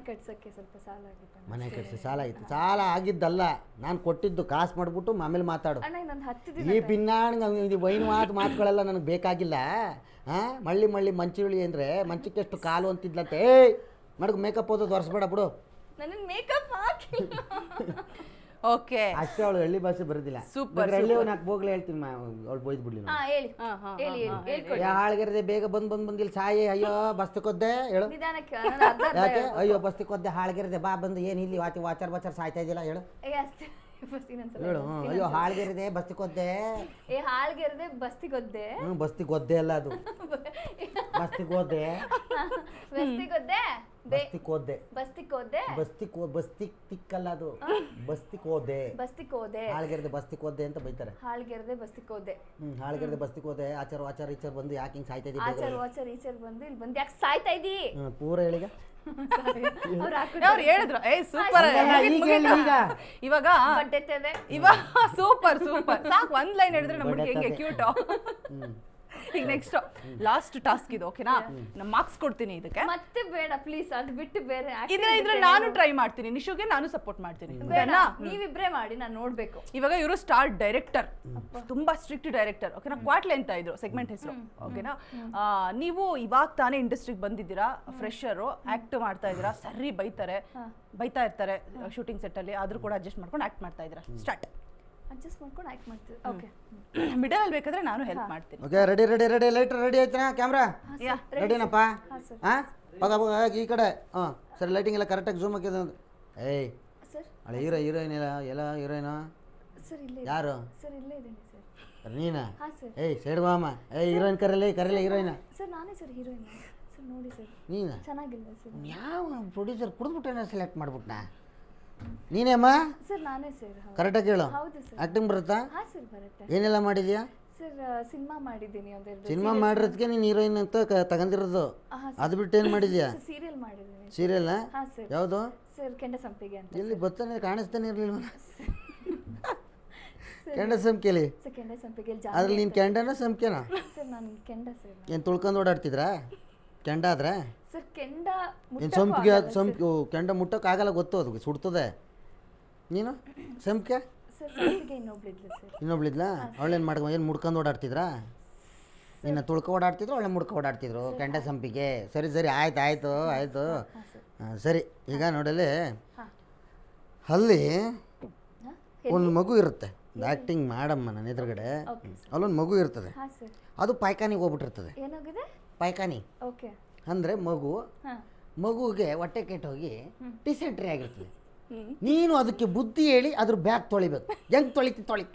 ಕಟ್ಸಕ್ಕೆ ಸ್ವಲ್ಪ ಸಾಲ ಆಗಿತ್ತು. ಮನೆ ಕಟ್ಸಿ ಸಾಲ ಆಯಿತು. ಸಾಲ ಆಗಿದ್ದಲ್ಲ, ನಾನು ಕೊಟ್ಟಿದ್ದು ಕಾಸು ಮಾಡಿಬಿಟ್ಟು ಆಮೇಲೆ ಮಾತಾಡು. ಅಣ್ಣ ಇನ್ನೊಂದು 10 ದಿನ ಈ ಪಿನ್ನಾಣ ವೈನ್ ಮಾತುಗಳೆಲ್ಲ ನನಗೆ ಬೇಕಾಗಿಲ್ಲ. ಮಳ್ಳಿ ಮಳ್ಳಿ ಮಂಚುಳಿ ಅಂದರೆ ಮಂಚಕ್ಕೆ ಎಷ್ಟು ಕಾಲು ಅಂತಿದ್ಲಂತೆ. ಮಡಗು ಮೇಕಪ್ ಓದೋದು ಒರೆಸ್ಬೇಡ ಬಿಡು. ನನಗೆ ಮೇಕಪ್ ಹಾಕಿ. ಓಕೆ ಅಷ್ಟೇ ಅವಳು ಹಳ್ಳಿ ಭಾಷೆ ಬರೋದಿಲ್ಲ. Super, ಬೇಕಾದ್ರೆ ಹಳ್ಳಿ ನಾಲ್ಕು ಬೋಗ್ಲೆ ಹೇಳ್ತೀನಿ ಅವಳು ಬೈದ್ ಬಿಡ್ಲಿ ಹಾ ಹೇಳಿ ಹೇಳಿ ಹೇಳಿ ಹೇಳ್ಕೊಡಿ ಹಾಳ್ಗೆರದೆ ಬೇಗ ಬಂದು ಇಲ್ಲಿ ಸಾಯಿ ಅಯ್ಯೋ ಬಸ್ತಿಕೊದ್ದೆ ಹೇಳು. ನಿಧಾನಕ್ಕೆ ನಾನು ಅರ್ಧ ಅರ್ಧ ಯಾಕೆ ಅಯ್ಯೋ ಬಸ್ತಿಕೊದ್ದೆ ಹಾಳ್ಗೆರದೆ ಬಾ ಬಂದು ಏನು ಇಲ್ಲಿ ವಾಚರ್ ಸಾಯ್ತಾ ಇದೆಯಲ್ಲ ಹೇಳು ಅಷ್ಟೇ ಫಸ್ಟ್ ಇನ್ನೊಂದ್ಸಲ ಹೇಳು. ಅಯ್ಯೋ ಹಾಳ್ಗೆರದೆ ಬಸ್ತಿಕೊದ್ದೆ ಹಾಳ್ಗೆರ್ದೆ ಬಸ್ತಿಗೊದ್ದೆ ಬಸ್ತಿಗೊದ್ದೆ ಅಲ್ಲ ಅದು ಬಸ್ತಿಗೋದ್ದೆ ಬಸ್ತಿಗೊದ್ದೆ ಬಸ್ತಿಕೋದ್ದೆ ಬಸ್ತಿಕೋದ್ದೆ ಬಸ್ತಿ ತಿಕ್ಕಲ್ಲ ಅದು ಬಸ್ತಿಕೋದೆ ಬಸ್ತಿಕೋದೆ ಹಾಳ್ಗೆರದೆ ಬಸ್ತಿಕೋದ್ದೆ ಅಂತ ಬೈತಾರೆ. ಹಾಳ್ಗೆರ್ದೆ ಬಸ್ತಿಕೋದೆ ಹಾಳ್ಗೆರದೆ ಬಸ್ತಿಕೋದೆ ಆಚಾರ ಈಚಾರ ಬಂದು ಯಾಕೆ ಹಿಂಗೆ ಸಾಯ್ತಾ ಇದ್ದೀವಿ ಆಚಾರ ವಾಚಾರ ಈಚಾರ ಬಂದು ಇಲ್ಲಿ ಬಂದು ಯಾಕೆ ಸಾಯ್ತಾ ಇದ್ದೀ ಪೂರ ಹೇಳಿಗ ಅವ್ರು ಹೇಳಿದ್ರು ಸೂಪರ್ ಈಗ ಇವಾಗ ಬಡ್ಡೆತ್ತದೆ ಇವಾಗ ಸೂಪರ್ ಸಾಕು ಒಂದ್ ಲೈನ್ ಹೇಳಿದ್ರೆ ನಮ್ಮ ಹುಡುಗಿ ಹೆಂಗೆ ಕ್ಯೂಟ್. ಈಗ ನೆಕ್ಸ್ಟ್ ಲಾಸ್ಟ್ ಟಾಸ್ಕ್ ಇದು ಓಕೆನಾ, ನಾನು ಮಾರ್ಕ್ಸ್ ಕೊಡ್ತೀನಿ ಇದಕ್ಕೆ. ಮತ್ತೆ ಬೇಡ ಪ್ಲೀಸ್ ಅದು ಬಿಟ್ಟು ಬೇರೆ ಇದ್ರೆ ನಾನು ಟ್ರೈ ಮಾಡ್ತೀನಿ, ನಿಶುಗೆ ನಾನು ಸಪೋರ್ಟ್ ಮಾಡ್ತೀನಿ. ಬೇಡ ನೀವಿಬ್ರೇ ಮಾಡಿ ನಾನು ನೋಡ್ಬೇಕು. ಇವಾಗ ಇವರು ಸ್ಟಾರ್ ಡೈರೆಕ್ಟರ್, ತುಂಬಾ ಸ್ಟ್ರಿಕ್ಟ್ ಡೈರೆಕ್ಟರ್ ಓಕೆನಾ. ಕ್ವಾಟ್ಲೆ ಅಂತ ಇದ್ರು ಸೆಗ್ಮೆಂಟ್ ಹೆಸರು ಓಕೆನಾ. ನೀವು ಇವಾಗ ತಾನೇ ಇಂಡಸ್ಟ್ರಿಗೆ ಬಂದಿದ್ದೀರಾ, ಫ್ರೆಶರು, ಆಕ್ಟ್ ಮಾಡ್ತಾ ಇದ್ದೀರಾ, ಸರಿ ಬೈತಾ ಇರ್ತಾರೆ ಶೂಟಿಂಗ್ ಸೆಟ್ ಅಲ್ಲಿ, ಆದ್ರೂ ಕೂಡ ಅಡ್ಜಸ್ಟ್ ಮಾಡ್ಕೊಂಡು ಆಕ್ಟ್ ಮಾಡ್ತಾ ಇದ್ದೀರಾ. ಸ್ಟಾರ್ಟ್ ಅಡ್ಜಸ್ಟ್ ಮಾಡ್ಕೊಂಡು ಆಕ್ಟ್ ಮಾಡ್ತೀವಿ. ಓಕೆ ಮಿಡಲ್ ಅಲ್ಲಿ ಬೇಕಾದ್ರೆ ನಾನು ಹೆಲ್ಪ್ ಮಾಡ್ತೀನಿ. ಓಕೆ ರೆಡಿ ಲೈಟರ್ ರೆಡಿ ಆಯ್ತಾ ಕ್ಯಾಮ್ರಾ ರೆಡಿನಪ್ಪ? ಹಾಂ ಈ ಕಡೆ ಹಾಂ ಸರಿ ಲೈಟಿಂಗ್ ಎಲ್ಲ ಕರೆಕ್ಟಾಗಿ ಝೂಮ್ ಹಾಕಿದ. ಏಯ್ ಸರ್ ಅಳೆ ಹೀರೋಯಿನ್ ಎಲ್ಲ ಹೀರೋಯಿನ ಸರ್ ಇಲ್ಲೇ ಯಾರು? ಸರ್ ಇಲ್ಲೇ ಇದ್ದೀನಿ ಸರ್. ನೀನಾ? ಹಾಂ ಸರ್. ಏಯ್ ಸೈಡ್ ಬಾಮ. ಏಯ್ ಹೀರೋಯಿನ್ ಕರೆಯಲ್ಲ ಹೀರೋಯಿನ. ಸರ್ ನಾನೇ ಸರ್ ಹೀರೋಯಿನ್. ಸರ್ ನೋಡಿ ಸರ್ ನೀನಾ? ಚೆನ್ನಾಗಿಲ್ವಾ ಸರ್? ಯಾವ ಪ್ರೊಡ್ಯೂಸರ್ ಕುಡಿದ್ಬಿಟ್ಟೇನ ಸೆಲೆಕ್ಟ್ ಮಾಡ್ಬಿಟ್ನಾ? ನೀನೇಮ್ಮ? ಸರ್ ನಾನೇ ಸರ್. ಕರೆಕ್ಟಾಗಿ ಹೇಳು. ಹೌದು ಸರ್. ಆ್ಯಕ್ಟಿಂಗ್ ಬರುತ್ತಾ? ಹಾಂ ಸರ್ ಬರುತ್ತೆ. ಏನೆಲ್ಲ ಮಾಡಿದ್ಯಾ? ಸರ್ ಸಿನಿಮಾ ಮಾಡಿದ್ದೀನಿ ಒಂದೆರಡು. ಸಿನಿಮಾ ಮಾಡಿರೋದಕ್ಕೆ ನೀನು ಹೀರೋಯಿನ್ ಅಂತ ತಗೊಂಡಿರೋದು. ಅದು ಬಿಟ್ಟು ಏನು ಮಾಡಿದ್ಯಾ? ಸೀರಿಯಲ್ ಮಾಡಿದ್ದೀನಿ. ಸೀರಿಯಲ್? ಹಾಂ ಸರ್. ಯಾವುದು? ಸರ್ ಕೆಂಡ ಸಂಪಿಗೆ ಅಂತ. ಎಲ್ಲಿ ಬರ್ತಾನೆ ಕಾಣಿಸ್ತಾನೆ ಇರಲಿಲ್ಲ. ಕೆಂಡ ಸಂಖ್ಯೆಲಿ ಸರ್ ಕೆಂಡ ಸಂಪಿಗೆ ಅದ್ರಲ್ಲಿ ನೀನು ಕೆಂಡನ ಸಂಖ್ಯೆನಾ? ಸರ್ ನಾನು ಕೆಂಡ ಸರ್. ಏನು ತುಳ್ಕೊಂಡು ಓಡಾಡ್ತಿದ್ರಾ ಕೆಂಡ ಆದ್ರೆ? ಸರ್ ಕೆಂಡ ಏನು ಸಂಪಿಗೆ ಕೆಂಡ ಮುಟ್ಟಕ್ಕಾಗಲ್ಲ, ಗೊತ್ತು ಅದು ಸುಡ್ತದೆ. ನೀನು ಸಂಖ್ಯೆ? ಸರ್ ಸಂಪಿಗೆ ಇನ್ನೊಬ್ಳಿದ್ಲು ಸರ್. ಇನ್ನೊಬ್ಳಿದ್ಲಾ? ಅವಳೇನು ಏನು ಮುಡ್ಕೊಂಡು ಓಡಾಡ್ತಿದ್ರಾ? ನಿನ್ನ ತುಳ್ಕೊ ಓಡಾಡ್ತಿದ್ರು ಅವಳೆ ಮುಡ್ಕೊ ಓಡಾಡ್ತಿದ್ರು ಕೆಂಡ ಸಂಪಿಗೆ. ಸರಿ ಆಯ್ತು ಸರಿ. ಈಗ ನೋಡಲಿ ಅಲ್ಲಿ ಒಂದು ಮಗು ಇರುತ್ತೆ, ಆ್ಯಕ್ಟಿಂಗ್ ಮಾಡಮ್ಮ ನನ್ನ ಎದುರುಗಡೆ. ಅಲ್ಲೊಂದು ಮಗು ಇರ್ತದೆ, ಅದು ಪಾಯ್ಖಾನಿಗೆ ಹೋಗ್ಬಿಟ್ಟಿರ್ತದೆ. ಏನಾಗಿದೆ? ಪಾಯ್ಖಾನಿ ಓಕೆ ಅಂದರೆ ಮಗುಗೆ ಹೊಟ್ಟೆ ಕೆಟ್ಟೋಗಿ ಡಿಸೆಂಟ್ರಿ ಆಗಿರ್ತದೆ. ನೀನು ಅದಕ್ಕೆ ಬುದ್ಧಿ ಹೇಳಿ ಅದ್ರ ಬ್ಯಾಗ್ ತೊಳಿಬೇಕು. ಹೆಂಗೆ ತೊಳಿ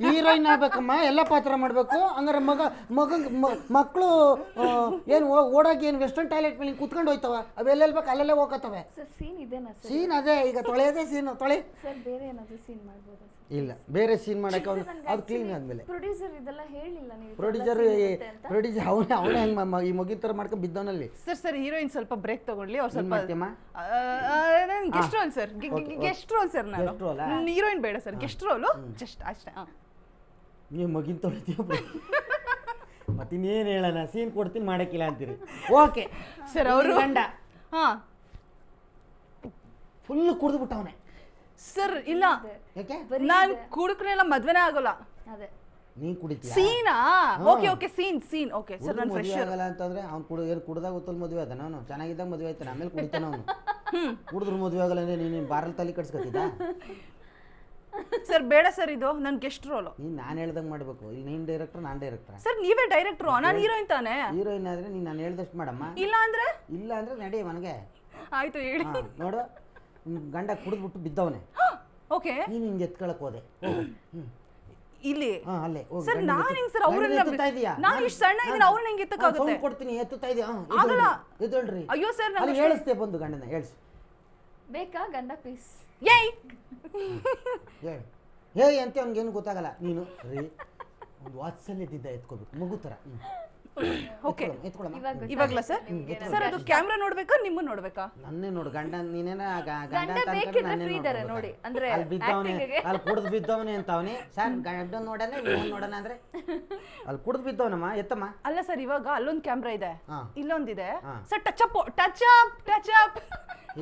ಹೀರೋಯಿನ್ ಆಗ್ಬೇಕಮ್ಮ, ಎಲ್ಲ ಪಾತ್ರ ಮಾಡಬೇಕು. ಹಂಗಾರೆ ಮಕ್ಕಳು ಏನು ಓಡಾಗಿ ಏನು ವೆಸ್ಟರ್ನ್ ಟಾಯ್ಲೆಟ್ ಮೇಲೆ ಕುತ್ಕೊಂಡು ಹೋಯ್ತವ, ಅವೆಲ್ಲ ಬೇಕು ಅಲ್ಲೆಲ್ಲ ಹೋಗತ್ತವೆ. ಸೀನ್ ಅದೇ ಈಗ ತೊಳೆಯೋದೇ ಸೀನು ತೊಳೆ. ಸರ್ ಬೇರೆ ಏನಾದರೂ ಸೀನ್ ಮಾಡ್ಬೋದಾ ಸರ್? ಇಲ್ಲ, ಬೇರೆ ಸೀನ್ ಮಾಡಕ್ಕೆ ಅದು ಕ್ಲೀನ್ ಆದಮೇಲೆ. ಪ್ರೊಡ್ಯೂಸರ್ ಇದೆಲ್ಲ ಹೇಳಿಲ್ಲ ನೀವು? ಪ್ರೊಡ್ಯೂಸರ್ ಅವನೇ ಹೆಂಗೆ ಈ ಮಗಿನ ಥರ ಮಾಡ್ಕೊಂಡು ಬಿದ್ದವನಲ್ಲಿ. ಸರ್ ಹೀರೋಯಿನ್ ಸ್ವಲ್ಪ ಬ್ರೇಕ್ ತಗೊಳ್ಳಿ. ಅವ್ರು ಸ್ವಲ್ಪ ಗೆಸ್ಟ್ ರೋಲ್ ಸರ್. ನಾನು ಹೀರೋಯಿನ್ ಬೇಡ ಸರ್, ಗೆಸ್ಟ್ ರೋಲು ಜಸ್ಟ್ ಅಷ್ಟೇ. ನೀವು ಮಗಿನ ತೊಳಿತೀಯ ಮತ್ತಿನ್ನೇನು ಹೇಳೋಣ, ಸೀನ್ ಕೊಡ್ತೀನಿ ಮಾಡಕ್ಕಿಲ್ಲ ಅಂತೀರಿ. ಓಕೆ ಸರ್ ಅವರು ಗಂಡ ಹಾಂ ಫುಲ್ ಕುಡಿದ್ಬಿಟ್ಟವನೆ ಸರ್. ಇಲ್ಲ ಯಾಕೆ? ನಾನು ಕುಡುಕ್ರೆಲ್ಲ ಮದ್ವೆನೇ ಆಗೋಲ್ಲ. ಅದೇ ನೀನ್ ಕುಡಿತೀಯ? ಸೀನಾ? Okay scene okay sir. ನಾನು ಫ್ರೆಶ್ ಆಗಲ್ಲ ಅಂತಂದ್ರೆ ಅವ್ನು ಏನು ಕುಡ್ದಾಗ ಗೊತ್ತಲ್ ಮದುವೆ ಆದ. ನಾನು ಚೆನ್ನಾಗಿದ್ದಾಗ ಮದುವೆ ಆಯ್ತಾನೆ, ಆಮೇಲೆ ಕುಡಿತಾನ ಅವನು. ಕುಡಿದ್ರು ಮದುವೆ ಆಗಲ್ಲ ಅಂದ್ರೆ ನೀನು ಬಾರಲ್ಲಿ ತಲೆ ಕಟ್ಸ್ಕೊತಿದ್ದ? ಸರ್ ಬೇಡ ಸರ್, ಇದು ನನ್ನ ಗೆಸ್ಟ್ ರೋಲು. ನೀನು ನಾನು ಹೇಳ್ದಂಗೆ ಮಾಡಬೇಕು. ಇಲ್ಲಿ ನೀನು ಡೈರೆಕ್ಟರ್, ನಾನು ಡೈರೆಕ್ಟರ್. ಸರ್ ನೀವೇ ಡೈರೆಕ್ಟ್ರು, ನಾನು ಹೀರೋಯಿನ್ ತಾನೆ. ಹೀರೋಯಿನ್ ಆದ್ರೆ ನೀನು ನಾನು ಹೇಳ್ದಷ್ಟು ಮಾಡಮ್ಮ. ಇಲ್ಲ ಅಂದ್ರೆ ನಡಿ ಮನೆಗೆ. ಆಯ್ತು ಹೇಳಿ. ನೋಡು ಗಂಡ ಕುಡಿದ್ಬಿಟ್ಟು ಬಿದ್ದವನೆ. ಓಕೆ ನೀನು ಹಿಂಗೆ ಎತ್ಕೊಳಕ್ ಹೋದೆ ಇಲ್ಲಿ. ಅಲ್ಲೇ ಸರ್ ನಾನು ಹೆಂಗ್ ಸರ್ ಅವ್ರನ್ನ ನಾನು ಇಷ್ಟು ಸಣ್ಣ ಇದ್ದೀನಿ, ಅವ್ರನ್ನ ಹೆಂಗೆ ಎತ್ತಕ್ಕಾಗುತ್ತೆ? ಕೊಡ್ತೀನಿ, ಎತ್ತುತ್ತಾ ಇದೆಯಾ? ಆಗಲ್ಲ. ಎದ್ದೇಳ್ರಿ. ಅಯ್ಯೋ ಸರ್ ನಾನು ಹೇಳಿಸ್ತೇ ಬಂದು ಗಂಡನ ಹೇಳಿಸ್. ಬೇಕಾ ಗಂಡ ಪೀಸ್? ಏಯ್ ಹೇಯ್ ಅಂತ ಅವ್ನಿಗೇನು ಗೊತ್ತಾಗಲ್ಲ. ನೀನು ರೀ ಒಂದು ವಾತ್ಸಲ್ಯದಿಂದ ಎತ್ಕೋಬೇಕು ಮಗು ಥರ. ಓಕೆ ಇವಾಗಲ ಸರ್? ಸರ್ ಅದು ಕ್ಯಾಮ್ರಾ ನೋಡ್ಬೇಕಾ ನಿಮ್ಮನ್ನ ನೋಡ್ಬೇಕಾ? ನನ್ನೇ ನೋಡು. ಗಂಡ ನೀನೇನ ನೋಡಿ ಅಂದ್ರೆ ಅಲ್ಲಿ ಬಿದ್ದವನೇ, ಅಲ್ಲಿ ಕುಡ್ದು ಬಿದ್ದವನೇ ಅಂತವನೇ. ಸರ್ ಗಂಡ ನೋಡೋಣ ನೋಡೋಣ ಅಂದ್ರೆ ಅಲ್ಲಿ ಕುಡ್ದು ಬಿದ್ದವನಮ್ಮ, ಎತ್ತಮ್ಮ. ಅಲ್ಲ ಸರ್, ಇವಾಗ ಅಲ್ಲೊಂದು ಕ್ಯಾಮ್ರಾ ಇದೆ, ಇಲ್ಲೊಂದಿದೆ ಸರ್. ಟಚ್ ಅಪ್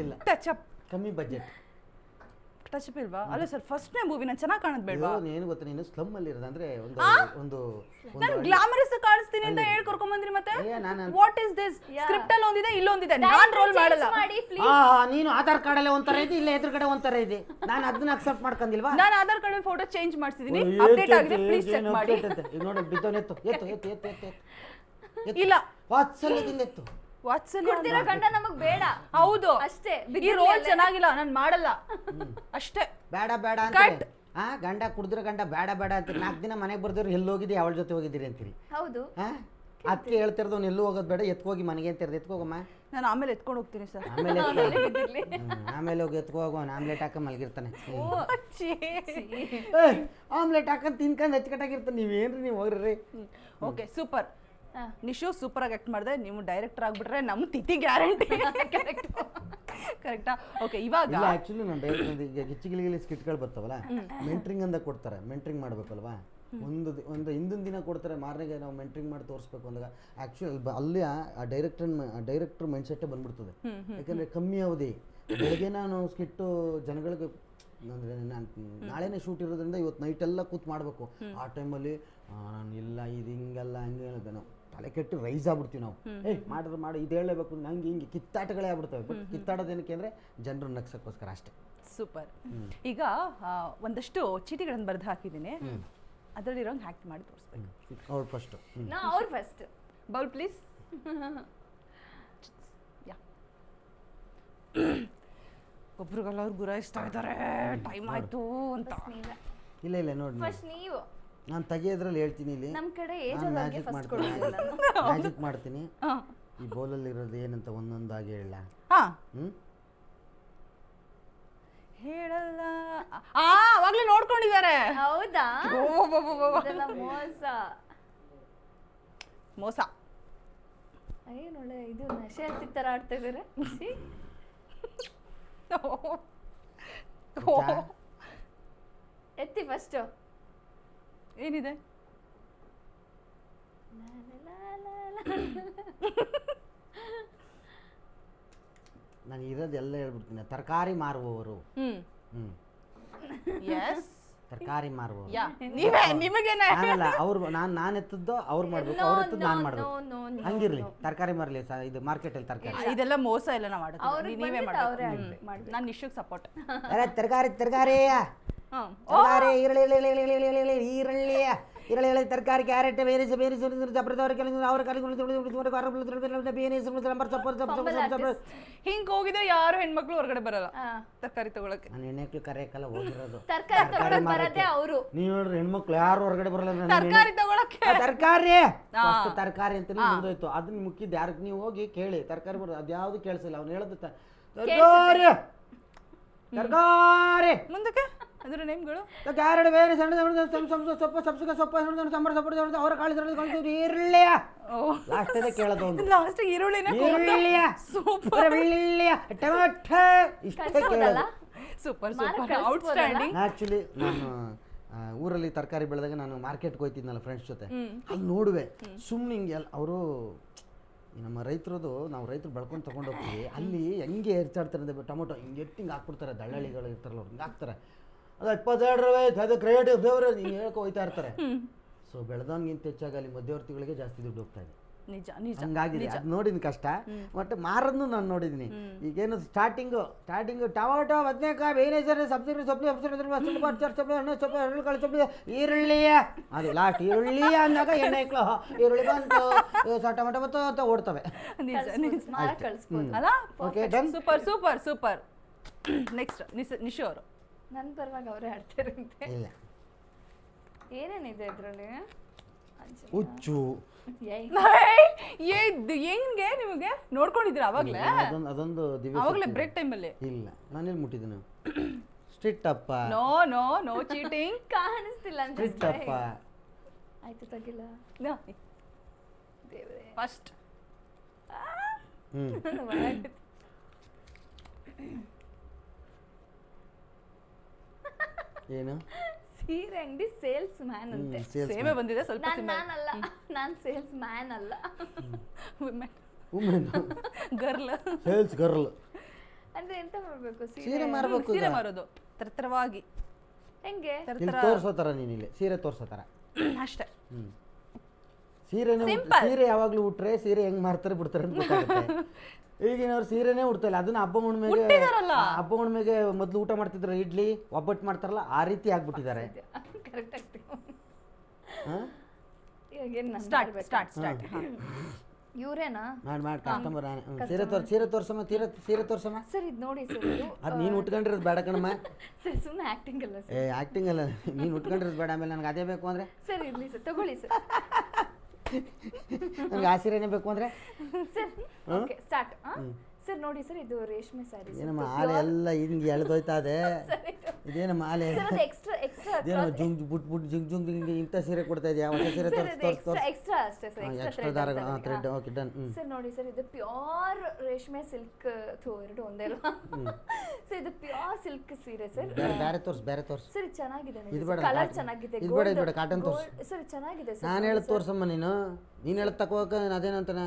ಇಲ್ಲ, ಟಚ್ ಅಪ್ ಕಮ್ಮಿ ಬಜೆಟ್. ಟಚ್ ಅಪ್ ಇಲ್ವಾ? ಅಲ್ಲ ಸರ್, ಫಸ್ಟ್ನೇ ಮೂವಿ ನಾನು ಚೆನ್ನಾಗಿ ಕಾಣೋದು ಬೇಡವಾ? ಏನು ಗೊತ್ತಾ, ನೀನು ಸ್ಲಮ್ ಅಲ್ಲಿ ಇರೋದು ಅಂದ್ರೆ ಒಂದು ಒಂದು ನಾನು ಗ್ಲಾಮರಸ್ ಕಾಣಿಸ್ತೀನಿ ಅಂತ ಹೇಳಿ ಕರ್ಕೊಂಡ್ ಬಂದ್ರಿ ಮತ್ತೆ. What is this? ಸ್ಕ್ರಿಪ್ಟ್ ಅಲ್ಲಿ ಒಂದಿದೆ, ಇಲ್ಲೊಂದಿದೆ, ನಾನ್ ರೋಲ್ ಮಾಡಲ್ಲ. ನೀನು ಆಧಾರ್ ಕಾರ್ಡ್ ಅಲ್ಲೇ ಒಂಥರ ಇದೆ, ಇಲ್ಲ ಎದುರುಗಡೆ ಒಂಥರ ಇದೆ, ನಾನು ಅದನ್ನ ಅಕ್ಸೆಪ್ಟ್ ಮಾಡ್ಕೊಂಡಿಲ್ವಾ? ನಾನು ಆಧಾರ್ ಕಾರ್ಡ್ ಫೋಟೋ ಚೇಂಜ್ ಮಾಡಿಸಿದೀನಿ, ಅಪ್ಡೇಟ್ ಆಗಿದೆ, ಪ್ಲೀಸ್ ಚೆಕ್ ಮಾಡಿ. ನೋಡಿ ಬಿದ್ದವನ ಎತ್ತು ಇಲ್ಲ ವಾತ್ಸಲ್ಯದಿಂದ ಎತ್ತು. ಕೊಡ್ತಿರೋ ಗಂಡ ನಮಗ್ ಬೇಡ. ಹೌದು ಅಷ್ಟೇ. ಈ ರೋಲ್ ಚೆನ್ನಾಗಿಲ್ಲ, ನಾನು ಮಾಡಲ್ಲ ಅಷ್ಟೇ. ಬೇಡ ಬೇಡ ಅಂತ ಗಂಡ ಕುಡಿದಿರೋ ಗಂಡ ಬೇಡ ಬೇಡ ಅಂತೀರಿ. 4 ದಿನ ಮನೆಗೆ ಬರ್ದಿರು ಎಲ್ಲಿ ಹೋಗಿದ್ದಿ, ಅವಳ ಜೊತೆ ಹೋಗಿದ್ದೀರಿ ಅಂತೀರಿ. ಹೌದು, ಅದಕ್ಕೆ ಹೇಳ್ತಿರೋದು ಎಲ್ಲೂ ಹೋಗೋದು ಬೇಡ, ಎತ್ಕೋಗಿ ಮನೆಗೆ ಅಂತಿರೋದು. ಎತ್ಕೋಗಮ್ಮ, ನಾನು ಆಮೇಲೆ ಎತ್ಕೊಂಡು ಹೋಗ್ತೀನಿ ಸರ್. ಆಮೇಲೆ ಹೋಗಿ ಎತ್ಕೋಗೋ, ಆಮ್ಲೆಟ್ ಹಾಕ ಮಲಗಿರ್ತಾನೆ. ಆಮ್ಲೆಟ್ ಹಾಕೊಂಡು ತಿನ್ಕೊಂಡು ಹಚ್ಕಟ್ಟಾಗಿರ್ತಾನೆ. ನೀವೇನ್ರಿ ನೀವು ಹೋಗ್ರಿ. Okay, super. ನಿಶು ಸೂಪರ್ ಆಗಿ ಆಕ್ಟ್ ಮಾಡಿದೆ. ನೀವು ಡೈರೆಕ್ಟರ್ ಆಗ್ಬಿಟ್ರೆ ನಮ್ಮ ತಿಥಿ ಗ್ಯಾರಂಟಿ. ಕರೆಕ್ಟಾ? ಓಕೆ, ಇವಾಗ ಆಕ್ಚುಲಿ ನಾನು ಡೈರೆಕ್ಟ್ ಈಗ ಗಿಚ್ಚಿಗಿಲಿಗಿಲಿ ಸ್ಕಿಟ್ಗಳು ಬರ್ತಾವಲ್ಲ, ಮೆಂಟ್ರಿಂಗ್ ಅಂತ ಕೊಡ್ತಾರೆ. ಮೆಂಟ್ರಿಂಗ್ ಮಾಡ್ಬೇಕಲ್ವಾ, ಒಂದು ಹಿಂದಿನ ದಿನ ಕೊಡ್ತಾರೆ, ಮಾರನೆಗೆ ನಾವು ಮೆಂಟ್ರಿಂಗ್ ಮಾಡಿ ತೋರಿಸ್ಬೇಕು ಅಂದಾಗ ಆ್ಯಕ್ಚುಲಿ ಅಲ್ಲಿ ಆ ಡೈರೆಕ್ಟರ್ ಮೈಂಡ್ ಸೆಟ್ಟೇ ಬಂದ್ಬಿಡ್ತದೆ. ಯಾಕಂದರೆ ಕಮ್ಮಿ ಅವಧಿ ಬೆಳಗ್ಗೆ ನಾವು ಸ್ಕಿಟ್ಟು ಜನಗಳಿಗೆ ಅಂದರೆ ನಾಳೆನೇ ಶೂಟ್ ಇರೋದ್ರಿಂದ ಇವತ್ತು ನೈಟೆಲ್ಲ ಕೂತ್ ಮಾಡಬೇಕು. ಆ ಟೈಮಲ್ಲಿ ನಾನು ಇಲ್ಲ ಇದು ಹಿಂಗಲ್ಲ ಹಂಗೆ ಹೇಳಿದೆ, ನಾವು ತಲೆ ಕೆಟ್ಟು ರೈಸ್ ಆಗ್ಬಿಡ್ತೀವಿ ನಾವು. ಮಾಡಿದ್ರೆ ಮಾಡಿ ಇದು ಹೇಳಬೇಕು, ನಂಗೆ ಹಿಂಗೆ ಕಿತ್ತಾಟಗಳೇ ಆಗ್ಬಿಡ್ತವೆ. ಬಟ್ ಕಿತ್ತಾಡೋದೇನಕ್ಕೆ ಅಂದರೆ ಜನರು ನಗ್ಸೋಕ್ಕೋಸ್ಕರ ಅಷ್ಟೇ. ಸೂಪರ್. ಈಗ ಒಂದಷ್ಟು ಚೀಟಿಗಳನ್ನು ಬರೆದು ಹಾಕಿದ್ದೀನಿ, ಅದರಲ್ಲಿರೋಂಗೆ ಹ್ಯಾಕ್ಟ್ ಮಾಡಿ ತೋರಿಸ್ಬೇಕು. ಅವ್ರು ಫಸ್ಟ್. ಅವ್ರು ಫಸ್ಟ್. Bowl please. ಒಬ್ರಿಗೆಲ್ಲವ್ರು ಗುರಾಯಿಸ್ತಾ ಇದ್ದಾರೆ, ಟೈಮ್ ಆಯ್ತು ಅಂತ. ಇಲ್ಲ ಇಲ್ಲ ನೋಡಿ, ಫಸ್ಟ್ ನೀವು. ನಾನು ತೆಗಿಯೋದ್ರಲ್ಲಿ ಹೇಳ್ತೀನಿ. ಇಲ್ಲಿ ನಮ್ಮ ಕಡೆ ಏಜ್ ನಾನು ಆಗಿ ಫಸ್ಟ್ ಕೊಡ್ತೀನಿ. ಮ್ಯಾಜಿಕ್ ಮಾಡ್ತೀನಿ. ಈ ಬೌಲಲ್ಲಿ ಇರೋದು ಏನಂತ ಒಂದೊಂದಾಗಿ ಹೇಳ. ಹೇಳಲ್ಲ. ಅವಾಗ್ಲೇ ನೋಡ್ಕೊಂಡಿದ್ದಾರೆ. ಹೌದಾ? ಮೋಸ ಮೋಸ. ಅಯ್ಯೋ ನೋಡೆ, ಇದು ನಶೆ ಹತ್ತಿ ತರ ಆಡ್ತಾ ಇದಾರೆ. ಎತ್ತಿ ಫಸ್ಟ್. ಏನಿದೆ? ನಾನು ಇರೋದೆಲ್ಲ ಹೇಳ್ಬಿಡ್ತೀನಿ. ತರಕಾರಿ ಮಾರುವವರು. ತರಕಾರಿ ಮಾರುವವರು ನಿಮಗೇನೆ. ನಾನಲ್ಲ, ಅವ್ರು ನಾನು ಎತ್ತದ್ದು ಅವ್ರು ಮಾಡ್ಬೇಕು, ಅವ್ರು ಎತ್ತದ್ದು ನಾನು ಮಾಡ್ಬೇಕು. ಹಂಗಿರ್ಲಿ. ತರಕಾರಿ ಮಾರಲಿ, ಇದು ಮಾರ್ಕೆಟಲ್ಲಿ ತರಕಾರಿ. ಇದೆಲ್ಲ ಮೋಸ ಎಲ್ಲ ನಾವು ಮಾಡೋದು, ನೀವೇ ಮಾಡಿ. ನಾನು ನಿಶುಗ್ ಸಪೋರ್ಟ್. ತರಕಾರಿ ತರಕಾರಿ ಈರುಳ್ಳಿ ತರಕಾರಿ, ಕ್ಯಾರೆಟ್, ಬೇರೆ ಹಿಂಗ್ ಹೋಗಿದ್ರೆ ಯಾರು ಹೆಣ್ಮಕ್ಳು ಹೊರಗಡೆ ಬರಲ್ಲ ತರಕಾರಿ ತಗೊಳಕ್ಕೆ. ನಾನು ಹೆಣ್ಮಕ್ಳು ಕರೆಯಕ್ಕಲ್ಲ ಹೋಗಿರೋದು. ನೀವು ನೋಡ್ರಿ, ಹೆಣ್ಮಕ್ಳು ಯಾರು ಹೊರಗಡೆ ಬರಲ್ಲ ತರಕಾರಿ ತಗೊಳಕ್ಕೆ. ತರಕಾರಿ ಅಂತ ಮುಂದೋಯ್ತು. ಅದನ್ನ ಮುಕ್ಕಿದ್ದು ಯಾರಿಗೆ ನೀವು ಹೋಗಿ ಕೇಳಿ. ತರಕಾರಿ ಬರೋದು ಅದ್ಯಾವುದು ಕೇಳಿಸಿಲ್ಲ. ಅವ್ನು ಹೇಳೋದು ತರಕಾರಿ ತರಕಾರಿ ಮುಂದಕ್ಕೆ ಅದ್ರ ನೇಮ್ಗಳು. ಕ್ಯಾರೆಟ್, ಬೇರೆ ಸೊಪ್ಪು ಸಬ್ಸಿಗೆ ಸೊಪ್ಪು ಸಾಂಬಾರು ಸೊಪ್ಪು ಅವರ ಕಾಳು ಈರುಳ್ಳಿಯ ಲಾಸ್ಟ್ ಕೇಳೋದು ಒಂದು ಲಾಸ್ಟ್ ಈರುಳ್ಳಿನ ಸೂಪರ್ ಬೆಳ್ಳುಳ್ಳಿಯ ಟೊಮೆಟೊ ಇಷ್ಟೇ ಕೇಳೋದು. Super super outstanding. ಆ್ಯಕ್ಚುಲಿ ನಾನು ಊರಲ್ಲಿ ತರಕಾರಿ ಬೆಳೆದಾಗ ನಾನು ಮಾರ್ಕೆಟ್ಗೆ ಹೋಗ್ತಿದ್ನಲ್ಲ ಫ್ರೆಂಡ್ಸ್ ಜೊತೆ, ಅಲ್ಲಿ ನೋಡುವೆ ಸುಮ್ಮನೆ ಹಿಂಗೆ ಅವರು ನಮ್ಮ ರೈತರದು, ನಾವು ರೈತರು ಬೆಳ್ಕೊಂಡು ತೊಗೊಂಡು ಹೋಗ್ತೀವಿ. ಅಲ್ಲಿ ಹೆಂಗೆ ಹೆಚ್ಚಾಡ್ತಾರೆ ಅಂದರೆ ಟೊಮೊಟೊ ಹಿಂಗೆ ಹಿಂಗೆ ಹಾಕ್ಬಿಡ್ತಾರೆ. ದಳ್ಳಾಳಿಗಳು ಇರ್ತಾರಲ್ಲ, ಅವ್ರು ಹಿಂಗೆ ಹಾಕ್ತಾರೆ. ಅದು 22 ರೂಪಾಯಿ, ಅದು ಕ್ರೇಟ್ ಫೇವ್ರೇಟ್ ಹಿಂಗೆ ಹೇಳ್ಕೊ ಹೋಗ್ತಾ ಇರ್ತಾರೆ. ಸೊ ಬೆಳೆದವನಿಗಿಂತ ಹೆಚ್ಚಾಗಿ ಅಲ್ಲಿ ಮಧ್ಯವರ್ತಿಗಳಿಗೆ ಜಾಸ್ತಿ ದುಡ್ಡು ಹೋಗ್ತಾ ಇದೆ. ನಿಜ ನಿಜ ಹಂಗಾಗಿದೆ. ಅದು ನೋಡಿದ ಕಷ್ಟ. ಬಟ್ ಮಾರನ್ನು ನಾನು ನೋಡಿದ್ದೀನಿ. ಈಗೇನು ಸ್ಟಾರ್ಟಿಂಗು ಟೊಮೊಟೊ, ಬದನೆಕಾಯಿ, ಬೇರೆ ಸಬ್ಸಿಡಿ ಸೊಪ್ಪು ಈರುಳ್ಳಿಯ ಅದು ಲಾಸ್ಟ್ ಈರುಳ್ಳಿಯ ಅಂದಾಗ ಎಣ್ಣೆಕ್ಳು ಈರುಳ್ಳಿ ಬಂತು, ಟೊಮೊಟೊ ಬಂತು ಅಂತ ಓಡ್ತವೆ. Super super super. Next Nishu ಅವರು. ನನ್ನ ಪರವಾಗಿ ಅವರೇ ಆಡ್ತಾರಂತೆ. ಇಲ್ಲ, ಏನೇನಿದೆ ಇದರಲ್ಲಿ? ಹುಚ್ಚು ಹೆಂಗೆ ನಿಮಗೆ ನೋಡ್ಕೊಂಡಿದ್ದೀರಾ ಅವಾಗಲೇ? ಅದೊಂದು ಅವಾಗಲೇ ಬ್ರೇಕ್ ಟೈಮಲ್ಲಿ. ಇಲ್ಲ, ನಾನೆಲ್ಲಿ ಮುಟ್ಟಿದ್ದೀನಿ. ಸ್ಟ್ರಿಕ್ಟ್ ಅಪ್ಪ. No no no cheating. ಕಾಣಿಸ್ತಿಲ್ಲ ಅಂತ. ಸ್ಟ್ರಿಕ್ಟ್ ಅಪ್ಪ. ಆಯ್ತು ತಗಿಲ್ಲ. ದೇವರೇ ಫಸ್ಟ್. ಏನು? ಸೀರೆ ಅಂಗಡಿ ಸೇಲ್ಸ್ ಮ್ಯಾನ್ ಅಂತೆ. ಸೇವೆ ಬಂದಿದೆ ಸ್ವಲ್ಪ. ನಾನಲ್ಲ, ನಾನು ಸೇಲ್ಸ್ ಮ್ಯಾನ್ ಅಲ್ಲ, ವುಮೆನ್ ಗರ್ಲ್, ಸೇಲ್ಸ್ ಗರ್ಲ್. ಅಂದ್ರೆ ಎಂತ ಮಾಡ್ಬೇಕು ಸೀರೆ ಮಾರಬೇಕು ಸೀರೆ ಮಾರೋದು ತರತರವಾಗಿ ಹೆಂಗೆ ಇಲ್ಲಿ ತೋರ್ಸೋ ಥರ ನೀನಿಲ್ಲಿ ಸೀರೆ ತೋರ್ಸೋ ಥರ ಅಷ್ಟೇ. ಸೀರೆ ಯಾವಾಗ್ಲೂ ಉಟ್ರೆ ಸೀರೆ ಹೆಂಗ್ ಮಾರ್ತಾರೆ ಬಿಡ್ತಾರೆ ಅಂತ ಗೊತ್ತಾಗುತ್ತೆ. ಈಗಿನವ್ರು ಸೀರೆನೇ ಉಡ್ತಾ ಇಲ್ಲ. ಅದನ್ನ ಹಬ್ಬ ಹುಣ್ಣಿಮೆಗೆ ಮೊದ್ಲು ಊಟ ಮಾಡ್ತಿದ್ರು, ಇಡ್ಲಿ ಒಬ್ಬಟ್ಟು ಮಾಡ್ತಾರಲ್ಲ ಆ ರೀತಿ ಆಗ್ಬಿಟ್ಟಿದ್ದಾರೆ. ಕರೆಕ್ಟ್ ಆಗ್ತೀವಿ. ಸ್ಟಾರ್ಟ್ ಇವ್ರೇನಾ ಮಾಡಿ ಕಸ್ಟಮರ್ ಸೀರೆ ತೋರ್ಸಮ್ಮ. ಸರ್ ಇದು ನೋಡಿ ಸರ್, ಅದು ನೀನು ಉಟ್ಕೊಂಡಿರೋದು ಬೇಡ ಕಣಮ್ಮ. ಸರ್ ಸುಮ್ಮನೆ ಆಕ್ಟಿಂಗ್ ಅಲ್ಲ ಸರ್. ಆಕ್ಟಿಂಗ್ ಅಲ್ಲ, ನೀನು ಉಟ್ಕೊಂಡಿರೋದು ಬೇಡ. ಆಮೇಲೆ ನನಗೆ ಅದೇ ಬೇಕು ಅಂದ್ರೆ ಸರ್ ಇರ್ಲಿ ಸರ್, ತಗೊಳ್ಳಿ ಸರ್. ನನಗೆ ಆ ಸೀರೆನೇ ಬೇಕು ಅಂದ್ರೆ ಸರ್ ಓಕೆ ಸ್ಟಾರ್ಟ್. ಸರ್ ನೋಡಿ ಸರ್, ಇದು ರೇಷ್ಮೆ ಸ್ಯಾರಿ ಸರ್. ಏನಮ್ಮ ಮಾಲೆ ಎಲ್ಲ ಹಿಂಗೆ ಎಳ್ದೋಯ್ತಾ ಇದೆ. ಇದೇನು ಮಾಲೆ ಇದೇನು ಜುಂಗ್ ಬುಟ್ ಜುಂಗ್ ಇಂಥ ಸೀರೆ ಕೊಡ್ತಾ ಇದೆಯಾ? ಹೊಸ ಸೀರೆ ಎಕ್ಸ್ಟ್ರಾ ಅಷ್ಟೇ ಸರ್, ಎಕ್ಸ್ಟ್ರಾ ದಾರಗಳು ಥ್ರೆಡ್. Okay done. ಸರ್ ನೋಡಿ ಸರ್, ಇದು ಪ್ಯೂರ್ ರೇಷ್ಮೆ ಸಿಲ್ಕ್ ಎರಡು ಒಂದೇ ಅಲ್ಲ ಸರ್, ಇದು ಪ್ಯೂರ್ ಸಿಲ್ಕ್ ಸೀರೆ ಸರ್. ಬೇರೆ ತೋರ್ಸ್ ಸರ್ ಇದು ಚೆನ್ನಾಗಿದೆ, ಇದು ಬೇಡ, ಕಲರ್ ಚೆನ್ನಾಗಿದೆ. ಇದು ಬೇಡ ಕಾಟನ್ ತೋರ್ಸ್. ಸರ್ ಚೆನ್ನಾಗಿದೆ ಸರ್. ನಾನು ಹೇಳದ್ ತೋರ್ಸಮ್ಮ, ನೀನು ಹೇಳದ್ ತಕೋಕ ಅದೇನಂತಾನೆ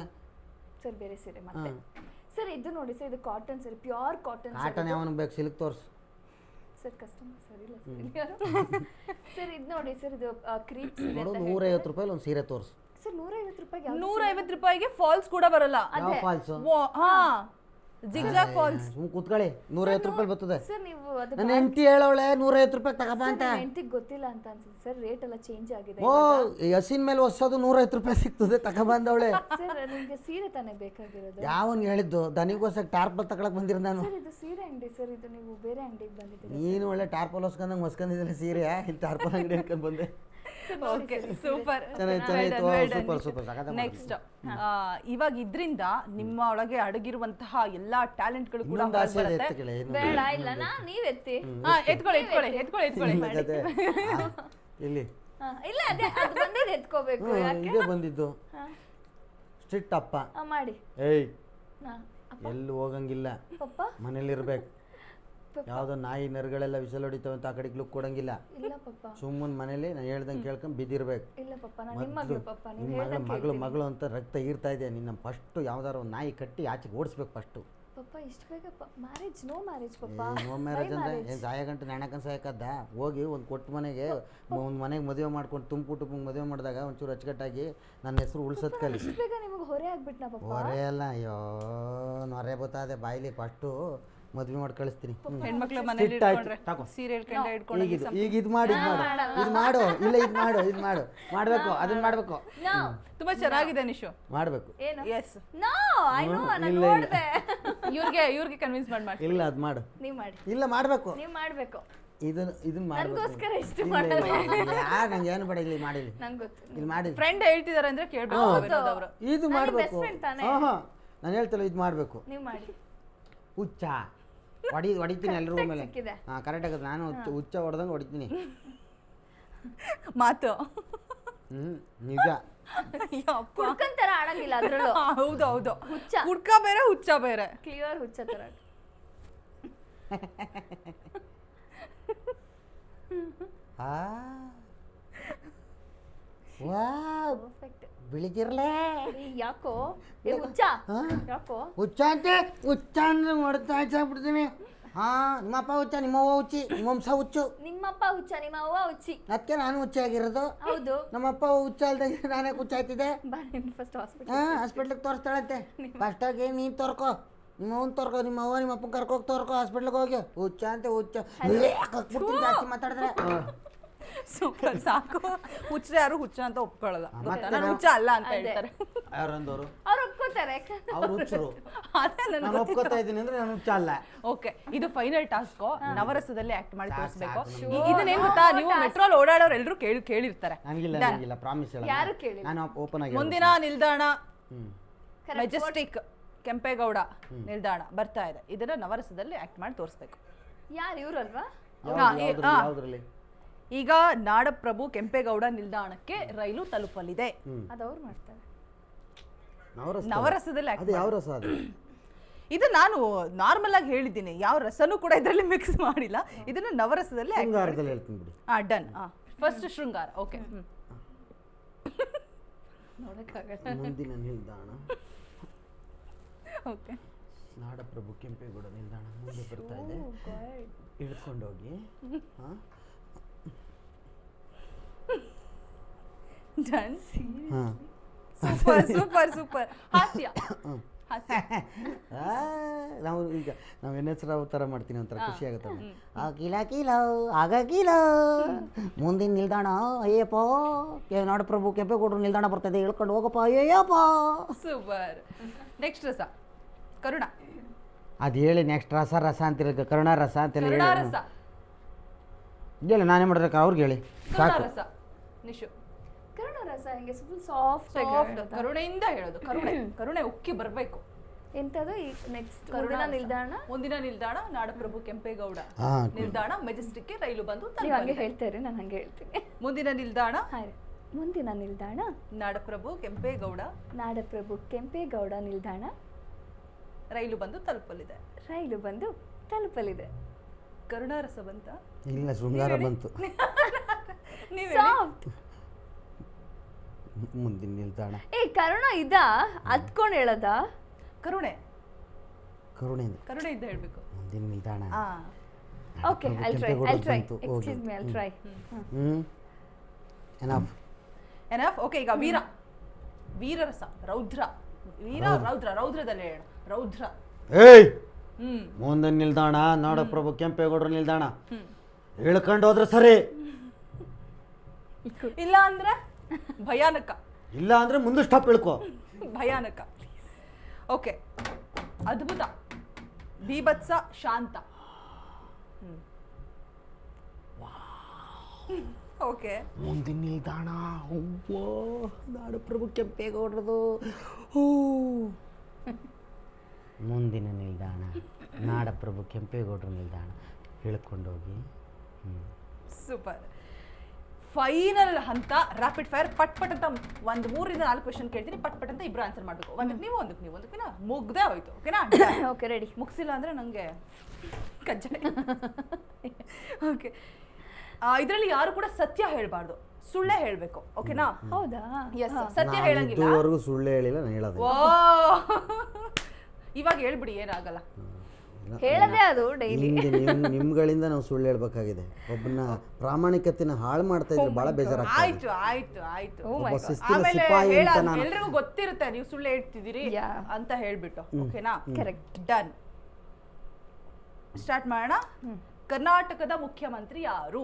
ಸರ್ ಬೇರೆ ಸೀರೆ ಮತ್ತೆ. ಸರ್ ಇದು ನೋಡಿ ಸರ್, ಇದು cotton sir, pure cotton. Cotton ಯಾವನು ಬೇಕು? ಸಿಲ್ಕ್ ತೋರ್ಸ್. ಸರ್ ಕಸ್ಟಮರ್ ಸರಿ ಇಲ್ಲ ಸರ್. ಇದು ನೋಡಿ ಸರ್, ಇದು ಕ್ರೀಪ್ಸ್ ಇದೆ. 150 ರೂಪಾಯಿ ಒಂದು ಸೀರೆ ತೋರ್ಸ್. ಸರ್ 150 ರೂಪಾಯಿಗೆ 150 ರೂಪಾಯಿಗೆ ಫಾಲ್ಸ್ ಕೂಡ ಬರಲ್ಲ. ಯಾವ ಫಾಲ್ಸ್? ಹಾ, ಜಿಗ್ಜಾಗ್ ಫಾಲ್ಸ್. ಕೂತ್ಕೊಳ್ಳಿ, 150 ರೂಪಾಯಿ ಬರ್ತದೆ. ಸರ್ ನೀವು ಅದು ನನ್ನ ಹೆಂಡತಿ ಹೇಳವಳೆ 150 ರೂಪಾಯಿ ತಗೋಬಾ ಅಂತ. ಹೆಂಡತಿಗೆ ಗೊತ್ತಿಲ್ಲ ಅಂತ ಅನ್ಸುತ್ತೆ ಸರ್, ರೇಟ್ ಎಲ್ಲ ಚೇಂಜ್ ಆಗಿದೆ. ಓ, ಹಸಿನ ಮೇಲೆ ಹೊಸದು 150 ರೂಪಾಯಿ ಸಿಗ್ತದೆ, ತಗೋಬಂದವಳೆ. ಸರ್ ನಿಮಗೆ ಸೀರೆ ತಾನೇ ಬೇಕಾಗಿರೋದು? ಯಾವನ್ ಹೇಳಿದ್ದು? ದನಿಗೋಸ್ಕರ ಟಾರ್ಪಲ್ ತಗೊಳಕ್ ಬಂದಿರ ನಾನು. ಸರ್ ಇದು ಸೀರೆ ಅಂಗಡಿ ಸರ್, ಇದು ನೀವು ಬೇರೆ ಅಂಗಡಿಗೆ ಬಂದಿದ್ದೀರಿ. ನೀನು ಒಳ್ಳೆ ಟಾರ್ಪಲ್ ಹೊಸ್ಕೊಂಡಂಗೆ ಹೊಸ್ಕೊಂಡಿದ್ದಿಲ್ಲ ಸೀರೆ, ಇಲ್ಲಿ ಟಾರ್ಪಲ್ ಅಂಗಡಿ ಅನ್ಕೊಂಡ್ ಬಂದೆ. Okay, super. ನೆಕ್ಸ್ಟ್, ಇವಾಗ ಇದ್ರಿಂದ ನಿಮ್ಮ ಒಳಗೆ ಅಡಗಿರುವಂತಹ ಎಲ್ಲಾ ಟ್ಯಾಲೆಂಟ್ಗಳು ಕೂಡ ಬೇಡ ಇಲ್ಲ ನೀವ್ ಎತ್ತಿ. ಎತ್ಕೊಳ್ಳಿ. ಇಲ್ಲಿ ಇಲ್ಲ ಅದೇ ಅದು ಬಂದಿದ್ದು ಎತ್ಕೋಬೇಕು. ಇದೇ ಬಂದಿದ್ದು ಸ್ಟ್ರಿಕ್ಟ್ ಅಪ್ಪ ಮಾಡಿ. ಏಯ್ ಎಲ್ಲೂ ಹೋಗಂಗಿಲ್ಲ, ಪಪ್ಪ ಮನೇಲಿರ್ಬೇಕು. ಯಾವ್ದೋ ನಾಯಿ ನರ್ಗಳೆಲ್ಲ ವಿಸಲ್ ಹೊಡಿತಾವ ಅಂತ ಆ ಕಡೆಗೆ ಲುಕ್ ಕೊಡಂಗಿಲ್ಲ. ಇಲ್ಲ ಪಪ್ಪ, ಸುಮ್ಮನೆ ಮನೇಲಿ ನಾನು ಹೇಳ್ದಂಗೆ ಕೇಳ್ಕೊಂಡ್ ಬಿದ್ದಿರ್ಬೇಕು. ಇಲ್ಲ ಪಪ್ಪ, ನಾನು ನಿಮ್ಮ ಮಗಳು ಪಪ್ಪ, ನೀವು ಮಗಳು ಅಂತ ರಕ್ತ ಈರ್ತಾ ಇದೆ. ನಿನ್ನ ಫಸ್ಟ್ ಯಾವ್ದಾರ ಒಂದು ನಾಯಿ ಕಟ್ಟಿ ಆಚೆಗೆ ಓಡಿಸ್ಬೇಕು ಫಸ್ಟ್. ಪಪ್ಪ ಇಷ್ಟು ಬೇಗ ಮ್ಯಾರೇಜ್? ನೋ ಮ್ಯಾರೇಜ್ ಪಪ್ಪ. ನೋ ಮ್ಯಾರೇಜ್ ಅಂದ್ರೆ ಏನು ಸಾಯ ಗಂಟೆ ನಾಣಕನ್ ಸಾಯಕದ್ದ? ಹೋಗಿ ಒಂದು ಕೊಟ್ಟು ಮನೆಗೆ ಒಂದು ಮನೆಗೆ ಮದುವೆ ಮಾಡ್ಕೊಂಡು ತುಮಕೂಟಕ್ಕೆ ಮದುವೆ ಮಾಡಿದಾಗ ಒಂಚೂರು ಅಚ್ಚುಕಟ್ಟಾಗಿ ನನ್ನ ಹೆಸರು ಉಳ್ಸೋದ್ ಕಲಿ. ಇಷ್ಟು ಬೇಗ ನಿಮಗೆ ಹೊರೆ ಆಗ್ಬಿಟ್ನಾ ಪಪ್ಪ? ಹೊರೆ ಅಲ್ಲ, ಅಯ್ಯೋ ನೊರೆ ಬತ್ತಾದೆ ಬಾಯ್ಲಿ. ಫಸ್ಟು ಮದ್ವೆ ಮಾಡಿ ಕಳಿಸ್ತೀನಿ. ಹೆಣ್ಮಕ್ಳು ಮನೇಲಿ ಸೀರೆ ಹಿಡ್ಕೊಂಡು ಈಗ ಇದು ಮಾಡಿ ಇಲ್ಲ ಇದು ಮಾಡು ಮಾಡ್ಬೇಕು, ಅದನ್ನ ಮಾಡ್ಬೇಕು. ತುಂಬಾ ಚೆನ್ನಾಗಿದೆ ನಿಶು, ಮಾಡ್ಬೇಕು. ಎಸ್. ನೋ ಐ ನೋ, ನಾನು ನೋಡಿದೆ. ಇವ್ರಿಗೆ ಕನ್ವಿನ್ಸ್ ಮಾಡಿ. ಇಲ್ಲ ಅದು ಮಾಡು. ನೀವು ಮಾಡಿ. ಇಲ್ಲ ಮಾಡ್ಬೇಕು. ನೀವು ಮಾಡಬೇಕು. ಇದನ್ನ ಮಾಡ್ಬೇಕು. ನನಗೋಸ್ಕರ ಇಷ್ಟು ಮಾಡಲ್ಲ. ಯಾರು ನಂಗೆ ಏನು ಬೇಡ, ಇಲ್ಲಿ ಮಾಡಿಲ್ಲ. ನಂಗೆ ಗೊತ್ತು. ಇಲ್ಲಿ ಮಾಡಿ. ಫ್ರೆಂಡ್ ಹೇಳ್ತಿದಾರೆ ಅಂದ್ರೆ ಕೇಳ್ಬೇಕು ಅವರು. ಇದು ಮಾಡ್ಬೇಕು. ನಾನು ಹೇಳ್ತಲ್ಲ, ಇದು ಮಾಡ್ಬೇಕು. ನೀವು ಮಾಡಿ. ಹುಚ್ಚ ಹೊಡಿತೀನಿ ಎಲ್ಲರೂ ಮೇಲೆ. ಹಾ ಕರೆಕ್ಟ್ ಆಗುತ್ತೆ. ನಾನು ಹುಚ್ಚ ಹೊಡೆದಂಗೆ ಹೊಡಿತೀನಿ. ಮಾತು ನಿಜ. ಕುಡ್ಕನ್ ತರ ಆಡಂಗಿಲ್ಲ ಅದ್ರಲ್ಲೂ. ಹೌದು, ಹುಚ್ಚ. ಕುಡ್ಕ ಬೇರೆ, ಹುಚ್ಚ ಬೇರೆ. ಕ್ಲಿಯರ್ ಹುಚ್ಚ ತರ. ಪರ್ಫೆಕ್ಟ್. ಬೆಳಿತಿರ್ಲೇ ಯಾಕೋ ಹುಚ್ಚ? ಯಾಕೋ ಹುಚ್ಚ ಅಂದ್ರೆ ಹೊಡ್ತಾ ಬಿಡ್ತೀನಿ. ಹಾ, ನಿಮ್ಮಪ್ಪ ಹುಚ್ಚ, ನಿಮ್ಮವ್ವ ಹುಚ್ಚಿ, ನಿಮ್ಮ ವಂಶ ಹುಚ್ಚು. ನಿಮ್ಮಪ್ಪ ಹುಚ್ಚ, ನಿಮ್ಮ ಅವ್ವ ಹುಚ್ಚಿ. ಅದಕ್ಕೆ ನಾನು ಹುಚ್ಚ ಆಗಿರೋದು. ಹೌದು, ನಮ್ಮಪ್ಪ ಹುಚ್ಚ ಅಲ್ದಂಗೆ ನಾನೇ ಹುಚ್ಚ ಆಯ್ತಿದ್ದೆ. ಫಸ್ಟ್ ಹಾಸ್ಪಿಟ್ಲಿಗೆ ತೋರಿಸ್ತಾಳಂತೆ. ಫಸ್ಟಾಗಿ ನೀನು ತೋರ್ಕೋ, ನಿಮ್ಮ ಅವ್ನ ತೋರ್ಕೋ, ನಿಮ್ಮ ಅವ್ವ ನಿಮ್ಮ ಅಪ್ಪನ ಕರ್ಕೋಗಿ ತೋರ್ಕೋ ಹಾಸ್ಪಿಟ್ಲಿಗೆ ಹೋಗಿ. ಹುಚ್ಚ ಅಂತ ಹುಚ್ಚ ಜಾಸ್ತಿ ಮಾತಾಡಿದ್ರೆ. ಸೂಪರ್, ಸಾಕು. ಹುಚ್ಚರು ಯಾರು ಹುಚ್ಚ ಅಂತ ಒಪ್ಕೊಳ್ಳಲ್ಲ, ನಾನು ಹುಚ್ಚ ಅಲ್ಲ ಅಂತ ಹೇಳ್ತಾರೆ. ಯಾರಂದವರು? ಅವ್ರು ಒಪ್ಕೋತಾರೆ, ಅವ್ರು ಹುಚ್ಚರು. ನಾನು ಒಪ್ಕೋತಾ ಇದ್ದೀನಿ ಅಂದ್ರೆ ನಾನು ಹುಚ್ಚ ಅಲ್ಲ. ಓಕೆ, ಇದು ಫೈನಲ್ ಟಾಸ್ಕ್. ನವರಸದಲ್ಲಿ ಆಕ್ಟ್ ಮಾಡಿ ತೋರಿಸಬೇಕು. ಇದನ್ನೇನ್ ಗೊತ್ತಾ, ನೀವು ಮೆಟ್ರೋಲ್ ಓಡಾಡೋರು ಎಲ್ಲರೂ ಕೇಳಿರ್ತಾರೆ. ನನಗಿಲ್ಲ ಪ್ರಾಮಿಸ್ ಹೇಳ. ಯಾರು ಕೇಳಿ? ನಾನು ಓಪನ್ ಆಗಿ ಮುಂದಿನ ನಿಲ್ದಾಣ ಮೆಜೆಸ್ಟಿಕ್ ಕೆಂಪೇಗೌಡ ನಿಲ್ದಾಣ ಬರ್ತಾ ಇದೆ. ಇದನ್ನ ನವರಸದಲ್ಲಿ ಆಕ್ಟ್ ಮಾಡಿ ತೋರಿಸ್ಬೇಕು. ಯಾರು ಇವ್ರಲ್ವಾ? ಯಾವ್ದ್ರಲ್ಲಿ? ಈಗ ನಾಡಪ್ರಭು ಕೆಂಪೇಗೌಡ ನಿಲ್ದಾಣಕ್ಕೆ ರೈಲು ತಲುಪಲಿದೆ. ಅದವ್ರು ಮಾಡ್ತಾರೆ. ನವರಸದಲ್ಲಿ ಯಾವ ರಸ ಅದು? ಇದು ನಾನು ನಾರ್ಮಲ್ ಆಗಿ ಹೇಳಿದ್ದೀನಿ, ಯಾವ ರಸನೂ ಕೂಡ ಇದರಲ್ಲಿ ಮಿಕ್ಸ್ ಮಾಡಿಲ್ಲ. ಇದನ್ನ ನವರಸದಲ್ಲಿ ಹೇಳ್ತೀನಿ ಬಿಡಿ. ಡನ್. ಫಸ್ಟ್ ಶೃಂಗಾರ. ಓಕೆ, ನೋಡಕ್ಕಾಗಲ್ಲ. ಮುಂದಿನ ನಿಲ್ದಾಣ ಓಕೆ. ನಾಡಪ್ರಭು ಕೆಂಪೇಗೌಡ ನಿಲ್ದಾಣ ಮುಂದೆ ಬರ್ತಾ ಇದೆ, ಇಳ್ಕೊಂಡೋಗಿ ಹಾಂ ಡನ್. ಹಾಂ ಸೂಪರ್ ಸೂಪರ್ ಸೂಪರ್. ಹಾಸ್ಯ ಹಾಸ್ಯ. ನಾವು ಈಗ ನಾವು NS ರಾವ್ ಥರ ಮಾಡ್ತೀನಿ, ಒಂಥರ ಖುಷಿ ಆಗುತ್ತೆ. ಆ ಕಿಲ ಆಗ ಮುಂದಿನ ನಿಲ್ದಾಣ ಅಯ್ಯಪ್ಪ ನಾಡಪ್ರಭು ಕೆಂಪೇಗೌಡರು ನಿಲ್ದಾಣ ಬರ್ತದೆ, ಹೇಳ್ಕೊಂಡು ಹೋಗಪ್ಪ ಅಯ್ಯಪ್ಪ. ಸೂಪರ್. ನೆಕ್ಸ್ಟ್ ರಸ ಕರುಣ. ಅದು ಹೇಳಿ ನೆಕ್ಸ್ಟ್ ರಸ ಅಂತಿರ, ಕರುಣ ರಸ ಅಂತೆಲ್ಲ ಕರುಣ ಹೇಳಿ ರಸ. ಹೇಳಿ, ನಾನೇ ಮಾಡಿದ್ರೆ ಅವ್ರಿಗೆ ಹೇಳಿ ಕರುಣ ಸಾಕು. ರಸ ನಿಶು. ಕರುಣ ರಸ ಹಿಂಗೆ ಫುಲ್ ಸಾಫ್ಟ್ ಸಾಫ್ಟ್ ಕರುಣೆಯಿಂದ ಹೇಳೋದು. ಕರುಣೆ ಕರುಣೆ ಉಕ್ಕಿ ಬರಬೇಕು. ಎಂಥದ್ದು ಈ ನೆಕ್ಸ್ಟ್ ಕರುಣ ಕರುಣ ರಸ. ನಿಲ್ದಾಣ. ಮುಂದಿನ ನಿಲ್ದಾಣ ನಾಡಪ್ರಭು ಕೆಂಪೇಗೌಡ ಹಾ. ನಿಲ್ದಾಣ. ಮೆಜೆಸ್ಟಿಕ್ಗೆ ರೈಲು ಬಂದು ನೀವು ಹಂಗೆ ತಲುಪಲಿದೆ. ಹೇಳ್ತಾ ಇರಿ, ನಾನು ಹಂಗೆ ಹೇಳ್ತೀನಿ. ಮುಂದಿನ ನಿಲ್ದಾಣ ಹಾಂ ರೀ. ಮುಂದಿನ ನಿಲ್ದಾಣ ನಾಡಪ್ರಭು ಕೆಂಪೇಗೌಡ ನಾಡಪ್ರಭು ಕೆಂಪೇಗೌಡ ನಿಲ್ದಾಣ. ರೈಲು ಬಂದು ತಲುಪಲಿದೆ. ರೈಲು ಬಂದು ತಲುಪಲಿದೆ. ಕರುಣಾರಸ ಬಂತ? ಇಲ್ಲ, ಶೃಂಗಾರ ಬಂತು. ನೀವು ಸಾಫ್ಟ್. ಮುಂದಿನ ನಿಲ್ದಾಣ ಕರುಣ ಇದಾ ಅದ್ಕೊಂಡು ಹೇಳದ? ಕರುಣೆ ಕರುಣೆಯಿಂದ ಕರುಣೆಯಿಂದ ಹೇಳ್ಬೇಕು. ಮುಂದಿನ ನಿಲ್ದಾಣ ಆ okay, I'll try. Excuse me, I'll try. Enough. Enough. Okay, ಈಗ ವೀರ. ವೀರರಸ. ರೌದ್ರ. ವೀರ ರೌದ್ರ. ರೌದ್ರದಲ್ಲಿ ಹೇಳು. ರೌದ್ರ. ಏಯ್, ಹ್ಮ್ ಮುಂದಿನ ನಿಲ್ದಾಣ ನಾಡಪ್ರಭು ಕೆಂಪೇಗೌಡರ ನಿಲ್ದಾಣ, ಹೇಳ್ಕೊಂಡು ಹೋದ್ರೆ ಸರಿ, ಇಲ್ಲ ಅಂದ್ರೆ ಭಯಾನಕ. ಇಲ್ಲ ಅಂದ್ರೆ ಮುಂದೆ ಸ್ಟಾಪ್ ಇಳ್ಕೊ. ಭಯಾನಕ. ಓಕೆ, ಅದ್ಭುತ. ಬೀಭತ್ಸ. ಶಾಂತ. ಓಕೆ, ಮುಂದಿನ ನಿಲ್ದಾಣ ಅವ್ವೋ ನಾಡಪ್ರಭು ಕೆಂಪೇಗೌಡರದು. ಮುಂದಿನ ನಿಲ್ದಾಣ ನಾಡಪ್ರಭು ಕೆಂಪೇಗೌಡರ ನಿಲ್ದಾಣ, ಹೇಳ್ಕೊಂಡೋಗಿ. ಸೂಪರ್. ಫೈನಲ್ ಹಂತ ರ್ಯಾಪಿಡ್ ಫೈರ್. ಪಟ್ ಪಟ್ ಅಂತ ಒಂದು 3 ಇಂದ 4 ಕ್ವೆಶನ್ ಕೇಳ್ತೀನಿ, ಪಟ್ ಪಟ್ ಅಂತ ಇಬ್ರು ಆನ್ಸರ್ ಮಾಡಬೇಕು. ಒಂದಕ್ಕೆ ನೀವು ಒಂದಕ್ಕೆ ಮುಗ್ದೇ ಹೋಯ್ತು. ಓಕೆನಾ? Okay, ready. ಮುಗಿಸಿಲ್ಲ ಅಂದ್ರೆ ನಂಗೆ ಕಜ್ಜನೆ. ಓಕೆ, ಇದರಲ್ಲಿ ಯಾರು ಕೂಡ ಸತ್ಯ ಹೇಳ್ಬಾರ್ದು, ಸುಳ್ಳೇ ಹೇಳ್ಬೇಕು. ಓಕೆನಾ? ಹೌದಾ? ಎಸ್, ಸತ್ಯ ಹೇಳಂಗಿಲ್ಲ. ಇದುವರೆಗೂ ಸುಳ್ಳು ಹೇಳಿಲ್ಲ, ನಾನು ಹೇಳೋದು. ಓ, ಇವಾಗ ಹೇಳ್ಬಿಡಿ, ಏನಾಗಲ್ಲ. ಹೇಳದೆ ಅದು ಡೈಲಿ. ನಿಮ್ಗಳಿಂದ ನಾವು ಸುಳ್ಳು ಹೇಳ್ಬೇಕಾಗಿದೆ. ಒಬ್ಬನ ಪ್ರಾಮಾಣಿಕತೆನ ಹಾಳು ಮಾಡ್ತಾ ಇದ್ರೆ ಬಹಳ ಬೇಜಾರಾಗ್ತದೆ. ಆಯ್ತು ಆಯ್ತು ಆಯ್ತು. ಒಬ್ಬ ಶಿಸ್ತಿನ ಆಮೇಲೆ ಸಿಪಾಯಿ ಅಂತ ನಾನು. ಎಲ್ರಿಗೂ ಗೊತ್ತಿರುತ್ತೆ ನೀವು ಸುಳ್ಳು ಹೇಳ್ತಿದ್ದೀರಿ ಅಂತ ಹೇಳ್ಬಿಟ್ಟು. ಓಕೆನಾ? ಕರೆಕ್ಟ್. ಡನ್. ಸ್ಟಾರ್ಟ್ ಮಾಡೋಣ. ಕರ್ನಾಟಕದ ಮುಖ್ಯಮಂತ್ರಿ ಯಾರು?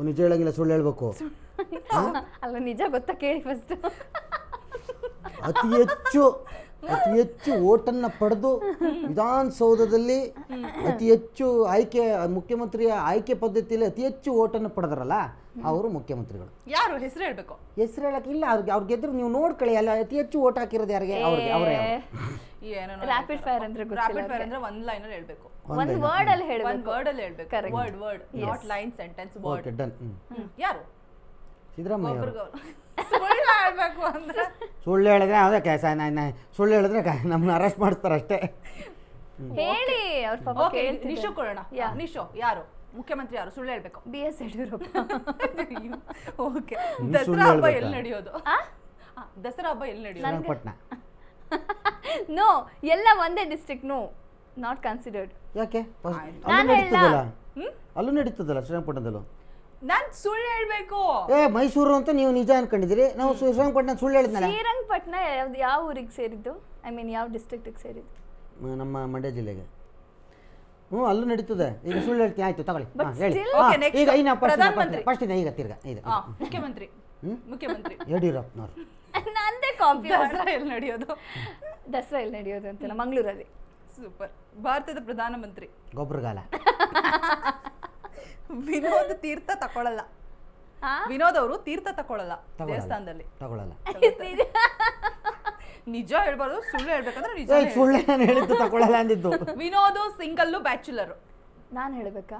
ನಿಜ ಹೇಳಂಗಿಲ್ಲ, ಸುಳ್ಳು ಹೇಳ್ಬೇಕು. ಅಲ್ಲ, ನಿಜ ಗೊತ್ತಾ ಕೇಳಿ ಫಸ್ಟ್. ಅತಿ ಹೆಚ್ಚು ಓಟನ್ನ ಪಡೆದು ವಿಧಾನಸೌಧದಲ್ಲಿ ಅತಿ ಹೆಚ್ಚು ಆಯ್ಕೆ, ಮುಖ್ಯಮಂತ್ರಿಯ ಆಯ್ಕೆ ಪದ್ಧತಿಯಲ್ಲಿ ಅತಿ ಹೆಚ್ಚು ಓಟನ್ನು ಪಡೆದ್ರಲ್ಲ, ಅವರು ಮುಖ್ಯಮಂತ್ರಿಗಳು. ಯಾರು? ಹೆಸರು ಹೇಳ್ಬೇಕು. ಹೆಸರು ಹೇಳಕ್ ಇಲ್ಲ, ಅವ್ರು ಗೆದ್ರು ನೀವು ನೋಡ್ಕೊಳ್ಳಿ. ಅಲ್ಲ, ಅತಿ ಹೆಚ್ಚು ಓಟ್ ಹಾಕಿರೋದು ಯಾರಿಗೆ? ಅವ್ರಿಗೆ. ಅವರೇ. ರ್ಯಾಪಿಡ್ ಫೈರ್ ಅಂದ್ರೆ ರ್ಯಾಪಿಡ್ ಫೈರ್ ಅಂದ್ರೆ ಒಂದ್ ಲೈನ್ ಅಲ್ಲಿ ಹೇಳ್ಬೇಕು. ಒಂದು ವರ್ಡ್ ಅಲ್ಲಿ ಒಂದ್ ಹೇಳಬೇಕು. ವರ್ಡ್ ಅಲ್ಲಿ ಹೇಳ್ಬೇಕು. Correct. Word not line, sentence, word. Okay, done. ಯಾರು? ಸಿದ್ದರಾಮಯ್ಯ ಅವರು. ಸುಳ್ಳು ಹೇಳ್ಬೇಕು ಅಂದ್ರೆ ಸುಳ್ಳು ಹೇಳಿದ್ರೆ ಅದೇ ಕೆಲಸ. ಸುಳ್ಳು ಹೇಳಿದ್ರೆ ನಮ್ಮನ್ನ ಅರೆಸ್ಟ್ ಮಾಡ್ತಾರೆ ಅಷ್ಟೇ. ಹೇಳಿ, ಅವ್ರ ಪಾಪ ಓಕೆ, ಕೇಳ್ತಿದ್ದಾರೆ. ನಿಶು ಕೊಡೋಣ. ನಿಶು, ಯಾರು ಮುಖ್ಯಮಂತ್ರಿ? ಯಾರು? ಸುಳ್ಳು ಹೇಳ್ಬೇಕು. BS ಯಡಿಯೂರಪ್ಪ. ಓಕೆ, ಸುಳ್ಳು ದಸರಾ ಹಬ್ಬ ಹೇಳ್ಬೇಕಾ? ಎಲ್ಲಿ ನಡೆಯೋದು? ದಸರಾ ಹಬ್ಬ ಎಲ್ಲಿ ನಡೆಯೋದು? ಶ್ರೀರಂಗಪಟ್ಟಣ. ನೋ, ಎಲ್ಲ ಒಂದೇ ಡಿಸ್ಟ್ರಿಕ್ಟ್. No, not considered. ಯಾಕೆ? ನಾನು ನಡೀತದಲ್ಲ, ಅಲ್ಲೂ ನಡೀತದಲ್ಲ ಶ್ರೀರಂಗಪಟ್ಟಣದಲ್ಲೂ. ನಾನ್ ಸುಳ್ಳು ಹೇಳ್ಬೇಕು. ಮೈಸೂರು ಅಂತ ನೀವು ನಿಜ ಅನ್ಕೊಂಡಿದ್ದೀರಿ, ನಾವು ಶ್ರೀರಂಗಪಟ್ಟಣ ಸುಳ್ಳು ಹೇಳಿದ್ನಲ್ಲ. ಶ್ರೀರಂಗಪಟ್ಟಣ ಯಾವ ಊರಿಗೆ ಸೇರಿದ್ದು? ಐ ಮೀನ್ ಯಾವ ಡಿಸ್ಟ್ರಿಕ್ಟಿಗೆ ಸೇರಿದ್ದು? ನಮ್ಮ ಮಂಡ್ಯ ಜಿಲ್ಲೆಗೆ. ಅಲ್ಲೂ ನಡೀತದೆ. ಈಗ ಸುಳ್ಳು ಹೇಳ್ತೀನಿ, ಆಯ್ತು ತಗೊಳ್ಳಿ. But ಹೇಳಿ. still- Okay, next. ಈಗ ಪ್ರಧಾನಮಂತ್ರಿ. ಫಸ್ಟ್ ಈಗ ತಿರ್ಗಾ ಇದು ಮುಖ್ಯಮಂತ್ರಿ. ಮುಖ್ಯಮಂತ್ರಿ ಯಡಿಯೂರಪ್ಪನವ್ರು. ನಂದೇ ಕಾಪಿ. ದಸರಾ ಎಲ್ಲಿ ನಡೆಯೋದು? ದಸರಾ ಎಲ್ಲಿ ನಡೆಯೋದು ಅಂತ ಮಂಗಳೂರಲ್ಲಿ. ಸೂಪರ್. ಭಾರತದ ಪ್ರಧಾನಮಂತ್ರಿ ಗೊಬ್ಬರಗಾಲ. ವಿನೋದ್ ತೀರ್ಥ ತಕೊಳ್ಳಲ್ಲ. ವಿನೋದ್ ಅವರು ತೀರ್ಥ ತಕೊಳ್ಳಲ್ಲ ದೇವಸ್ಥಾನದಲ್ಲಿ. ತಗೊಳ್ಳಲ್ಲ. ನಿಜ ಹೇಳ್ಬಾರ್ದು, ಸುಳ್ಳು ಹೇಳ್ಬೇಕಂದ್ರೆ ನಿಜ. ಸುಳ್ಳೆ ನಾನು ಹೇಳಿದ್ದು, ತಗೊಳ್ಳಲ್ಲ ಅಂದಿದ್ದು. Vinod single bachelor. ನಾನು ಹೇಳ್ಬೇಕಾ?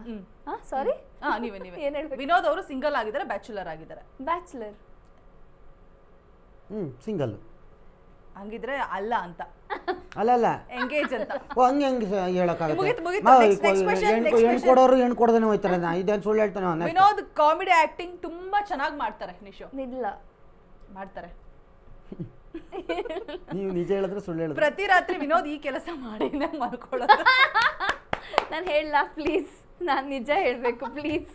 ಸಾರಿ, ನೀವೇ ಏನ್ ಹೇಳ್ಬೇಕು? ವಿನೋದ್ ಅವರು ಸಿಂಗಲ್ ಆಗಿದ್ದಾರೆ, ಬ್ಯಾಚುಲರ್ ಆಗಿದ್ದಾರೆ. ಬ್ಯಾಚುಲರ್. ಸಿಂಗಲ್. ಹಂಗಿದ್ರೆ ಅಲ್ಲ ಅಂತ. ಅಲ್ಲ, ಎಂಗೇಜ್ ಅಂತ. ಹಂಗೆ ಹೇಳಕ್ಕಾಗುತ್ತೆ. ಹೆಣ್ಣು ಕೊಡೋರು ಹೆಣ್ಣು ಕೊಡದೇನೆ ಹೋಯ್ತಾರೆ. ಇದೇನು ಸುಳ್ಳು ಹೇಳ್ತಾನೆ. ವಿನೋದ್ ಕಾಮಿಡಿ ಆಕ್ಟಿಂಗ್ ತುಂಬಾ ಚೆನ್ನಾಗಿ ಮಾಡ್ತಾರೆ. ನಿಶು ಇಲ್ಲ ಮಾಡ್ತಾರೆ. ನೀವು ನಿಜ ಹೇಳಿದ್ರೆ ಸುಳ್ಳು ಹೇಳಿದ್ರೆ ಪ್ರತಿ ರಾತ್ರಿ ವಿನೋದ್ ಈ ಕೆಲಸ ಮಾಡಿನೇ ಮಲ್ಕೊಳ್ಳೋದು. ನಾನು ಹೇಳಲ್ಲ ಪ್ಲೀಸ್, ನಾನು ನಿಜ ಹೇಳಬೇಕು ಪ್ಲೀಸ್.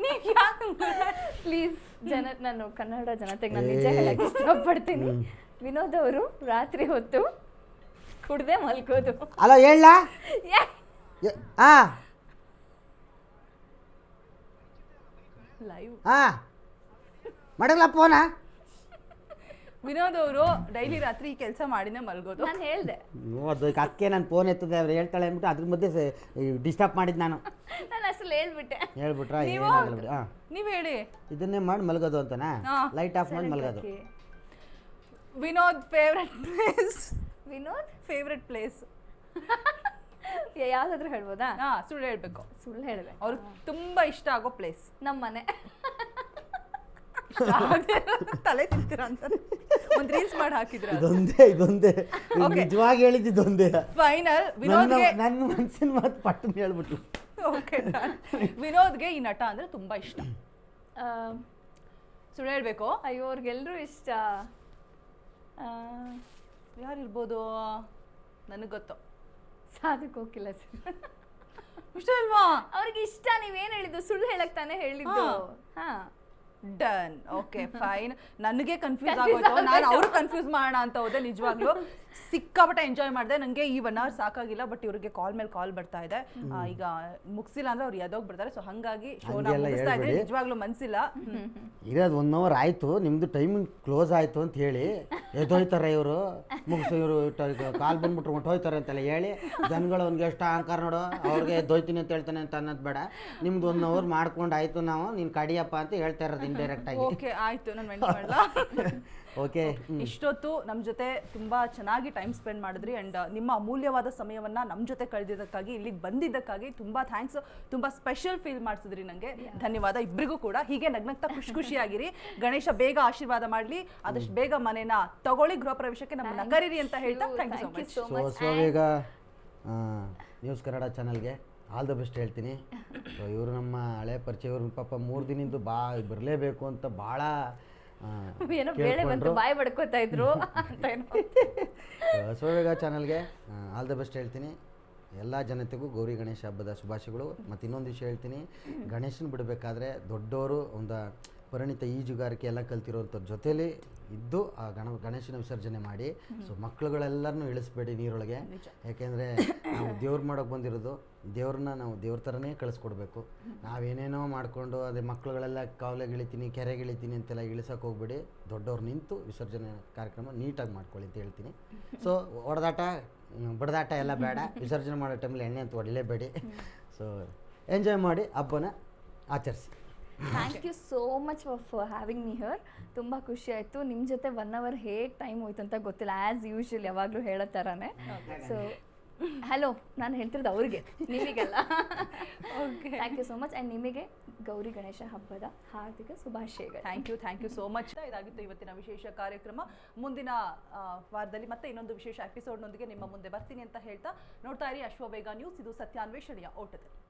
ನೀವ್ ಯಾಕೆ ಪ್ಲೀಸ್ ನಾನು ಕನ್ನಡ ಜನತೆಗೆ ನಾನು ನಿಜ ಹೇಳಕ್ಕೆ ಇಷ್ಟಪಡ್ತೀನಿ. ವಿನೋದ್ ಅವರು ರಾತ್ರಿ ಹೊತ್ತು ಕುಡ್ದೆ ಮಲ್ಕೋದು. ಅಲ್ಲ ಹೇಳ ಲೈವ್ ಮಾಡಿಲ್ಲ ಫೋನಾ? ವಿನೋದ್ ಅವರು ಡೈಲಿ ರಾತ್ರಿ ಈ ಕೆಲಸ ಮಾಡಿನೇ ಮಲ್ಗೋದು. ನಾನು ಹೇಳ್ದೆ, ಅದು ಅಕ್ಕೆ ನಾನು ಫೋನ್ ಎತ್ತದೆ ಅವ್ರು ಹೇಳ್ತಾಳೆ ಅಂದ್ಬಿಟ್ಟು ಅದ್ರ ಮಧ್ಯೆ ಡಿಸ್ಟರ್ಬ್ ಮಾಡಿದ್ದು ನಾನು. ನಾನು ಅಷ್ಟಲ್ಲಿ ಹೇಳ್ಬಿಟ್ಟೆ. ಹೇಳ್ಬಿಟ್ರಾ? ನೀವು ಏನಾಗಲ್ಲ ಬಿಡಿ. ನೀವ್ ಹೇಳಿ. ಇದನ್ನೇ ಮಾಡಿ ಮಲ್ಗೋದು ಅಂತನಾ? ಹಾ. ಲೈಟ್ ಆಫ್ ಮಾಡಿ ಮಲ್ಗೋದು. Vinod favourite place. Vinod favourite place ಯಾವ್ದಾದ್ರು ಹೇಳ್ಬೋದಾ? ಸುಳ್ಳು ಹೇಳ್ಬೇಕು. ಸುಳ್ಳು ಹೇಳಿದೆ. ಅವ್ರಿಗೆ ತುಂಬಾ ಇಷ್ಟ ಆಗೋ ಪ್ಲೇಸ್. ನಮ್ಮ ಮನೆ. ತಲೆ ತಿಂತೀರ ಅಂತ ಒಂದ್ ರೀಲ್ಸ್ ಮಾಡಿ ಹಾಕಿದ್ರ. ಇದೊಂದೇ ನಿಜವಾಗಿ ಹೇಳಿದ್ದು ಇದೊಂದೇ. ಫೈನಲ್ ವಿನೋದ್ಗೆ ನನ್ನ ಮನಸ್ಸಿನ ಮಾತು ಪಟ್ಟು ಹೇಳ್ಬಿಟ್ಟು. ಓಕೆ, ವಿನೋದ್ಗೆ ಈ ನಟ ಅಂದ್ರೆ ತುಂಬಾ ಇಷ್ಟ. ಸುಳ್ಳು ಹೇಳ್ಬೇಕು. ಅಯ್ಯೋ ಅವ್ರಿಗೆಲ್ರೂ ಇಷ್ಟ. ಯಾರಿರ್ಬೋದು? ನನಗೆ ಗೊತ್ತು. ಸಾಧಕ್ ಹೋಗಿಲ್ಲ ಸರ್. ಇಷ್ಟ ಅಲ್ವಾ? ಅವ್ರಿಗೆ ಇಷ್ಟ. ನೀವೇನ್ ಹೇಳಿದ್ದು? ಸುಳ್ಳು ಹೇಳಕ್ ತಾನೇ ಹೇಳಿದ್ದು. ಹಾ, ಡನ್. Okay fine. ನನಗೆ ಕನ್ಫ್ಯೂಸ್ ಆಗೋಯ್ತು. ನಾನು ಅವ್ರು ಕನ್ಫ್ಯೂಸ್ ಮಾಡೋಣ ಅಂತ ಹೋದೆ. ನಿಜವಾಗ್ಲೂ ಸಿಕ್ಕಾಪಟ್ಟೆ ಎಂಜಾಯ್ ಮಾಡಿದೆ. ನನಗೆ ಈ 1 hour ಸಾಕಾಗಿಲ್ಲ. ಬಟ್ ಇವ್ರಿಗೆ ಕಾಲ್ ಮೇಲೆ ಕಾಲ್ ಬರ್ತಾ ಇದೆ. ಈಗ ಮುಗಿಸಿಲ್ಲ ಅಂದ್ರೆ ಅವ್ರು ಎದೋಗ್ ಬರ್ತಾರೆ. ಸೊ ಹಂಗಾಗಿ ಶೋನ ಮುಗಿಸ್ತಾ ಇದ್ದೀನಿ. ನಿಜವಾಗ್ಲೂ ಮನ್ಸಿಲ್ಲ. ಇರೋದು 1 hour ಆಯ್ತು, ನಿಮ್ದು ಟೈಮಿಂಗ್ ಕ್ಲೋಸ್ ಆಯ್ತು ಅಂತ ಹೇಳಿ ಎದ್ದೋಯ್ತಾರೆ ಇವರು. ಮುಗಿಸು ಇವರು ಕಾಲ್ ಬಂದ್ಬಿಟ್ರು ಹೊಂಟೋಯ್ತಾರೆ ಅಂತೆಲ್ಲ ಹೇಳಿ ಜನಗಳು ಅವ್ನಿಗೆ ಎಷ್ಟು ಅಹಂಕಾರ ನೋಡು, ಅವ್ರಿಗೆ ಎದ್ದೋಯ್ತೀನಿ ಅಂತ ಹೇಳ್ತಾನೆ ಅಂತ ಅನ್ನೋದು ಬೇಡ. ನಿಮ್ದು 1 hour ಮಾಡ್ಕೊಂಡು ಆಯ್ತು, ನಾವು ನೀನು ಕಡಿಯಪ್ಪ ಅಂತ ಹೇಳ್ತಾ ಇರೋದು ಇಂಡೈರೆಕ್ಟ್ ಆಗಿ. ಓಕೆ ಆಯ್ತು, ನಾನು ಮೆಂಟ್ ಮಾಡಲ್ಲ. ಓಕೆ, ಇಷ್ಟೊತ್ತು ನಮ್ಮ ಜೊತೆ ತುಂಬಾ ಚೆನ್ನಾಗಿ ಟೈಮ್ ಸ್ಪೆಂಡ್ ಮಾಡಿದ್ರಿ. ಅಂಡ್ ನಿಮ್ಮ ಅಮೂಲ್ಯವಾದ ಸಮಯವನ್ನ ನಮ್ಮ ಜೊತೆ ಕಳೆದಿದ್ದಕ್ಕಾಗಿ, ಇಲ್ಲಿಗೆ ಬಂದಿದ್ದಕ್ಕಾಗಿ ತುಂಬಾ ಥ್ಯಾಂಕ್ಸ್. ತುಂಬಾ ಸ್ಪೆಷಲ್ ಫೀಲ್ ಮಾಡಿಸಿದ್ರಿ ನನಗೆ. ಧನ್ಯವಾದ ಇಬ್ಬರಿಗೂ ಕೂಡ. ಹೀಗೆ ನಗ್ನಗ್ತಾ ಖುಷಿಯಾಗಿರಿ. ಗಣೇಶ ಬೇಗ ಆಶೀರ್ವಾದ ಮಾಡಲಿ. ಆದಷ್ಟು ಬೇಗ ಮನೇನ ತಗೊಳ್ಳಿ. ಗೃಹ ಪ್ರವೇಶಕ್ಕೆ ನಮ್ಮನ್ನ ಕರೀರಿ ಅಂತ ಹೇಳ್ತಾ thank you so much. So ಬೇಗ ನ್ಯೂಸ್ ಕನ್ನಡ ಚಾನಲ್ಗೆ ಆಲ್ ದ ಬೆಸ್ಟ್ ಹೇಳ್ತೀನಿ. ಇವರು ನಮ್ಮ ಹಳೆ ಪರಿಚಯ. ಇವ್ರ ಪಾಪ 3 ದಿನದ್ದು ಬರಲೇಬೇಕು ಅಂತ ಭಾಳ ಏನೋ ಬೇಳೆ ಬಂತು ಬಾಯಿ ಬಡ್ಕೋತಾ ಇದ್ರು ಅಂತ. ಸೋವೇಗ ಚಾನಲ್ಗೆ ಆಲ್ ದ ಬೆಸ್ಟ್ ಹೇಳ್ತೀನಿ. ಎಲ್ಲ ಜನತೆಗೂ ಗೌರಿ ಗಣೇಶ ಹಬ್ಬದ ಶುಭಾಶಯಗಳು. ಮತ್ತು ಇನ್ನೊಂದು ವಿಷಯ ಹೇಳ್ತೀನಿ, ಗಣೇಶನ ಬಿಡಬೇಕಾದ್ರೆ ದೊಡ್ಡವರು ಒಂದು ಪರಿಣಿತ ಈಜುಗಾರಿಕೆ ಎಲ್ಲ ಕಲ್ತಿರೋಂಥವ್ರ ಜೊತೇಲಿ ಇದ್ದು ಆ ಗಣೇಶನ ವಿಸರ್ಜನೆ ಮಾಡಿ. ಸೊ ಮಕ್ಕಳುಗಳೆಲ್ಲರನ್ನೂ ಇಳಿಸ್ಬೇಡಿ ನೀರೊಳಗೆ. ಯಾಕೆಂದರೆ ನಾವು ದೇವ್ರು ಮಾಡೋಕೆ ಬಂದಿರೋದು, ದೇವ್ರನ್ನ ನಾವು ದೇವ್ರ ಥರನೇ ಕಳಿಸ್ಕೊಡ್ಬೇಕು. ನಾವೇನೇನೋ ಮಾಡಿಕೊಂಡು ಅದೇ ಮಕ್ಕಳುಗಳೆಲ್ಲ ಕಾವಲೆಗೆ ಇಳಿತೀನಿ, ಕೆರೆಗೆ ಇಳಿತೀನಿ ಅಂತೆಲ್ಲ ಇಳಿಸೋಕೆ ಹೋಗ್ಬೇಡಿ. ದೊಡ್ಡವ್ರು ನಿಂತು ವಿಸರ್ಜನೆ ಕಾರ್ಯಕ್ರಮ ನೀಟಾಗಿ ಮಾಡ್ಕೊಳ್ಳಿ ಅಂತ ಹೇಳ್ತೀನಿ. ಸೊ ಹೊಡೆದಾಟ ಬಡದಾಟ ಎಲ್ಲ ಬೇಡ. ವಿಸರ್ಜನೆ ಮಾಡೋ ಟೈಮಲ್ಲಿ ಎಣ್ಣೆ ಅಂತ ಹೊಡಿಲೇಬೇಡಿ. ಸೊ ಎಂಜಾಯ್ ಮಾಡಿ, ಹಬ್ಬನ ಆಚರಿಸಿ. Thank you so much for having me here. ತುಂಬ ಖುಷಿ ಆಯಿತು. ನಿಮ್ಮ ಜೊತೆ 1 hour ಹೇಗೆ ಟೈಮ್ ಹೋಯ್ತು ಅಂತ ಗೊತ್ತಿಲ್ಲ. ಆ್ಯಸ್ ಯೂಶ್ವಲ್ ಯಾವಾಗಲೂ ಹೇಳೋ ಥರನೇ. ಸೊ ಹಲೋ, ನಾನು ಹೇಳ್ತಿರೋದು ಅವ್ರಿಗೆ, ನಿಮಗೆಲ್ಲ. Okay, thank you so much. And ನಿಮಗೆ ಗೌರಿ ಗಣೇಶ ಹಬ್ಬದ ಹಾರ್ದಿಕ ಶುಭಾಶಯಗಳು. Thank you so much. ಇದಾಗಿತ್ತು ಇವತ್ತಿನ ವಿಶೇಷ ಕಾರ್ಯಕ್ರಮ. ಮುಂದಿನ ವಾರದಲ್ಲಿ ಮತ್ತೆ ಇನ್ನೊಂದು ವಿಶೇಷ ಎಪಿಸೋಡ್ನೊಂದಿಗೆ ನಿಮ್ಮ ಮುಂದೆ ಬರ್ತೀನಿ ಅಂತ ಹೇಳ್ತಾ ನೋಡ್ತಾ ಇರಿ ಅಶ್ವವೇಗ ನ್ಯೂಸ್. ಇದು ಸತ್ಯಾನ್ವೇಷಣೆಯ ಓಟದಲ್ಲಿ.